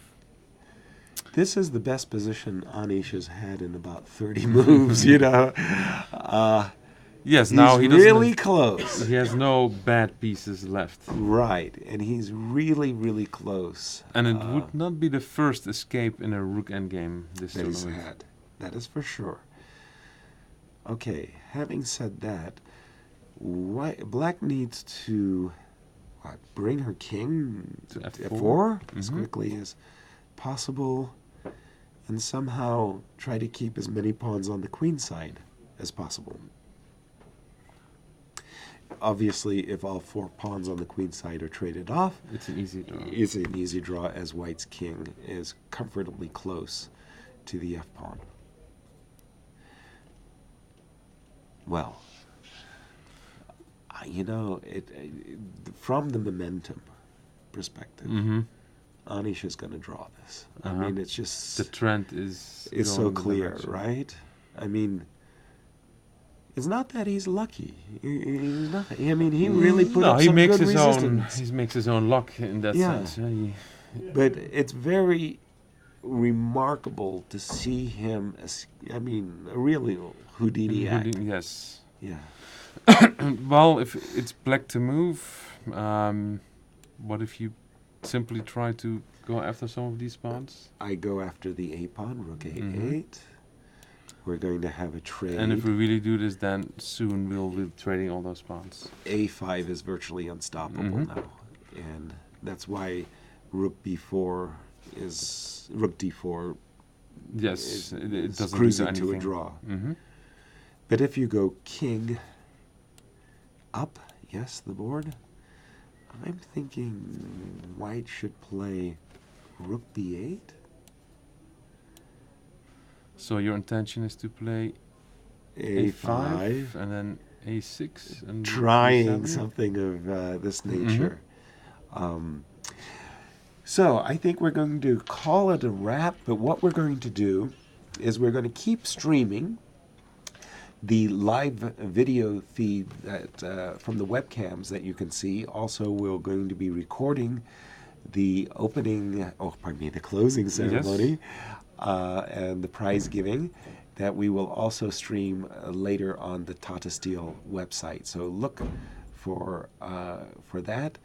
This is the best position Anish has had in about 30 moves, Yes, now he he's doesn't. really close. He has no bad pieces left. Right, and he's really, really close. And it would not be the first escape in a rook endgame this That he's tournament. had. That is for sure. Okay, having said that, black needs to bring her king To to F4? F4 as quickly as possible. and somehow try to keep as many pawns on the queen side as possible. Obviously, if all 4 pawns on the queen side are traded off, It's an easy draw. it's an easy draw as white's king is comfortably close to the f pawn. Well, from the momentum perspective, Mm-hmm. Anish is going to draw this. I Uh-huh. mean, it's just The trend is it's going so in the clear, direction. right? I mean, it's not that he's lucky. He's not. I mean, he really put no, up he some makes good his resistance. own. He makes his own luck in that Yeah. sense. Yeah, But it's very remarkable to see him as, I mean, a really Houdini act. Yes. Yeah. Well, if it's black to move, what if you simply try to go after some of these pawns? I go after the a pawn, rook a8. Mhm. We're going to have a trade. And if we really do this, then soon we'll be trading all those pawns. a5 is virtually unstoppable Mhm. now, and that's why rook b4 is rook d4 Yes, it is doesn't cruising do to a anything. draw. Mm-hmm. But if you go king up, yes, the board, I'm thinking white should play rook b8. So your intention is to play a5, and then a6 and trying b7? something of this Mhm. nature. So I think we're going to call it a wrap, but what we're going to do is we're going to keep streaming the live video feed that from the webcams that you can see. Also, we're going to be recording the the closing ceremony and the prize giving that we will also stream later on the Tata Steel website. So look for that.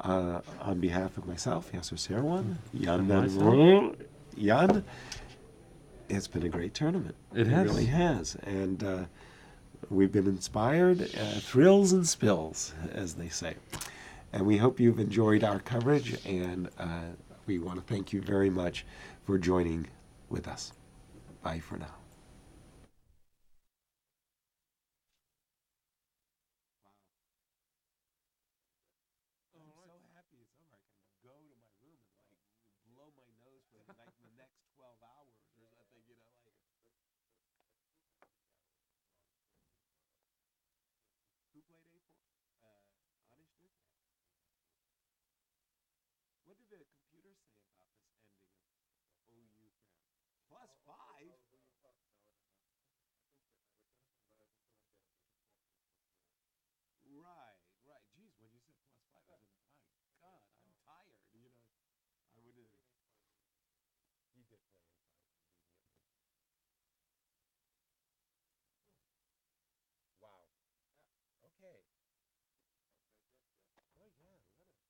On behalf of myself, Yasser Seirawan, Jan And van myself. Roel, Jan, it's been a great tournament. It has. really has. And we've been inspired, thrills and spills, as they say. And we hope you've enjoyed our coverage, and we want to thank you very much for joining with us. Bye for now. I'm so happy it's over. I can go to my room and blow my nose for the next 12 hours or something, Who played A4? Anish did? What did the computer say about this ending of OU fan? +5? Right, right. Geez, when you said +5, I said, my God, I'm tired. I would have. He did play A5 immediately. Wow. Okay. Oh, yeah, let him.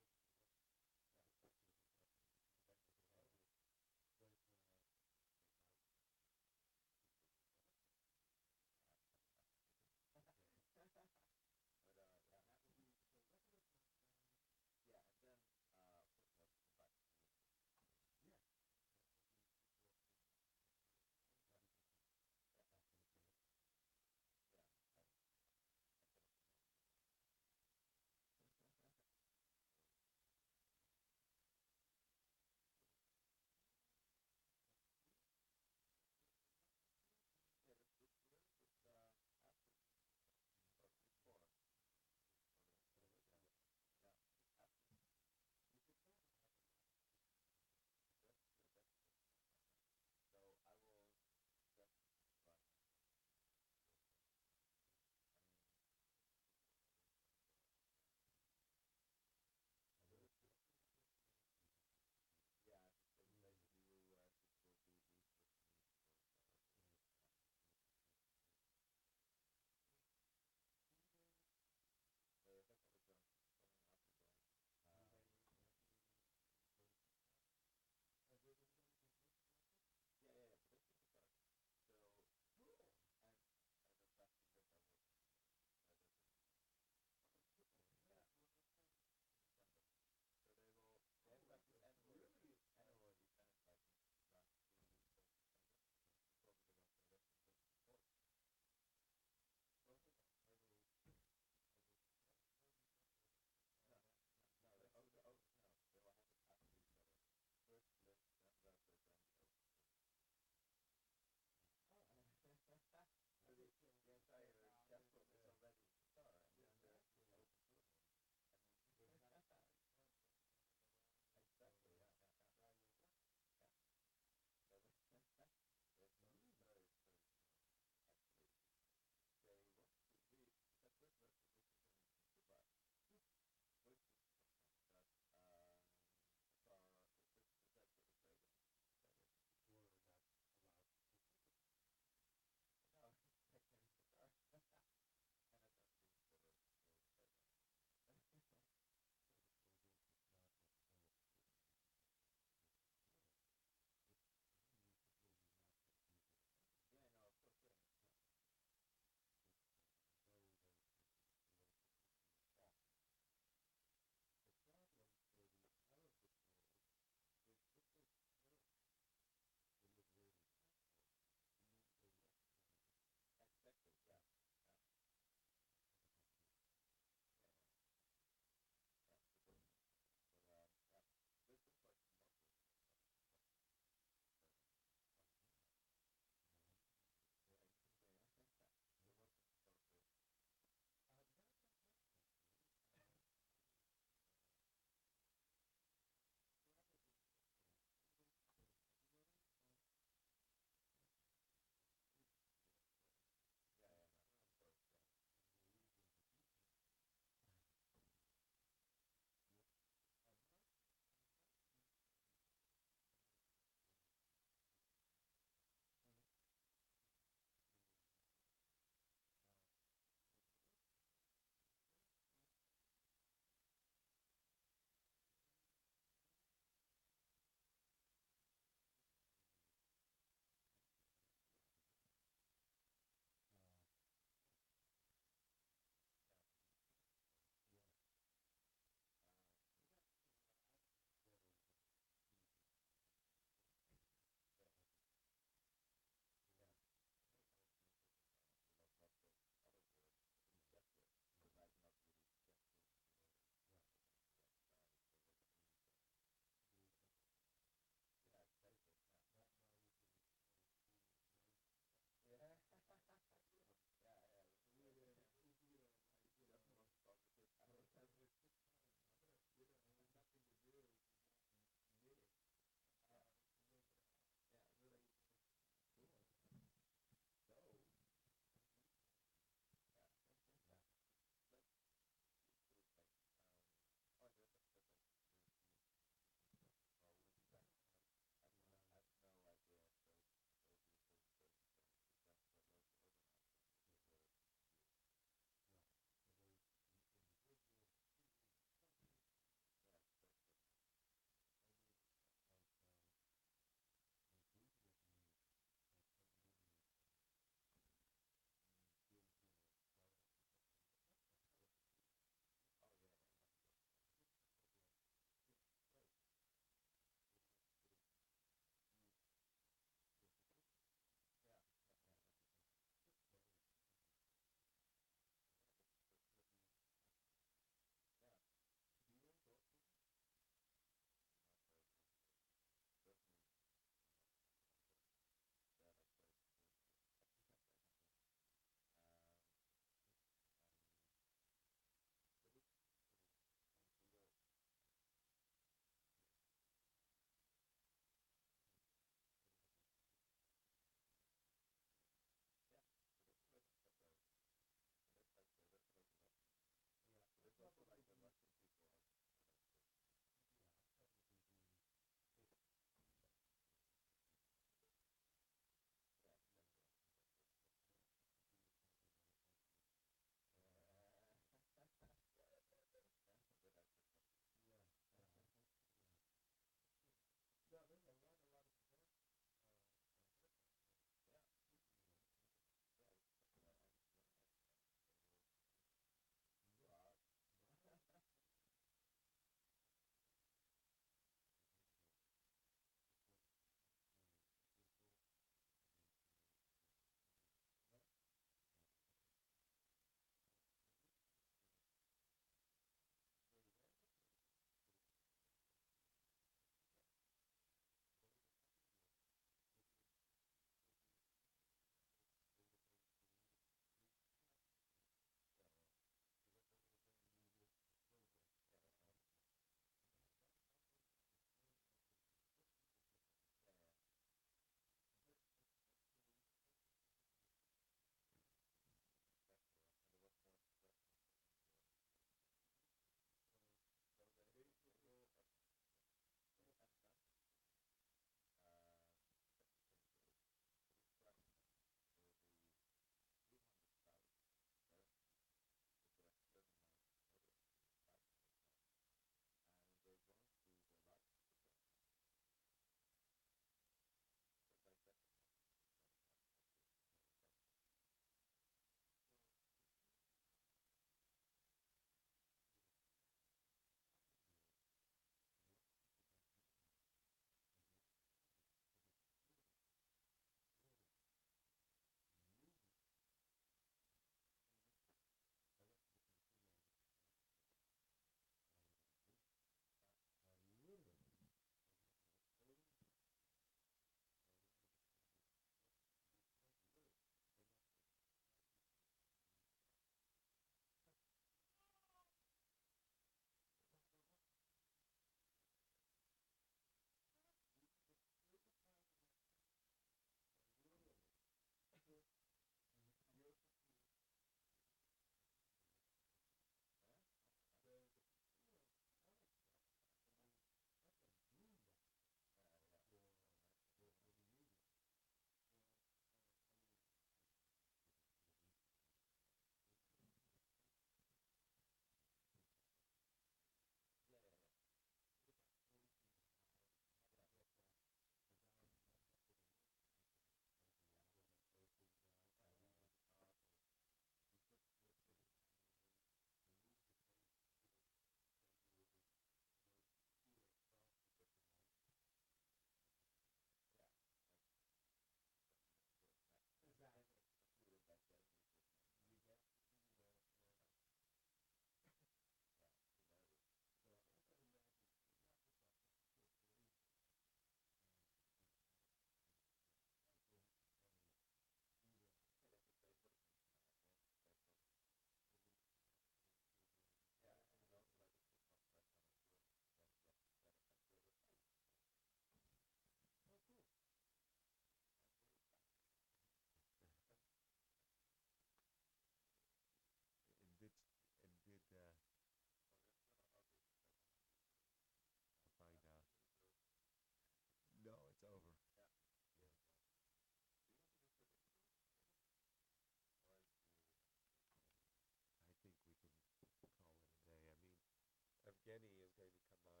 Genny is going to come on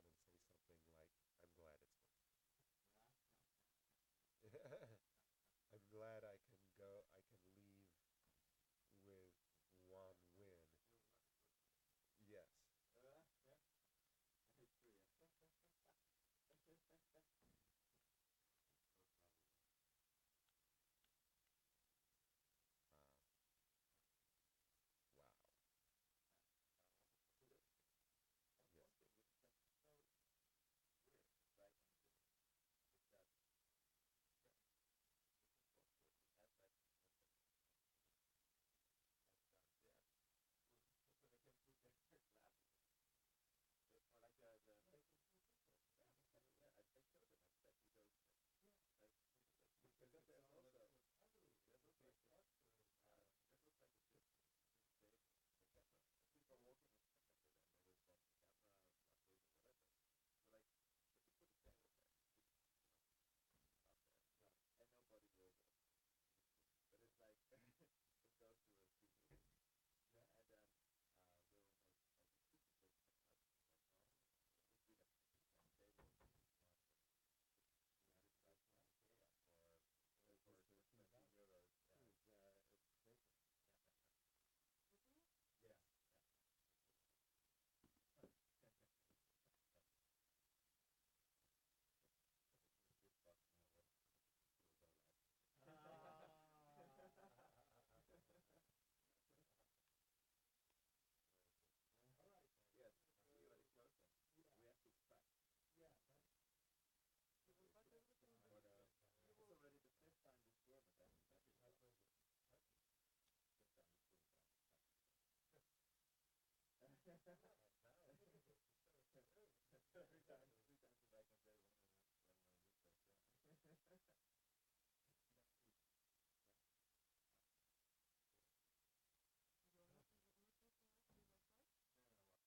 and say something like, "I'm glad it's over." I'm glad I can go. I can leave with one win. Yes. Wow. Yes.